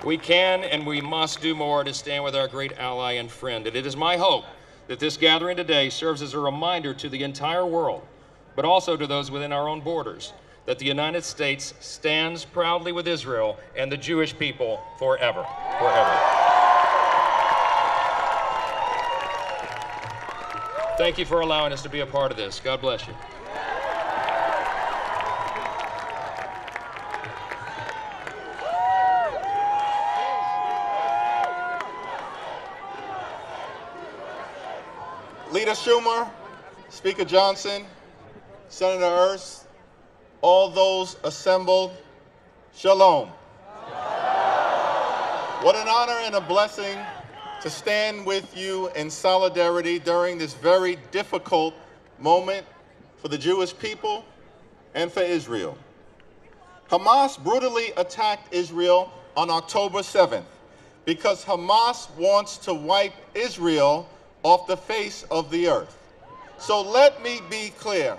We can and we must do more to stand with our great ally and friend. And it is my hope that this gathering today serves as a reminder to the entire world, but also to those within our own borders, that the United States stands proudly with Israel and the Jewish people forever, forever. Thank you for allowing us to be a part of this. God bless you. Leader Schumer, Speaker Johnson, Senator Ernst, all those assembled, shalom. What an honor and a blessing to stand with you in solidarity during this very difficult moment for the Jewish people and for Israel. Hamas brutally attacked Israel on October 7th because Hamas wants to wipe Israel off the face of the earth. So let me be clear.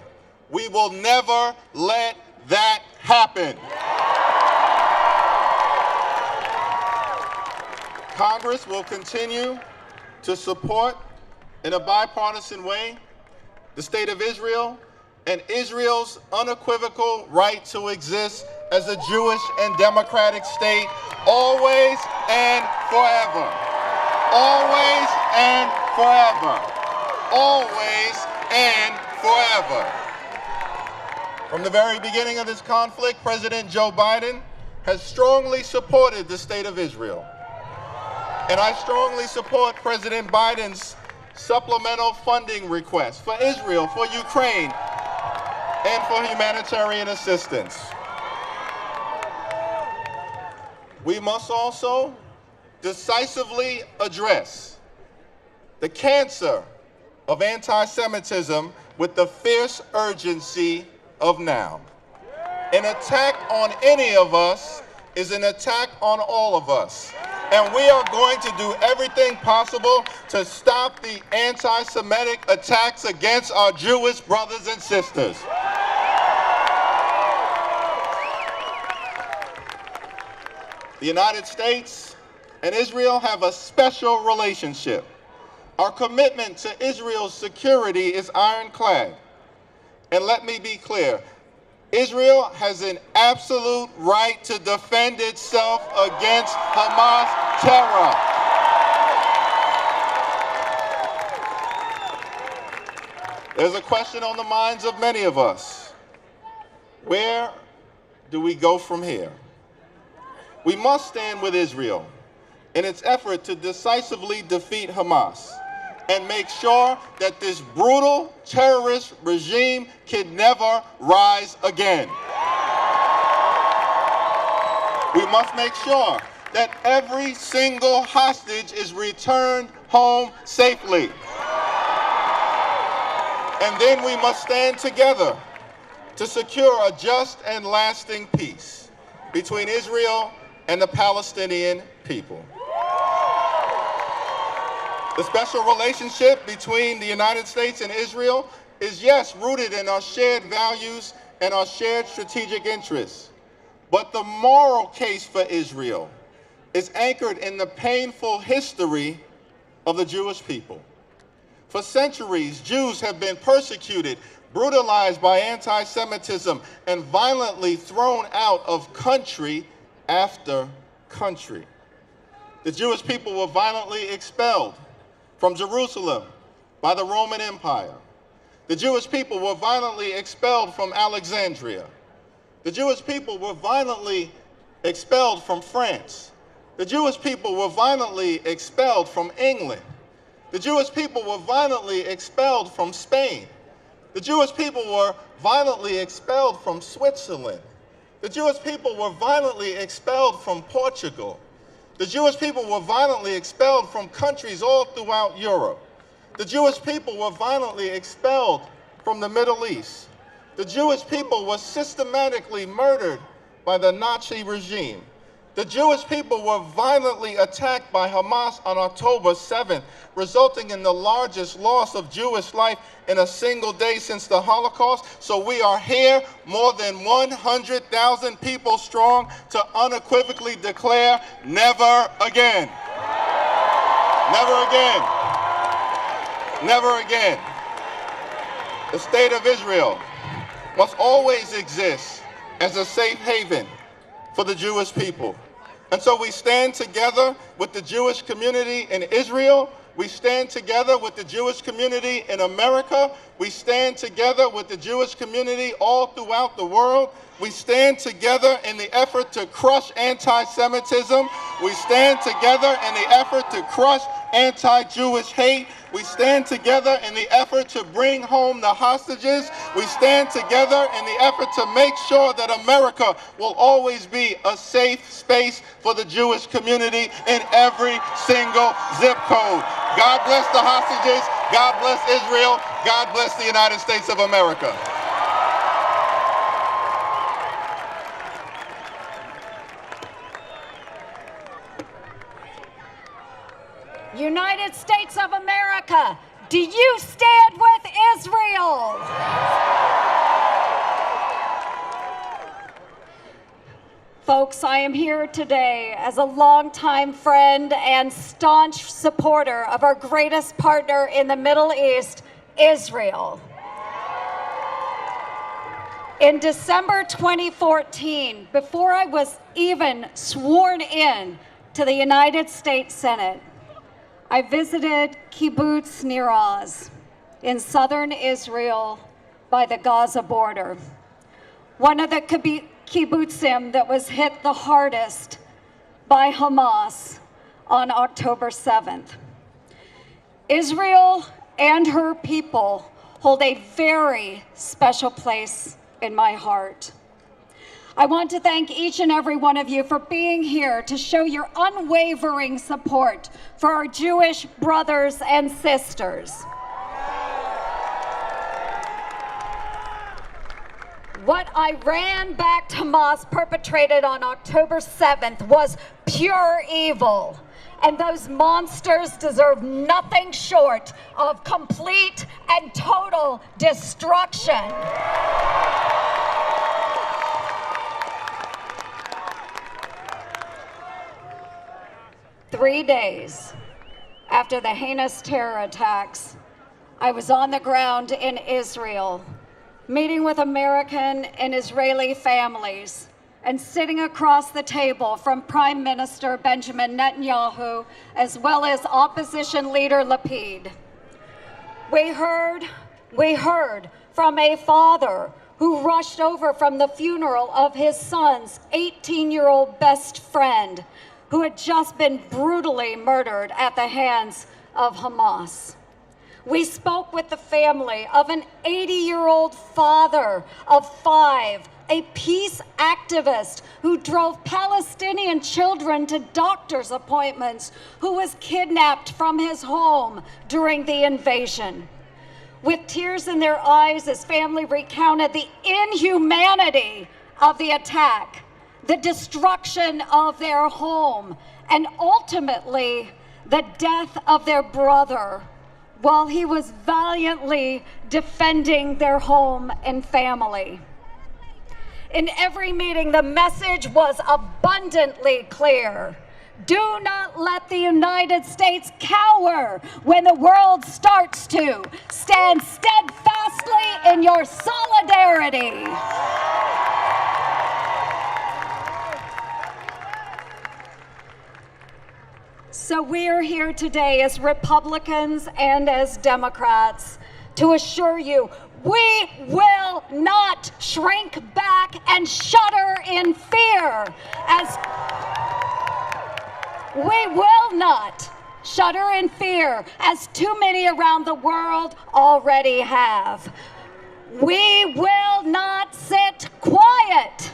We will never let that happen. Congress will continue to support, in a bipartisan way, the state of Israel and Israel's unequivocal right to exist as a Jewish and democratic state, always and forever. Always and forever. Always and forever. From the very beginning of this conflict, President Joe Biden has strongly supported the state of Israel. And I strongly support President Biden's supplemental funding request for Israel, for Ukraine, and for humanitarian assistance. We must also decisively address the cancer of anti-Semitism with the fierce urgency of now. An attack on any of us is an attack on all of us. And we are going to do everything possible to stop the anti-Semitic attacks against our Jewish brothers and sisters. The United States and Israel have a special relationship. Our commitment to Israel's security is ironclad. And let me be clear, Israel has an absolute right to defend itself against Hamas terror. There's a question on the minds of many of us. Where do we go from here? We must stand with Israel in its effort to decisively defeat Hamas and make sure that this brutal terrorist regime can never rise again. We must make sure that every single hostage is returned home safely. And then we must stand together to secure a just and lasting peace between Israel and the Palestinian people. The special relationship between the United States and Israel is, yes, rooted in our shared values and our shared strategic interests. But the moral case for Israel is anchored in the painful history of the Jewish people. For centuries, Jews have been persecuted, brutalized by anti-Semitism, and violently thrown out of country after country. The Jewish people were violently expelled from Jerusalem by the Roman Empire. The Jewish people were violently expelled from Alexandria. The Jewish people were violently expelled from France. The Jewish people were violently expelled from England. The Jewish people were violently expelled from Spain. The Jewish people were violently expelled from Switzerland. The Jewish people were violently expelled from Portugal. The Jewish people were violently expelled from countries all throughout Europe. The Jewish people were violently expelled from the Middle East. The Jewish people were systematically murdered by the Nazi regime. The Jewish people were violently attacked by Hamas on October 7th, resulting in the largest loss of Jewish life in a single day since the Holocaust. So we are here, more than 100,000 people strong, to unequivocally declare, never again. Never again. Never again. The state of Israel must always exist as a safe haven for the Jewish people. And so we stand together with the Jewish community in Israel. We stand together with the Jewish community in America. We stand together with the Jewish community all throughout the world. We stand together in the effort to crush anti-Semitism. We stand together in the effort to crush anti-Jewish hate. We stand together in the effort to bring home the hostages. We stand together in the effort to make sure that America will always be a safe space for the Jewish community in every single zip code. God bless the hostages. God bless Israel. God bless the United States of America. United States of America, do you stand with Israel? Folks, I am here today as a longtime friend and staunch supporter of our greatest partner in the Middle East, Israel. In December 2014, before I was even sworn in to the United States Senate, I visited Kibbutz Nir Oz in southern Israel by the Gaza border, one of the kibbutzim that was hit the hardest by Hamas on October 7th. Israel and her people hold a very special place in my heart. I want to thank each and every one of you for being here to show your unwavering support for our Jewish brothers and sisters. What Iran-backed Hamas perpetrated on October 7th was pure evil, and those monsters deserve nothing short of complete and total destruction. 3 days after the heinous terror attacks, I was on the ground in Israel, meeting with American and Israeli families and sitting across the table from Prime Minister Benjamin Netanyahu, as well as opposition leader Lapid. We heard from a father who rushed over from the funeral of his son's 18-year-old best friend, who had just been brutally murdered at the hands of Hamas. We spoke with the family of an 80-year-old father of 5, a peace activist who drove Palestinian children to doctor's appointments, who was kidnapped from his home during the invasion. With tears in their eyes, his family recounted the inhumanity of the attack, the destruction of their home, and ultimately the death of their brother while he was valiantly defending their home and family. In every meeting, the message was abundantly clear. Do not let the United States cower when the world starts to. Stand steadfastly in your solidarity. So we are here today as Republicans and as Democrats to assure you we will not shrink back and shudder in fear, as we will not shudder in fear as too many around the world already have. We will not sit quiet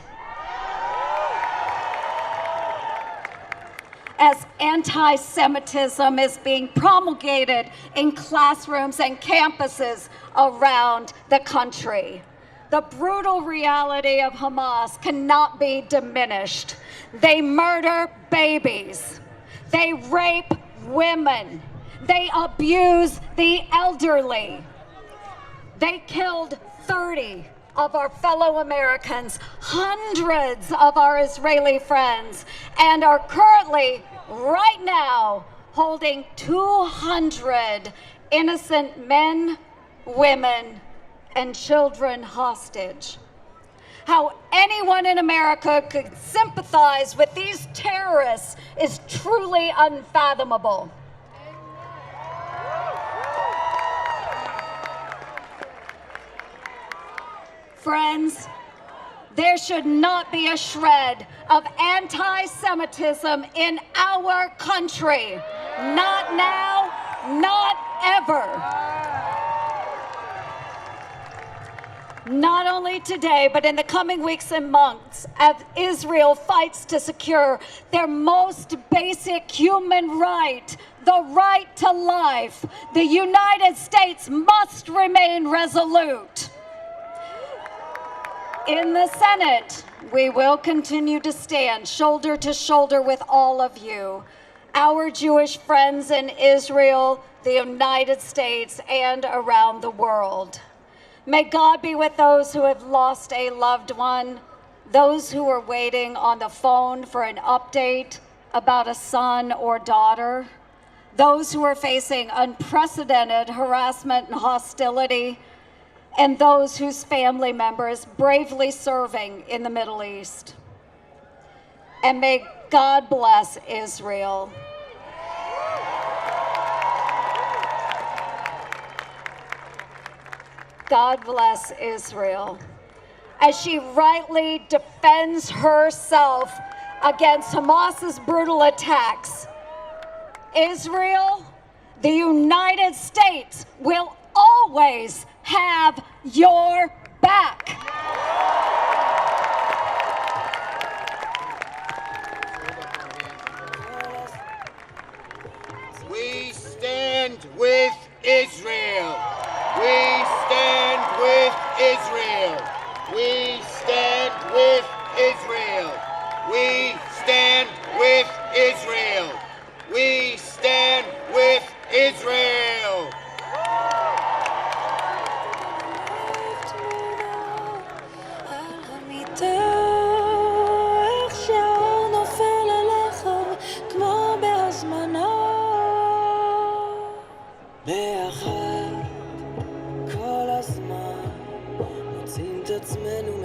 as anti-Semitism is being promulgated in classrooms and campuses around the country. The brutal reality of Hamas cannot be diminished. They murder babies. They rape women. They abuse the elderly. They killed 30 of our fellow Americans, hundreds of our Israeli friends, and are currently, right now, holding 200 innocent men, women, and children hostage. How anyone in America could sympathize with these terrorists is truly unfathomable. Friends, there should not be a shred of anti-Semitism in our country. Not now, not ever. Not only today, but in the coming weeks and months, as Israel fights to secure their most basic human right, the right to life, the United States must remain resolute. In the Senate, we will continue to stand shoulder to shoulder with all of you, our Jewish friends in Israel, the United States, and around the world. May God be with those who have lost a loved one, those who are waiting on the phone for an update about a son or daughter, those who are facing unprecedented harassment and hostility, and those whose family members bravely serving in the Middle East. And may God bless Israel. God bless Israel as she rightly defends herself against Hamas's brutal attacks. Israel, the United States will always have your back. We stand with Israel. We stand with Israel. We stand with Israel. We stand with Israel. We stand with Israel.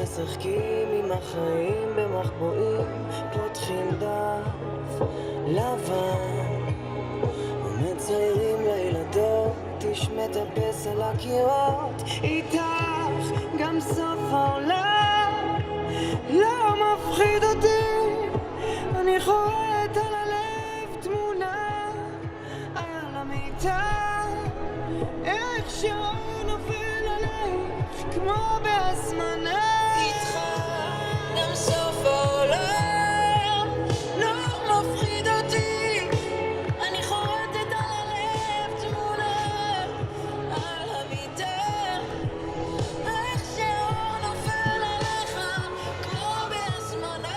משחקים עם החיים במחבואים, פותחים דף לבן ומציירים לילדות, איש מטפס על הקירות, איתך גם סוף העולם לא מפחיד אותי, אני חורט על הלב תמונה על המיטה, איך שעון נופל עלייך כמו בהזמנה, גם סוף העולם לא מפחיד אותי, אני חורטת על הלב תמונה על המיטה, איך שעון נופל עליך כמו בהזמנה.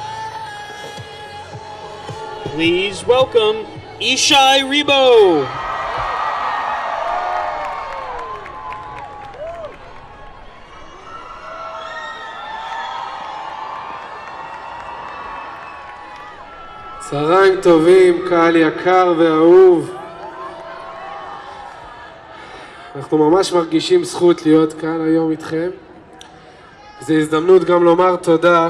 Please welcome Ishai Ribo. צהריים טובים, קהל יקר ואהוב. אנחנו ממש מרגישים זכות להיות כאן היום איתכם. זו הזדמנות גם לומר תודה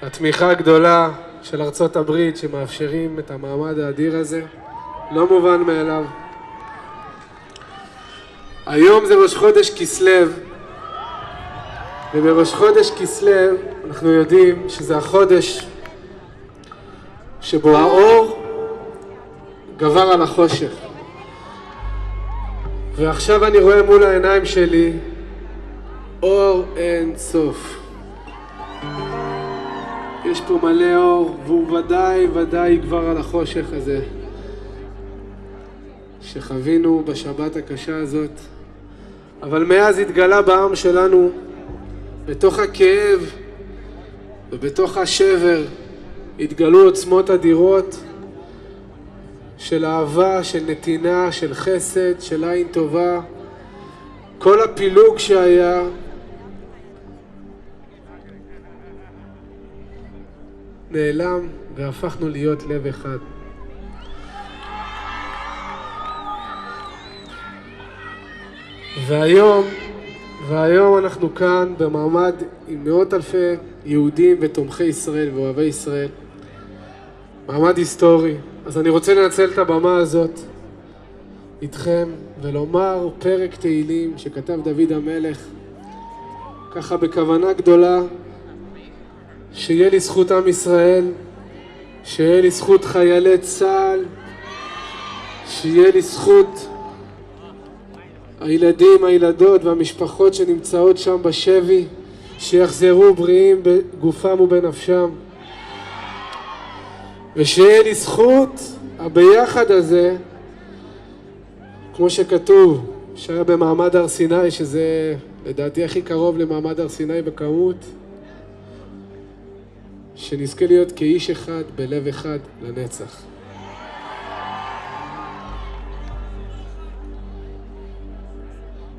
לתמיכה הגדולה של ארצות הברית שמאפשרים את המעמד האדיר הזה. לא מובן מאליו. היום זה ראש חודש כסלו, ובראש חודש כסלו אנחנו יודעים שזה החודש שבו האור גבר על החושך. ועכשיו אני רואה מול העיניים שלי אור אין סוף. יש פה מלא אור, והוא ודאי יגבר על החושך הזה שחווינו בשבת הקשה הזאת. אבל מאז התגלה בעם שלנו, בתוך הכאב ובתוך השבר, התגלו עוצמות אדירות של אהבה, של נתינה, של חסד, של עין טובה. כל הפילוג שהיה נעלם והפכנו להיות לב אחד. והיום אנחנו כאן במעמד עם מאות אלפי יהודים ותומכי ישראל ואוהבי ישראל. מעמד היסטורי. אז אני רוצה לנצל את הבמה הזאת איתכם ולומר פרק תהילים שכתב דוד המלך, ככה בכוונה גדולה, שיהיה לי זכות עם ישראל, שיהיה לי זכות חיילי צה"ל, שיהיה לי זכות הילדים, הילדות והמשפחות שנמצאות שם בשבי, שיחזרו בריאים בגופם ובנפשם. ושיהיה לי זכות הביחד הזה, כמו שכתוב, שהיה במעמד הר סיני, שזה לדעתי הכי קרוב למעמד הר סיני בכמות, שנזכה להיות כאיש אחד בלב אחד לנצח.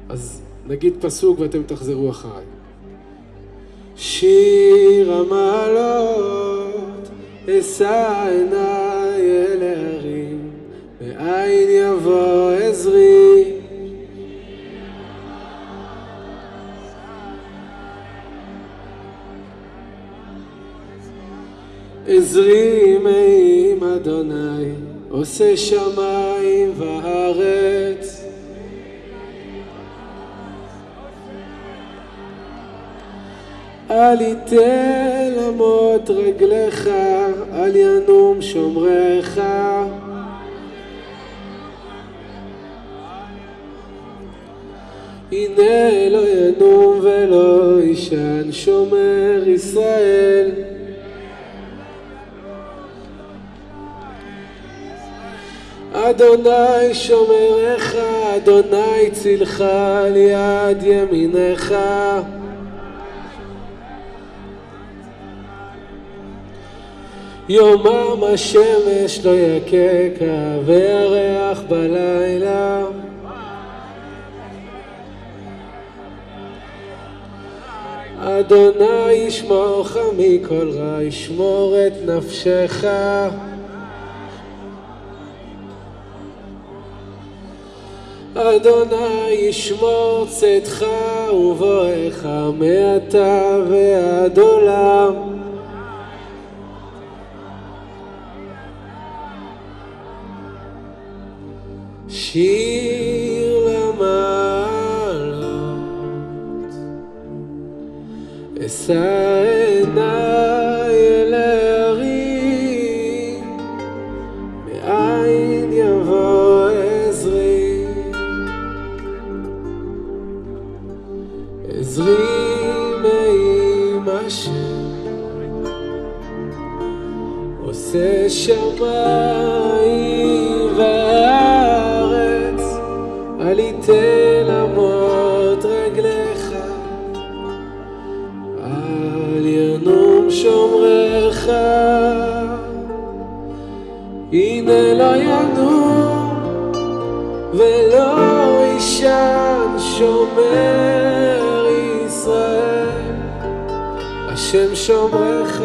אז נגיד פסוק ואתם תחזרו אחריי. שיר המעלות אשא עיניי אל ההרים, מאין יבוא עזרי. עזרי מעם אדוני, עושה שמיים וארץ. אל יתן למוט רגליך, אל ינום שומרך. הנה לא ינום ולא ישן שומר ישראל. אדוני שומרך, אדוני צילך על יד ימינך. יומם השמש לא יקקה וירח בלילה. אדוני ישמורך מכל רע, ישמור את נפשך. אדוני ישמור צאתך ובואך מעתה ועד עולם. שיר למעלות אשא עיניי אל ההרים, מאין יבוא עזרי. עזרי מעם השם, עושה שמיים וארץ. אל יתן למוט רגליך, אל ינום שומרך. הנה לא ינום ולא ישן שומר ישראל. השם שומרך,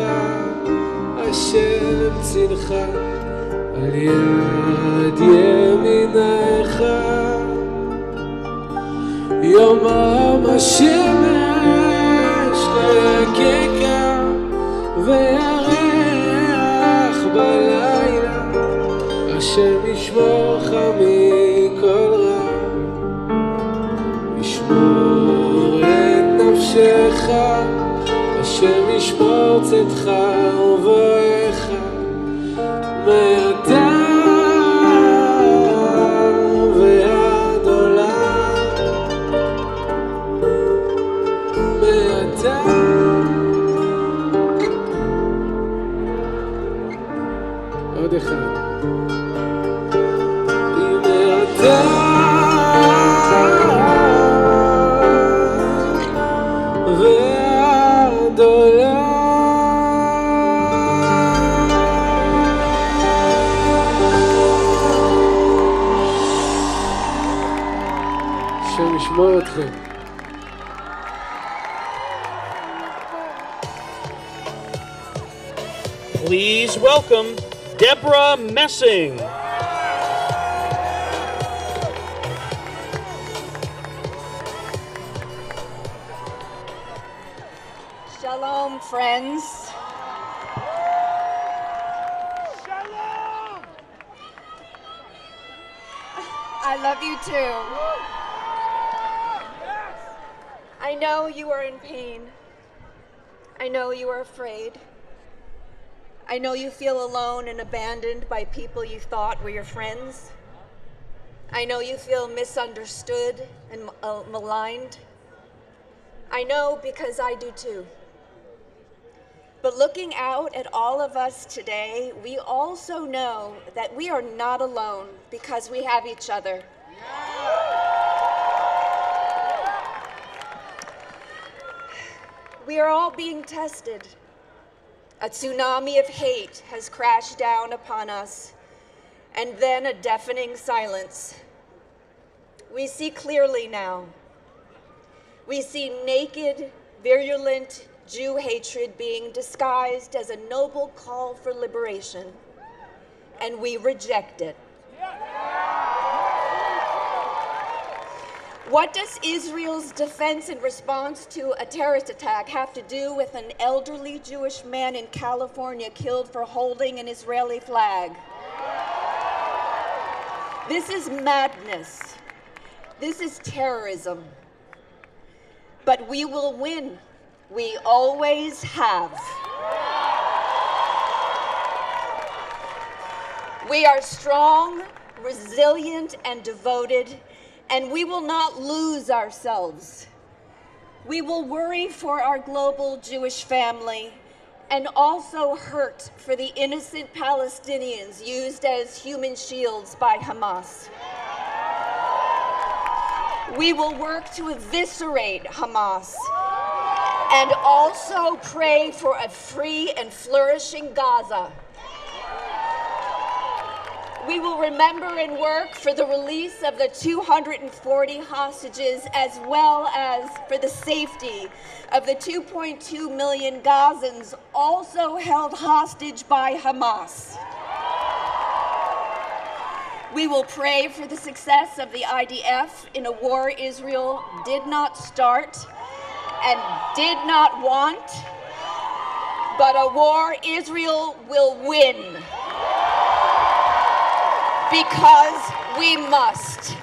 השם צלך על יד ימינך יומם השמש לא יככה וירח בלילה השם ישמורך מכל רע ישמור את נפשך השם ישמור צאתך ובואך מעתה ועד עולם מעתה עוד אחד מעתה ועד עולם השם ישמור אתכם. Please welcome Deborah Messing. Shalom, friends. Shalom! I love you too. I know you are in pain. I know you are afraid. I know you feel alone and abandoned by people you thought were your friends. I know you feel misunderstood and maligned. I know because I do too. But looking out at all of us today, we also know that we are not alone because we have each other. We are all being tested. A tsunami of hate has crashed down upon us, and then a deafening silence. We see clearly now. We see naked, virulent Jew hatred being disguised as a noble call for liberation, and we reject it. What does Israel's defense in response to a terrorist attack have to do with an elderly Jewish man in California killed for holding an Israeli flag? This is madness. This is terrorism. But we will win. We always have. We are strong, resilient, and devoted, and we will not lose ourselves. We will worry for our global Jewish family and also hurt for the innocent Palestinians used as human shields by Hamas. We will work to eviscerate Hamas and also pray for a free and flourishing Gaza. We will remember and work for the release of the 240 hostages as well as for the safety of the 2.2 million Gazans also held hostage by Hamas. We will pray for the success of the IDF in a war Israel did not start and did not want, but a war Israel will win. Because we must.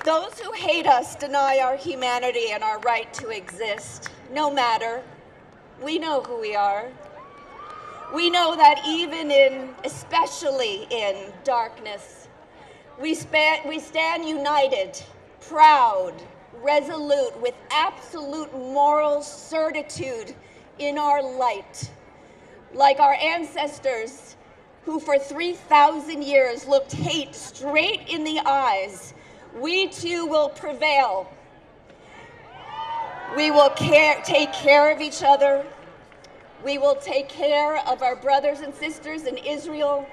Those who hate us deny our humanity and our right to exist. No matter. We know who we are. We know that especially in darkness, we stand united, proud, resolute, with absolute moral certitude in our light. Like our ancestors, who for 3,000 years looked hate straight in the eyes, we too will prevail. We will take care of each other. We will take care of our brothers and sisters in Israel.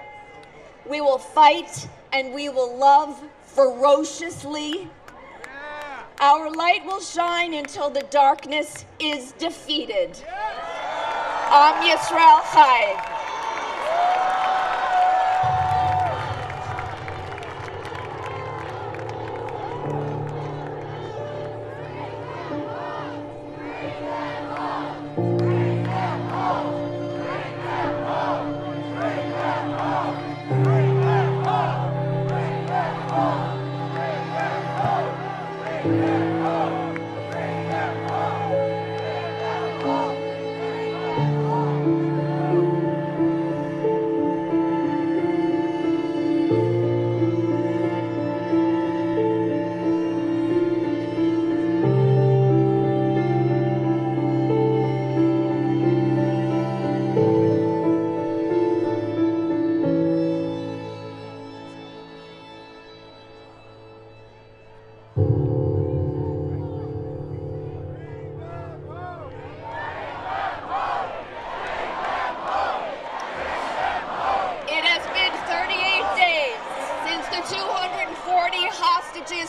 We will fight and we will love ferociously. Our light will shine until the darkness is defeated. Am Yisrael Chai.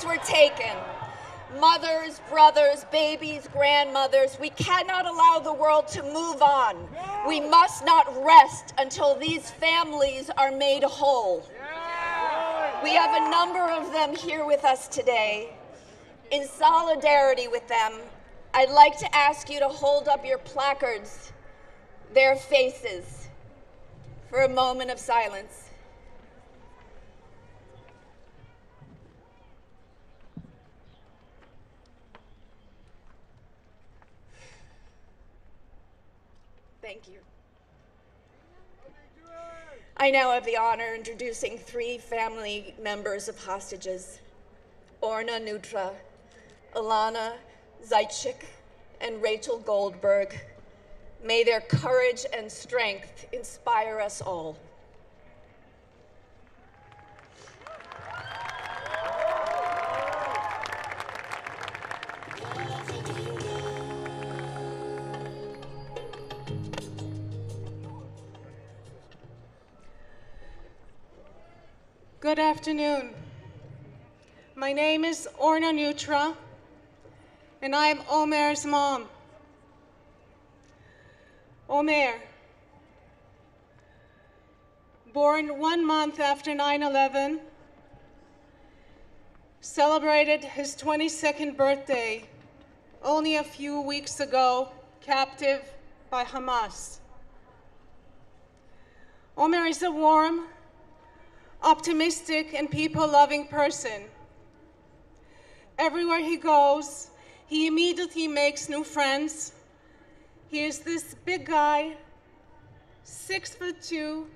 Were taken. Mothers, brothers, babies, grandmothers, we cannot allow the world to move on. We must not rest until these families are made whole. We have a number of them here with us today. In solidarity with them, I'd like to ask you to hold up your placards, their faces, for a moment of silence. Thank you. I now have the honor of introducing three family members of hostages, Orna Nutra, Ilana Zaitchik, and Rachel Goldberg. May their courage and strength inspire us all. Good afternoon. My name is Orna Nutra, and I am Omer's mom. Omer, born 1 month after 9/11, celebrated his 22nd birthday only a few weeks ago, captive by Hamas. Omer is a warm, optimistic, and people-loving person. Everywhere he goes, he immediately makes new friends. He is this big guy, 6'2",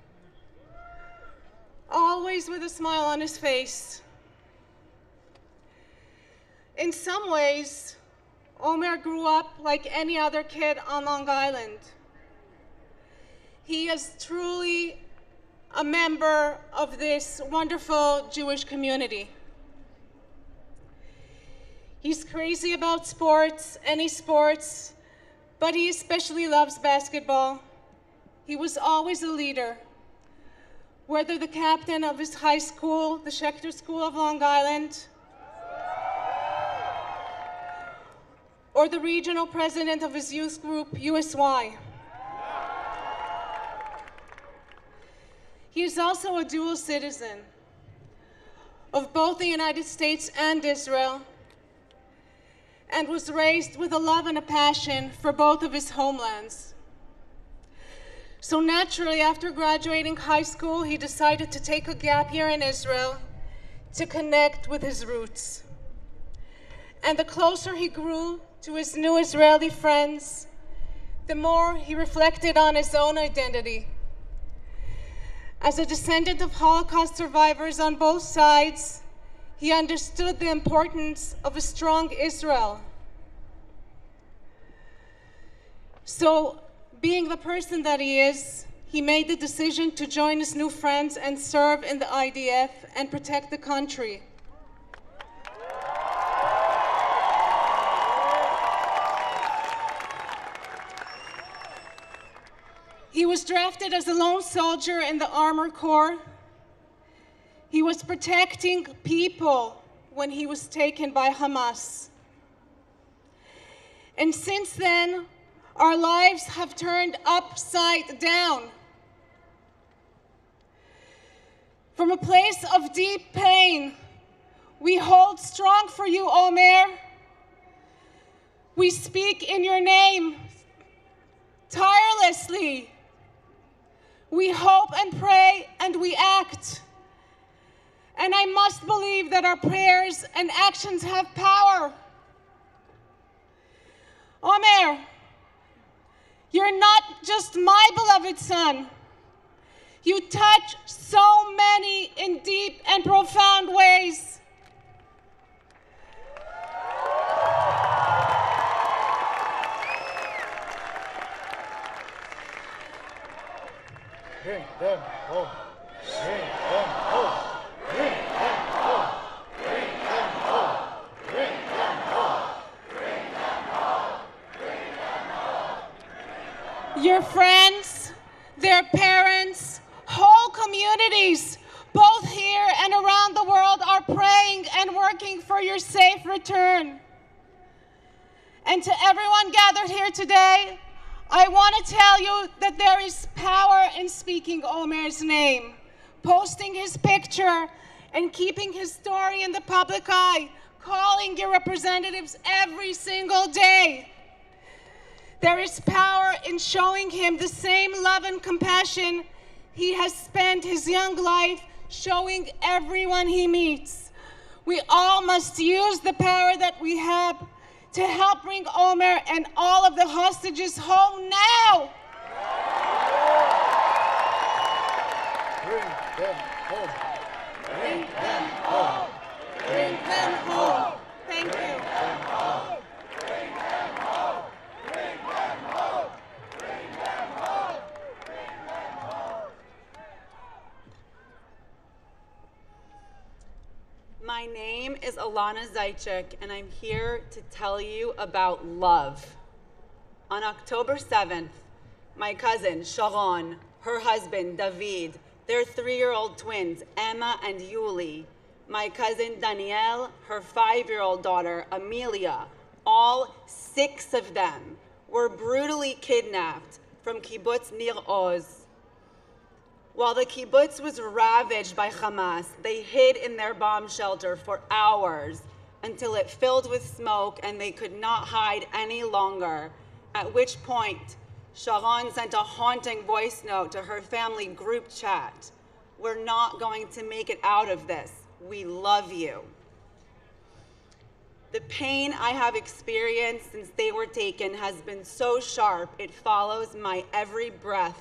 always with a smile on his face. In some ways, Omer grew up like any other kid on Long Island. He is truly a member of this wonderful Jewish community. He's crazy about sports, any sports, but he especially loves basketball. He was always a leader, whether the captain of his high school, the Schechter School of Long Island, or the regional president of his youth group, USY. He is also a dual citizen of both the United States and Israel, and was raised with a love and a passion for both of his homelands. So naturally, after graduating high school, he decided to take a gap year in Israel to connect with his roots. And the closer he grew to his new Israeli friends, the more he reflected on his own identity. As a descendant of Holocaust survivors on both sides, he understood the importance of a strong Israel. So, being the person that he is, he made the decision to join his new friends and serve in the IDF and protect the country. He was drafted as a lone soldier in the Armored Corps. He was protecting people when he was taken by Hamas. And since then, Our lives have turned upside down. From a place of deep pain, we hold strong for you, Omer. We speak in your name tirelessly. We hope and pray and we act. And I must believe that our prayers and actions have power. Omer, you're not just my beloved son. You touch so many in deep and profound ways. Bring them home. Bring them home. Bring them home. Bring them home. Bring them home. Bring them home. Bring them home. Your friends, their parents, whole communities, both here and around the world, are praying and working for your safe return. And to everyone gathered here today, I want to tell you that there is power in speaking Omer's name, posting his picture, and keeping his story in the public eye, calling your representatives every single day. There is power in showing him the same love and compassion he has spent his young life showing everyone he meets. We all must use the power that we have to help bring Omer and all of the hostages home now. Bring them home. Bring them home. Bring them home. Thank you. Bring them home. Bring them home. Bring them home. Bring them home. Bring them home. My name is Alana Zajcik, and I'm here to tell you about love. On October 7th, my cousin, Sharon, her husband, David, their 3-year-old twins, Emma and Yuli, my cousin, Danielle, her 5-year-old daughter, Amelia, all 6 of them were brutally kidnapped from kibbutz Nir Oz. While the kibbutz was ravaged by Hamas, they hid in their bomb shelter for hours until it filled with smoke and they could not hide any longer, at which point Sharon sent a haunting voice note to her family group chat. We're not going to make it out of this. We love you. The pain I have experienced since they were taken has been so sharp, it follows my every breath.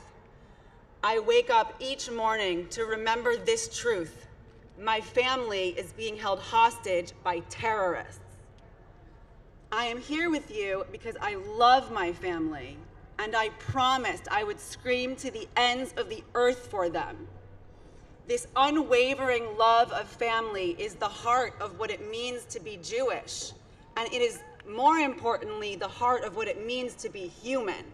I wake up each morning to remember this truth. My family is being held hostage by terrorists. I am here with you because I love my family, and I promised I would scream to the ends of the earth for them. This unwavering love of family is the heart of what it means to be Jewish, and it is, more importantly, the heart of what it means to be human.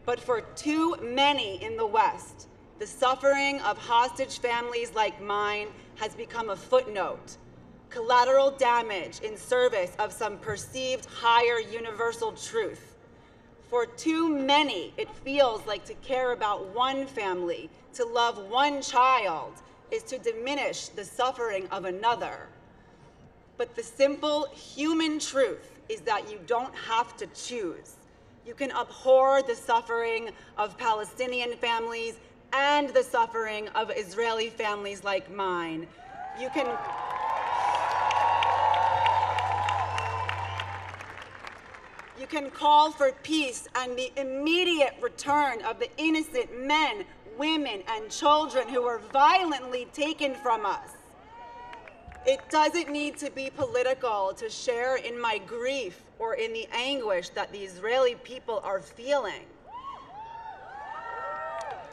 But for too many in the West, the suffering of hostage families like mine has become a footnote, collateral damage in service of some perceived higher universal truth. For too many, it feels like to care about one family, to love one child, is to diminish the suffering of another. But the simple human truth is that you don't have to choose. You can abhor the suffering of Palestinian families and the suffering of Israeli families like mine. You can call for peace and the immediate return of the innocent men, women, and children who were violently taken from us. It doesn't need to be political to share in my grief or in the anguish that the Israeli people are feeling.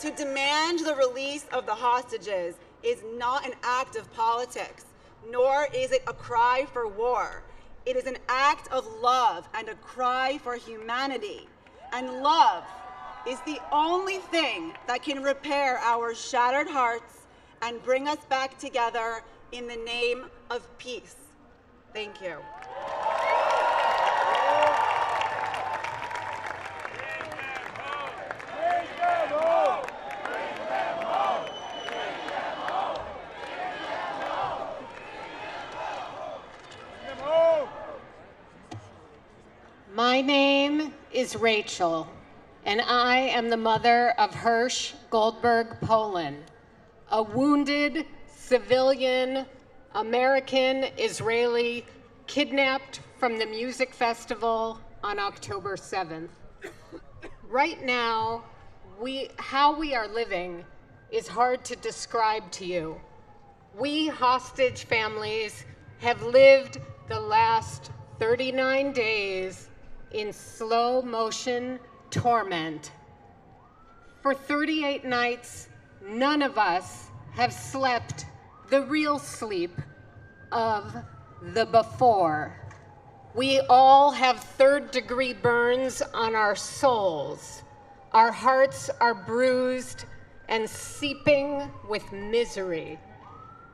To demand the release of the hostages is not an act of politics, nor is it a cry for war. It is an act of love and a cry for humanity. And love is the only thing that can repair our shattered hearts and bring us back together in the name of peace. Thank you. My name is Rachel, and I am the mother of Hirsch Goldberg Poland, a wounded civilian American Israeli kidnapped from the music festival on October 7th. Right now, how we are living is hard to describe to you. We hostage families have lived the last 39 days in slow motion torment. For 38 nights, none of us have slept the real sleep of the before. We all have third-degree burns on our souls. Our hearts are bruised and seeping with misery.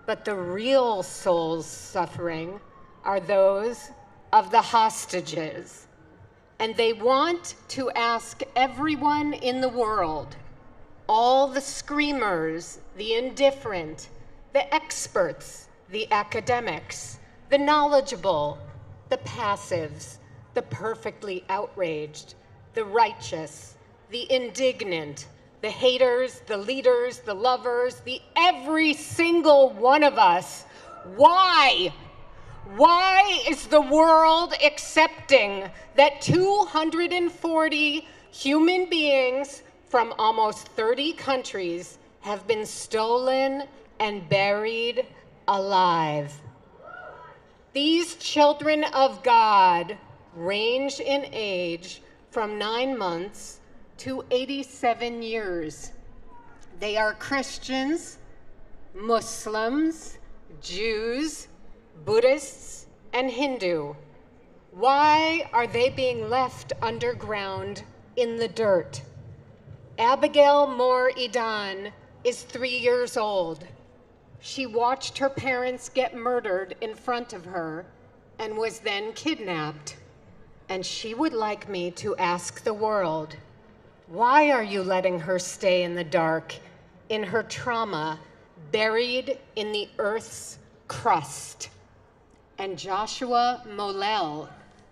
But the real soul's suffering are those of the hostages. And they want to ask everyone in the world, all the screamers, the indifferent, the experts, the academics, the knowledgeable, the passives, the perfectly outraged, the righteous, the indignant, the haters, the leaders, the lovers, every single one of us. Why? Why is the world accepting that 240 human beings from almost 30 countries have been stolen and buried alive? These children of God range in age from 9 months to 87 years. They are Christians, Muslims, Jews, Buddhists, and Hindu. Why are they being left underground in the dirt? Abigail Moore Edan is 3 years old. She watched her parents get murdered in front of her and was then kidnapped. And she would like me to ask the world, why are you letting her stay in the dark, in her trauma, buried in the earth's crust? And Joshua Molel,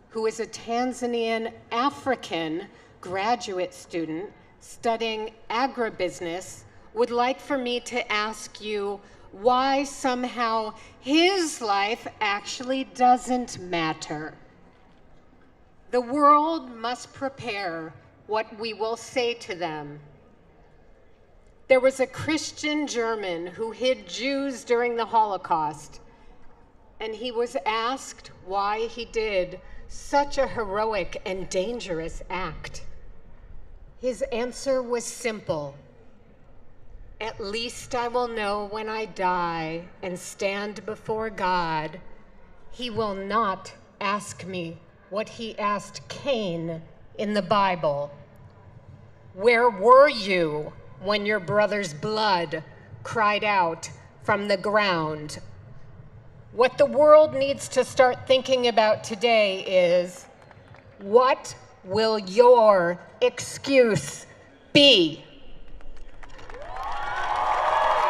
who is a Tanzanian African graduate student studying agribusiness, would like for me to ask you why somehow his life actually doesn't matter. The world must prepare what we will say to them. There was a Christian German who hid Jews during the Holocaust, and he was asked why he did such a heroic and dangerous act. His answer was simple. At least I will know when I die and stand before God, he will not ask me what he asked Cain in the Bible. Where were you when your brother's blood cried out from the ground? What the world needs to start thinking about today is, what will your excuse be?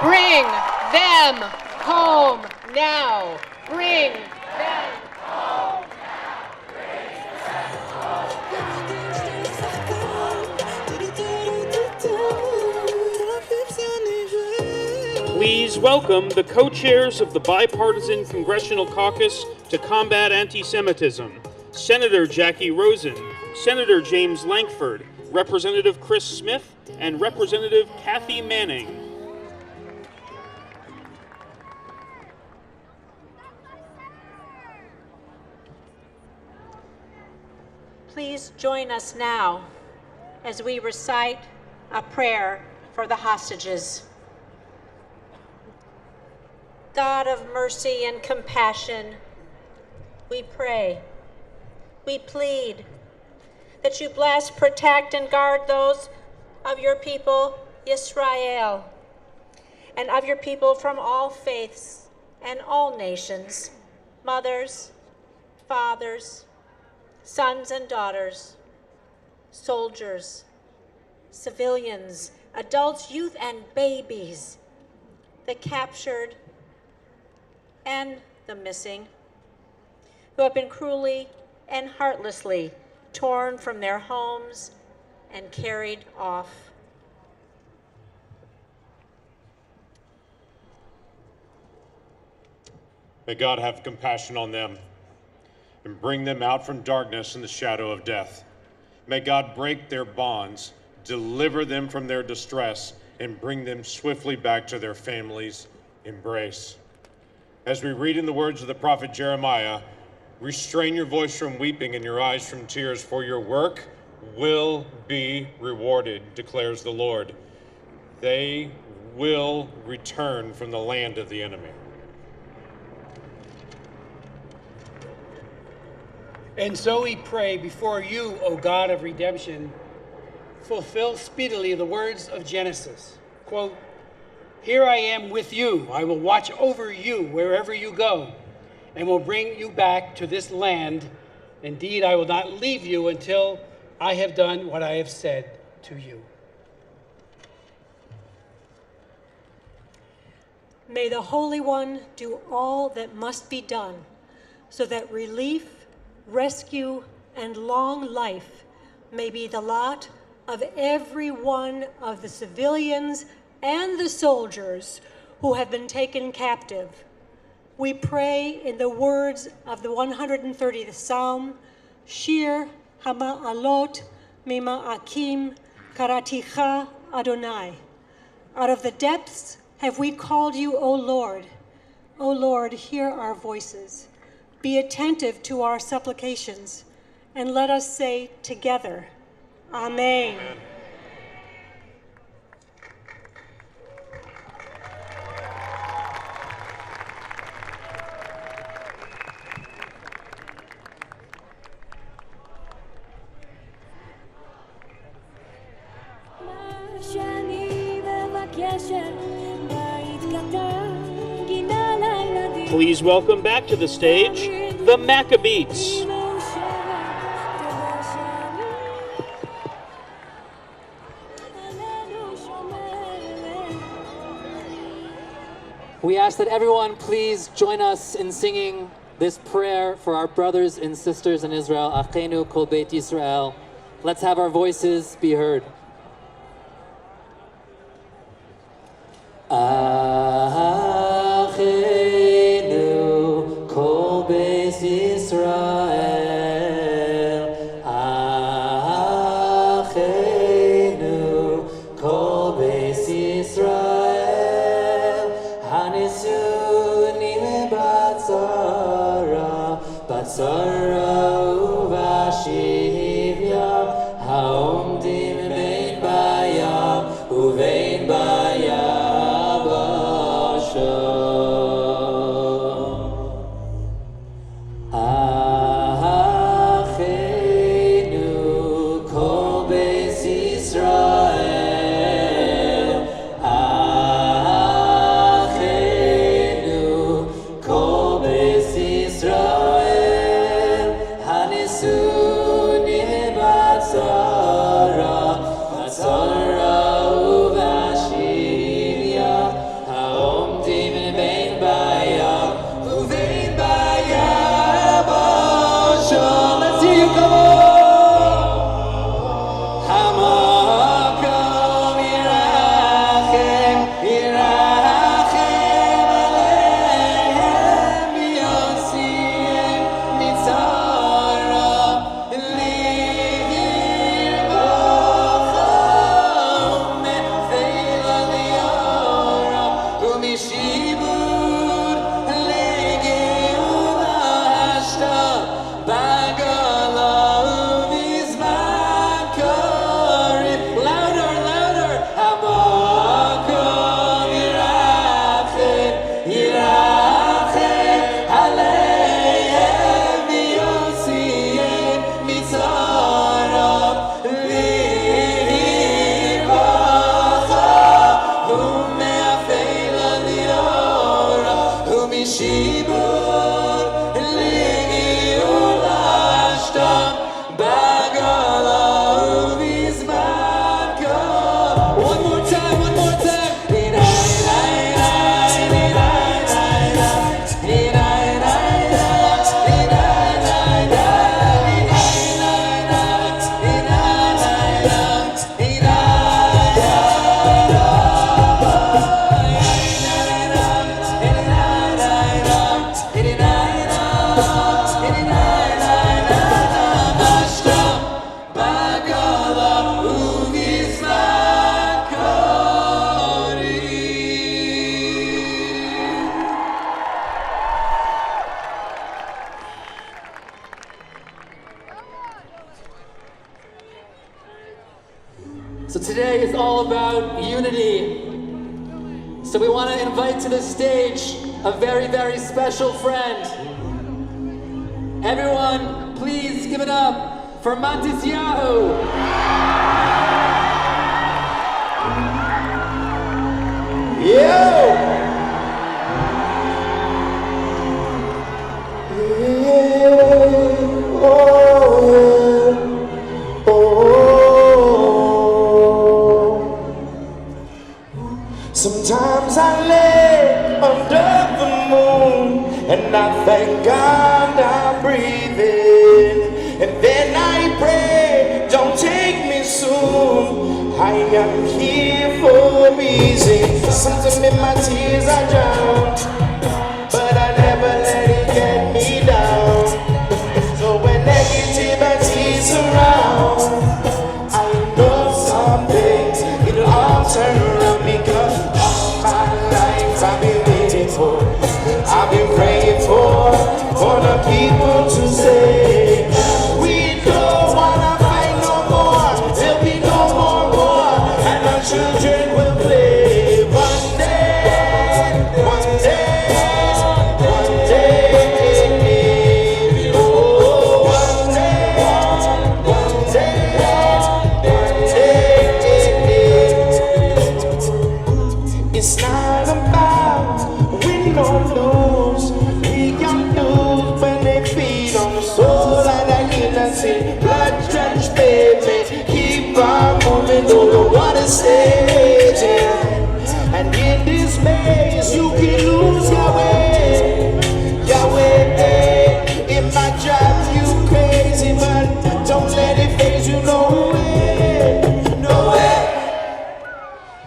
Bring them home now. Bring them home now. Please welcome the co-chairs of the Bipartisan Congressional Caucus to Combat Anti-Semitism, Senator Jackie Rosen, Senator James Lankford, Representative Chris Smith, and Representative Kathy Manning. Please join us now as we recite a prayer for the hostages. God of mercy and compassion, we pray, we plead that you bless, protect, and guard those of your people, Israel, and of your people from all faiths and all nations, mothers, fathers, sons and daughters, soldiers, civilians, adults, youth, and babies, the captured and the missing, who have been cruelly and heartlessly torn from their homes and carried off. May God have compassion on them and bring them out from darkness and the shadow of death. May God break their bonds, deliver them from their distress, and bring them swiftly back to their families' embrace. As we read in the words of the prophet Jeremiah, restrain your voice from weeping and your eyes from tears, for your work will be rewarded, declares the Lord. They will return from the land of the enemy. And so we pray before you, O God of redemption, fulfill speedily the words of Genesis. Quote, "Here I am with you. I will watch over you wherever you go, and will bring you back to this land. Indeed, I will not leave you until I have done what I have said to you." May the Holy One do all that must be done, so that relief, rescue, and long life may be the lot of every one of the civilians and the soldiers who have been taken captive. We pray in the words of the 130th Psalm, Shir Hama'alot Mima'akim Karaticha Adonai. Out of the depths have we called you, O Lord. O Lord, hear our voices. Be attentive to our supplications, and let us say together, Amen. Amen. Please welcome back to the stage, the Maccabees. We ask that everyone please join us in singing this prayer for our brothers and sisters in Israel, Achenu Kol Beit Yisrael. Let's have our voices be heard. Achenu Kol Beit Yisrael, Achenu Kol Beit Yisrael, Hanisunim Batzara, Batzara Uvashivya, Haomdim Bein Baya Uvein Baya. So we want to invite to the stage a very, very special friend. Everyone, please give it up for Matisyahu. Yo! Sometimes I lay under the moon and I thank God I'm breathing. And then I pray, don't take me soon. I am here for a reason. Sometimes in my tears I drown, but I never let it get me down. So when negativity surrounds, I know someday it'll all turn around because my life I've been waiting for, I've been praying for the people to say, we don't wanna fight no more, there'll be no more war, and our children will play. One day, one day, one day, oh, one day, one day, one day. It's not about win or lose. We can lose when they feed on the soul of that innocent blood-drenched baby. Keep on moving though the water's raging. And in this maze you can lose your way. Your way, it might drive you crazy, but don't let it phase you no way. No way.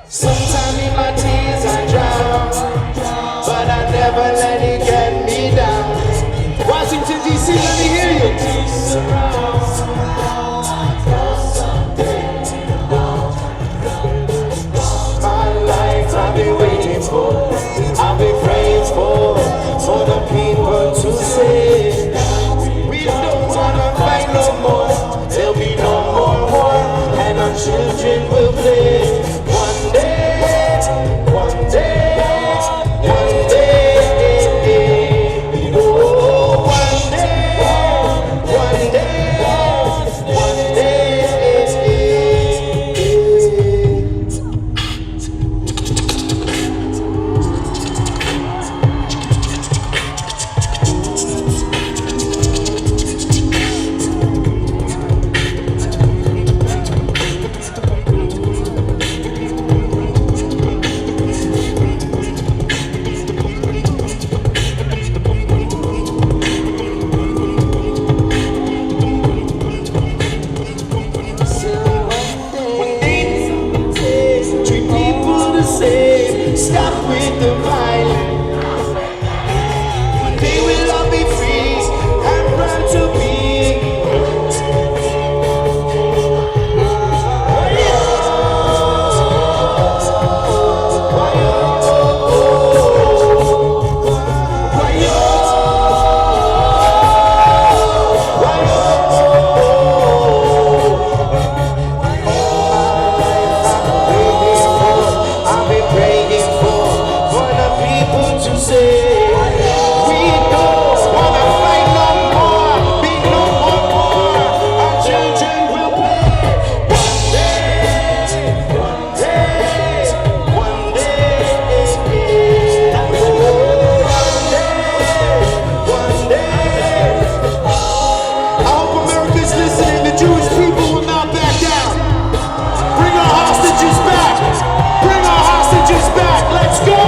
Sometimes in my tears I drown, but I never let it get me down. Washington, D.C., let me hear you. My life I've been waiting for, I've been praying for the people to say, we don't wanna fight no more, there'll be no more war, and our children will play. One day, one day, one day, oh, one day, one day, one day. Treat people the same, stop with the violence. One day we'll all be free and run to be. I've been praying for the people to say, we don't wanna fight no more, be no more war, our children will play. One day, one day, one day, oh, one day. I hope America's listening, the Jewish people will not back down. Bring our hostages back! Bring our hostages back! Let's go!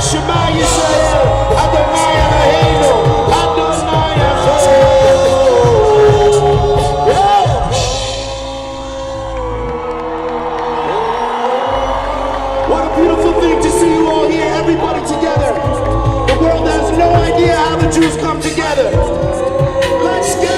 Shema Yisrael, Adonai Eloheinu, Adonai Echad. What a beautiful thing to see you all here, everybody together. The world has no idea how the Jews come together. Let's go!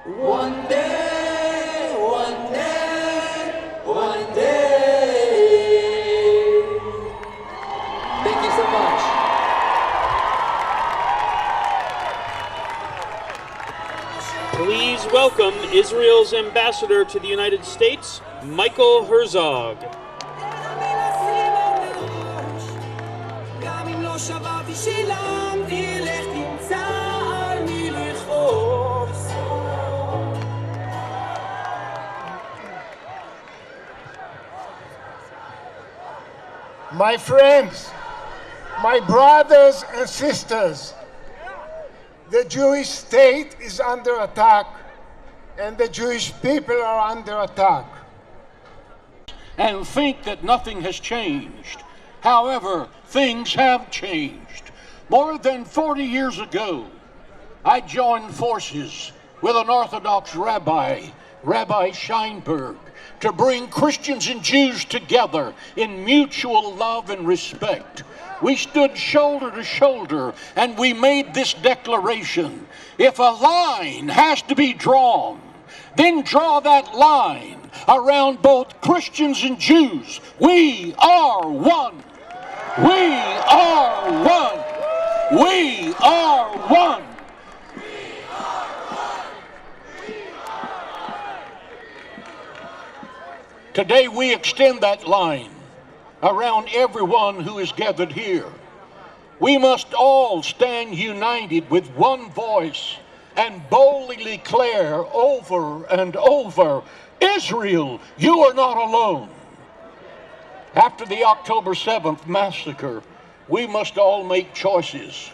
One day, one day, one day. Thank you so much. Please welcome Israel's ambassador to the United States, Michael Herzog. My friends, my brothers and sisters, the Jewish state is under attack and the Jewish people are under attack. And think that nothing has changed. However, things have changed. More than 40 years ago, I joined forces with an Orthodox rabbi, Rabbi Scheinberg, to bring Christians and Jews together in mutual love and respect. We stood shoulder to shoulder and we made this declaration. If a line has to be drawn, then draw that line around both Christians and Jews. We are one. We are one. We are one. Today we extend that line around everyone who is gathered here. We must all stand united with one voice and boldly declare over and over, Israel, you are not alone. After the October 7th massacre, we must all make choices.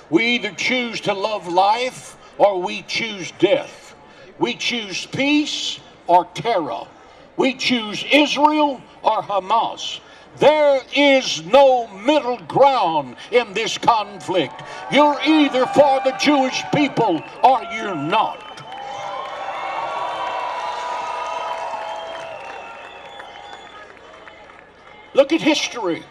We either choose to love life or we choose death. We choose peace or terror. We choose Israel or Hamas. There is no middle ground in this conflict. You're either for the Jewish people or you're not. Look at history.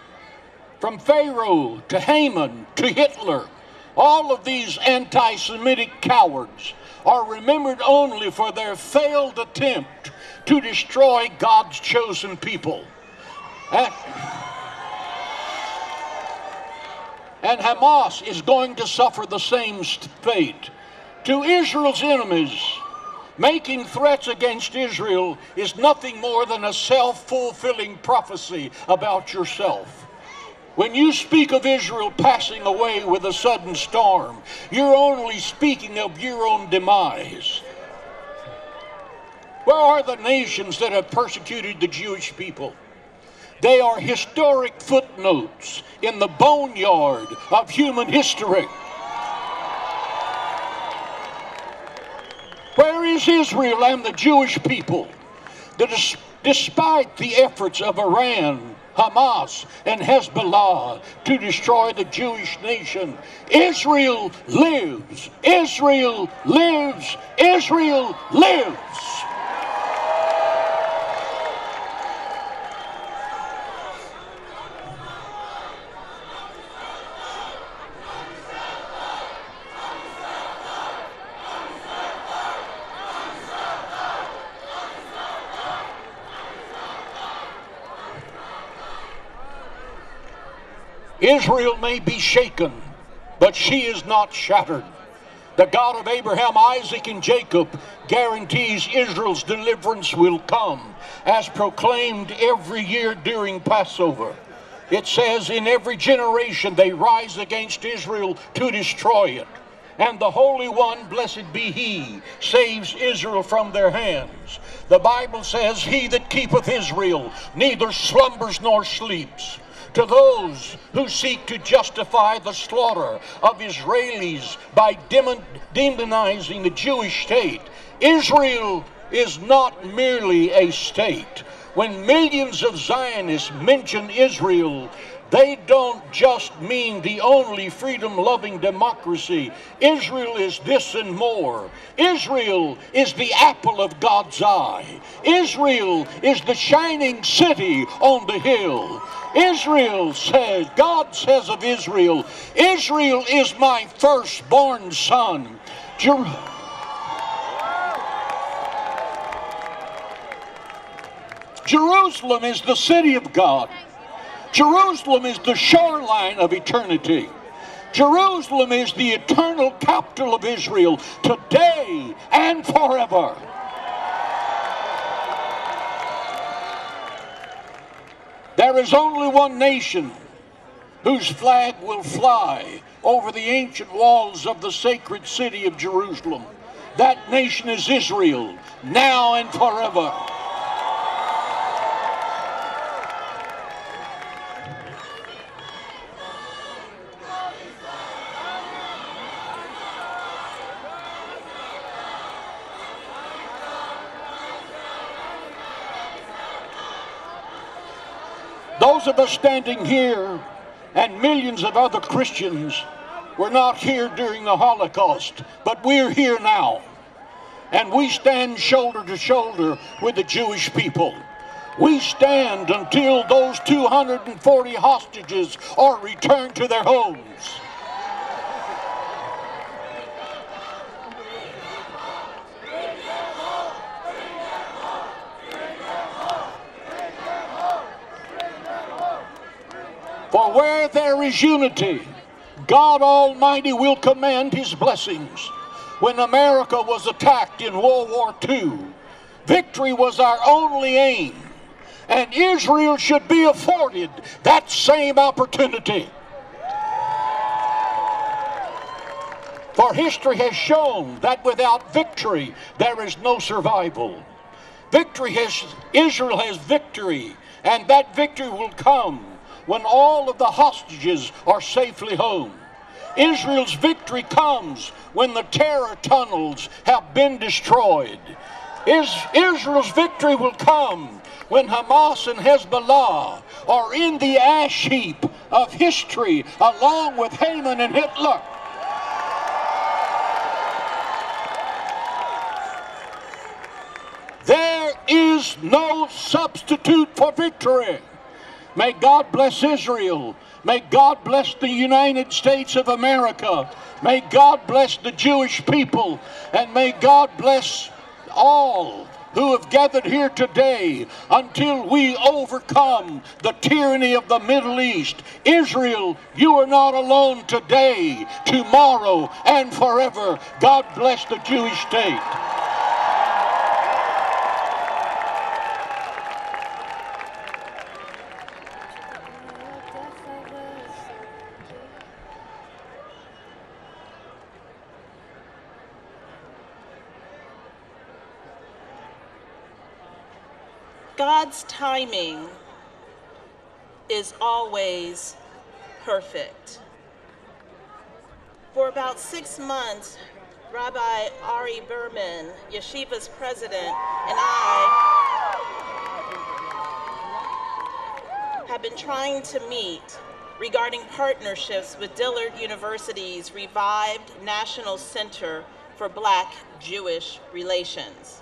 From Pharaoh to Haman to Hitler, all of these anti-Semitic cowards are remembered only for their failed attempt to destroy God's chosen people. And Hamas is going to suffer the same fate. To Israel's enemies, making threats against Israel is nothing more than a self-fulfilling prophecy about yourself. When you speak of Israel passing away with a sudden storm, you're only speaking of your own demise. Where are the nations that have persecuted the Jewish people? They are historic footnotes in the boneyard of human history. Where is Israel and the Jewish people that despite the efforts of Iran, Hamas, and Hezbollah to destroy the Jewish nation, Israel lives, Israel lives, Israel lives. Israel may be shaken, but she is not shattered. The God of Abraham, Isaac, and Jacob guarantees Israel's deliverance will come, as proclaimed every year during Passover. It says, in every generation they rise against Israel to destroy it. And the Holy One, blessed be He, saves Israel from their hands. The Bible says, he that keepeth Israel neither slumbers nor sleeps. To those who seek to justify the slaughter of Israelis by demonizing the Jewish state, Israel is not merely a state. When millions of Zionists mention Israel, they don't just mean the only freedom-loving democracy. Israel is this and more. Israel is the apple of God's eye. Israel is the shining city on the hill. Israel says, God says of Israel, Israel is my firstborn son. Jerusalem is the city of God. Jerusalem is the shoreline of eternity. Jerusalem is the eternal capital of Israel today and forever. There is only one nation whose flag will fly over the ancient walls of the sacred city of Jerusalem. That nation is Israel, now and forever. Those of us standing here and millions of other Christians were not here during the Holocaust, but we're here now. And we stand shoulder to shoulder with the Jewish people. We stand until those 240 hostages are returned to their homes. For where there is unity, God Almighty will command His blessings. When America was attacked in World War II, victory was our only aim, and Israel should be afforded that same opportunity. For history has shown that without victory, there is no survival. Israel has victory, and that victory will come when all of the hostages are safely home. Israel's victory comes when the terror tunnels have been destroyed. Israel's victory will come when Hamas and Hezbollah are in the ash heap of history along with Haman and Hitler. There is no substitute for victory. May God bless Israel. May God bless the United States of America. May God bless the Jewish people. And may God bless all who have gathered here today until we overcome the tyranny of the Middle East. Israel, you are not alone today, tomorrow, and forever. God bless the Jewish state. God's timing is always perfect. For about 6 months, Rabbi Ari Berman, Yeshiva's president, and I have been trying to meet regarding partnerships with Dillard University's revived National Center for Black-Jewish Relations.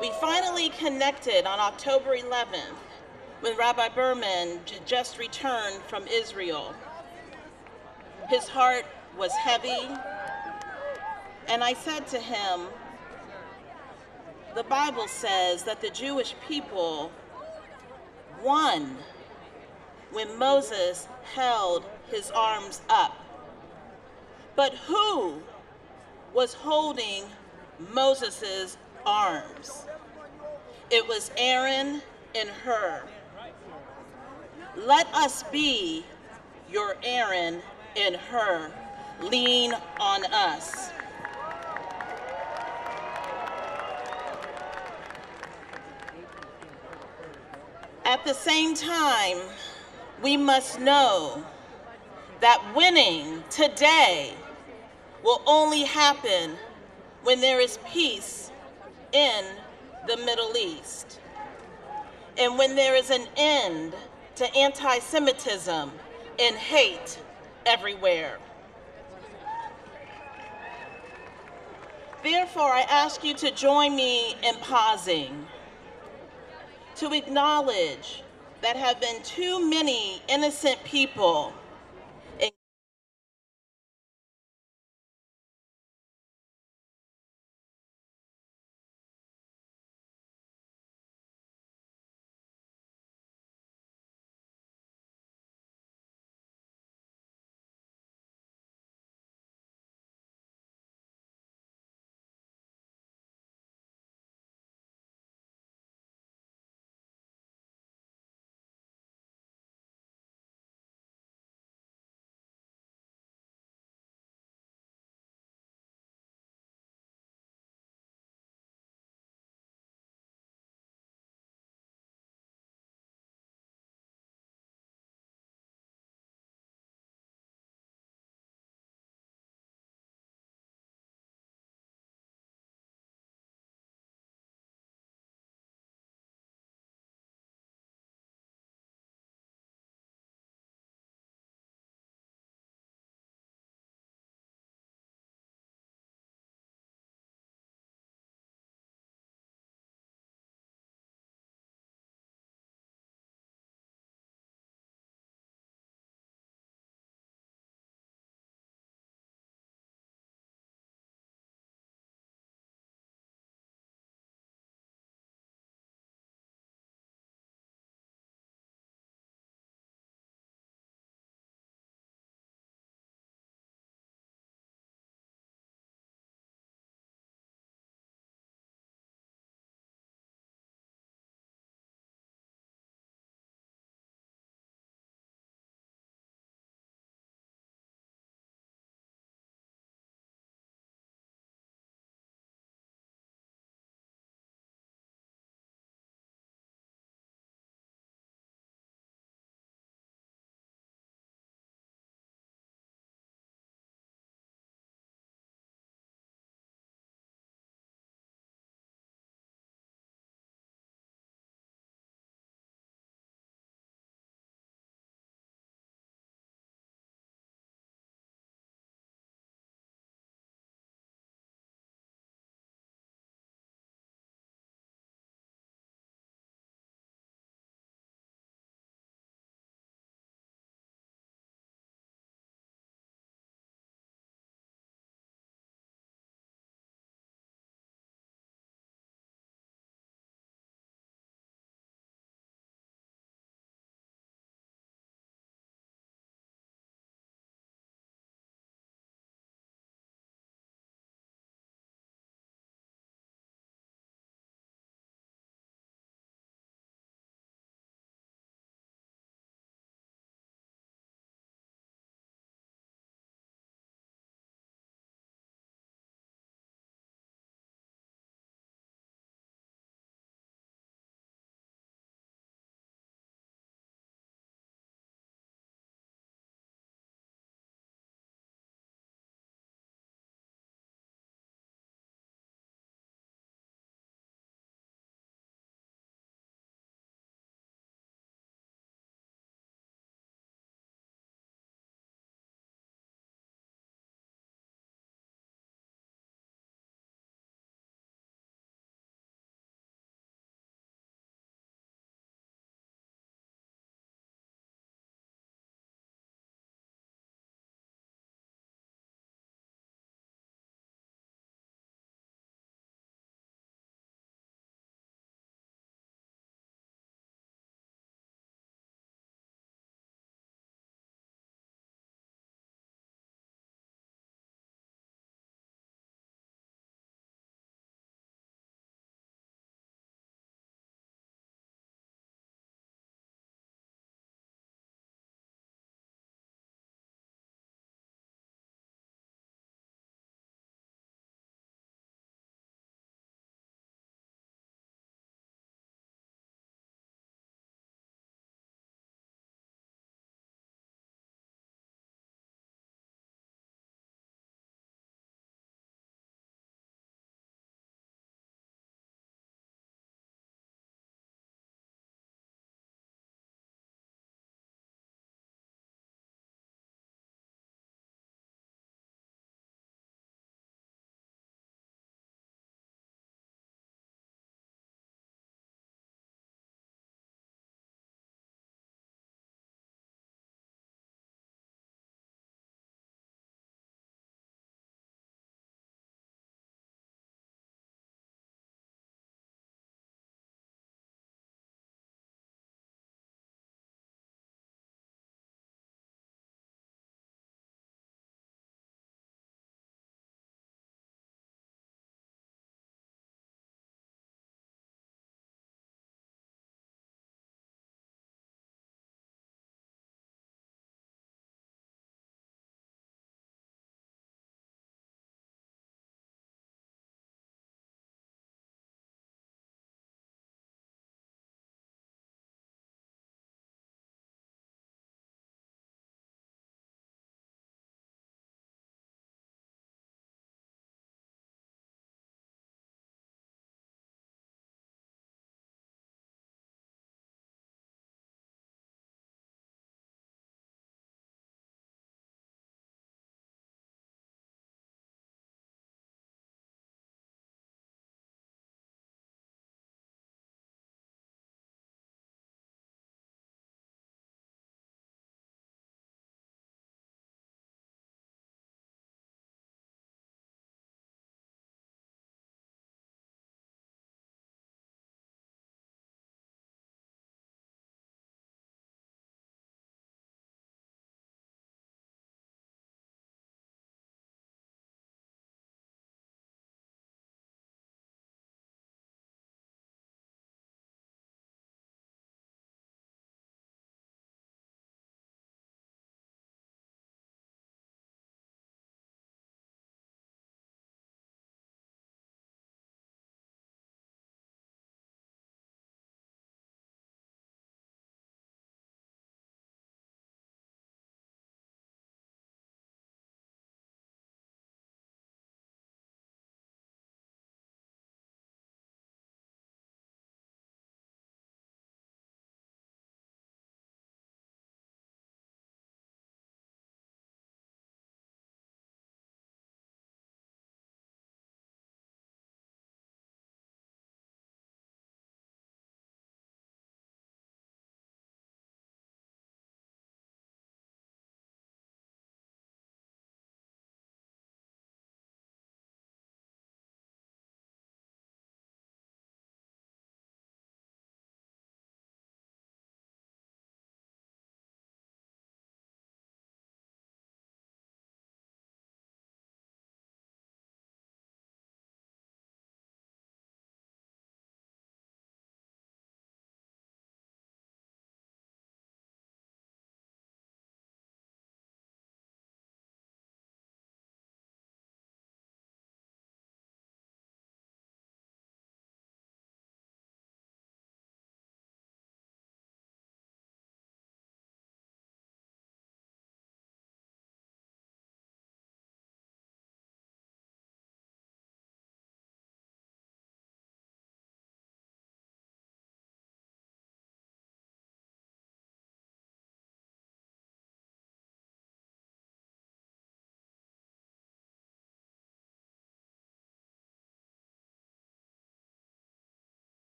We finally connected on October 11th when Rabbi Berman just returned from Israel. His heart was heavy, and I said to him, the Bible says that the Jewish people won when Moses held his arms up. But who was holding Moses's arms? It was Aaron and Hur. Let us be your Aaron and Hur. Lean on us. At the same time, we must know that winning today will only happen when there is peace in the Middle East, and when there is an end to anti-Semitism and hate everywhere. Therefore, I ask you to join me in pausing to acknowledge that have been too many innocent people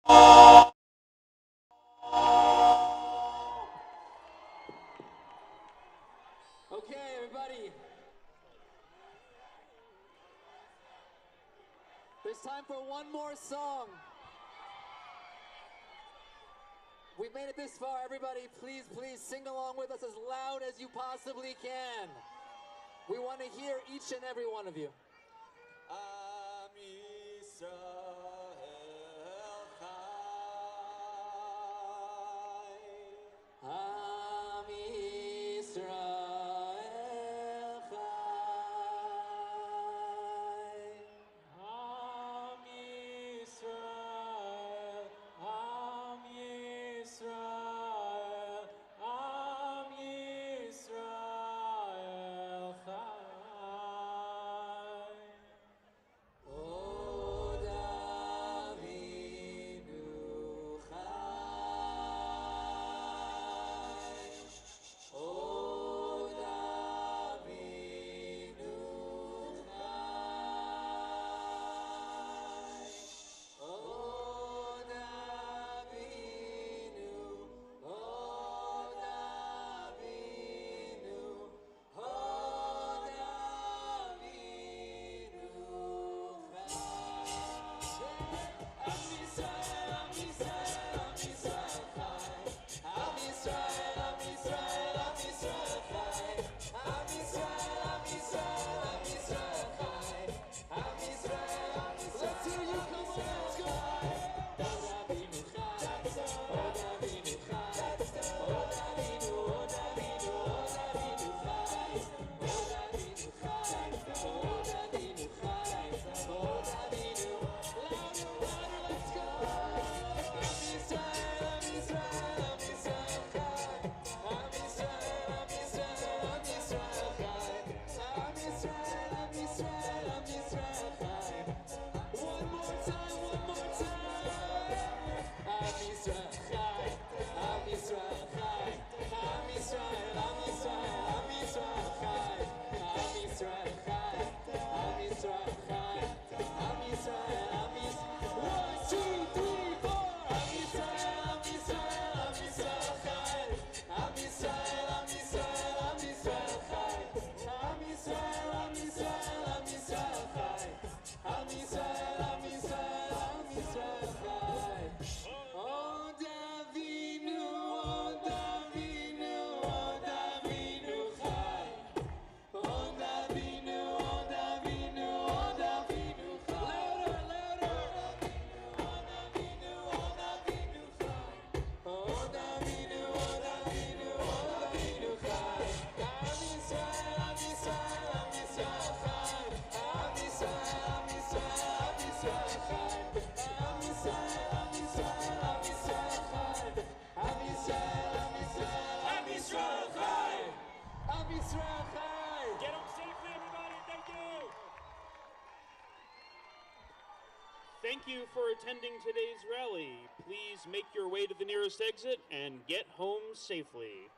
Okay, everybody. There's time for one more song. We made it this far. Everybody, please, please sing along with us as loud as you possibly can. We want to hear each and every one of you. Am Yisrael Chai. Am Yisrael Chai. Am Yisrael. Am Yisrael. Am Yisrael Chai. Od Avinu Chai. Od Avinu Chai. Od Avinu. Od Avinu. Od Avinu Chai. Am Yisrael, Am Yisrael, Am Yisrael Chai. Am Yisrael, Am Yisrael, Am Yisrael Chai. Am Yisrael, Am Yisrael, Am Yisrael Chai. Am Yisrael, Am Yisrael. Let's hear you, come on, let's go. Od Avinu Chai. Od Avinu Chai. Od Avinu, Od Avinu, Od Avinu Chai. Od Avinu Chai. Od Avinu Chai. Od Avinu. Louder, louder, let's go. Am Yisrael, Am Yisrael, Am Yisrael Chai. Am Yisrael, Am Yisrael, Am Yisrael Chai. Am Yisrael, Am Yisrael, Am Yisrael Chai. One more time, one more time. Am Yisrael Chai. Am Yisrael Chai. Am Yisrael, Am Yisrael, Am Yisrael Chai. Am Yisrael Chai. Am Yisrael Chai. Am Yisrael, Am Yisrael. 1, 2, 3, 4. Am Yisrael, Am Yisrael, Am Yisrael Chai. Am Yisrael, Am Yisrael, Am Yisrael Chai. Am Yisrael, Am Yisrael, Am Yisrael Chai. Am Yisrael, Am Yisrael, Am Yisrael Chai. Od Avinu, Od Avinu, Od Avinu Chai. Od Avinu, Od Avinu, Od Avinu Chai. Louder, louder. Od Avinu, Od Avinu Chai. Od Avinu, Od Avinu, Od Avinu Chai. Am Yisrael, Am Yisrael, Am Yisrael Chai. Am Yisrael, Am Yisrael, Am Yisrael Chai. Am Yisrael, Am Yisrael, Am Yisrael Chai. Am Yisrael, Am Yisrael, Am Yisrael Chai. Am Yisrael Chai. Get home safely, everybody. Thank you. Thank you for attending today's rally. Please make your way to the nearest exit and get home safely.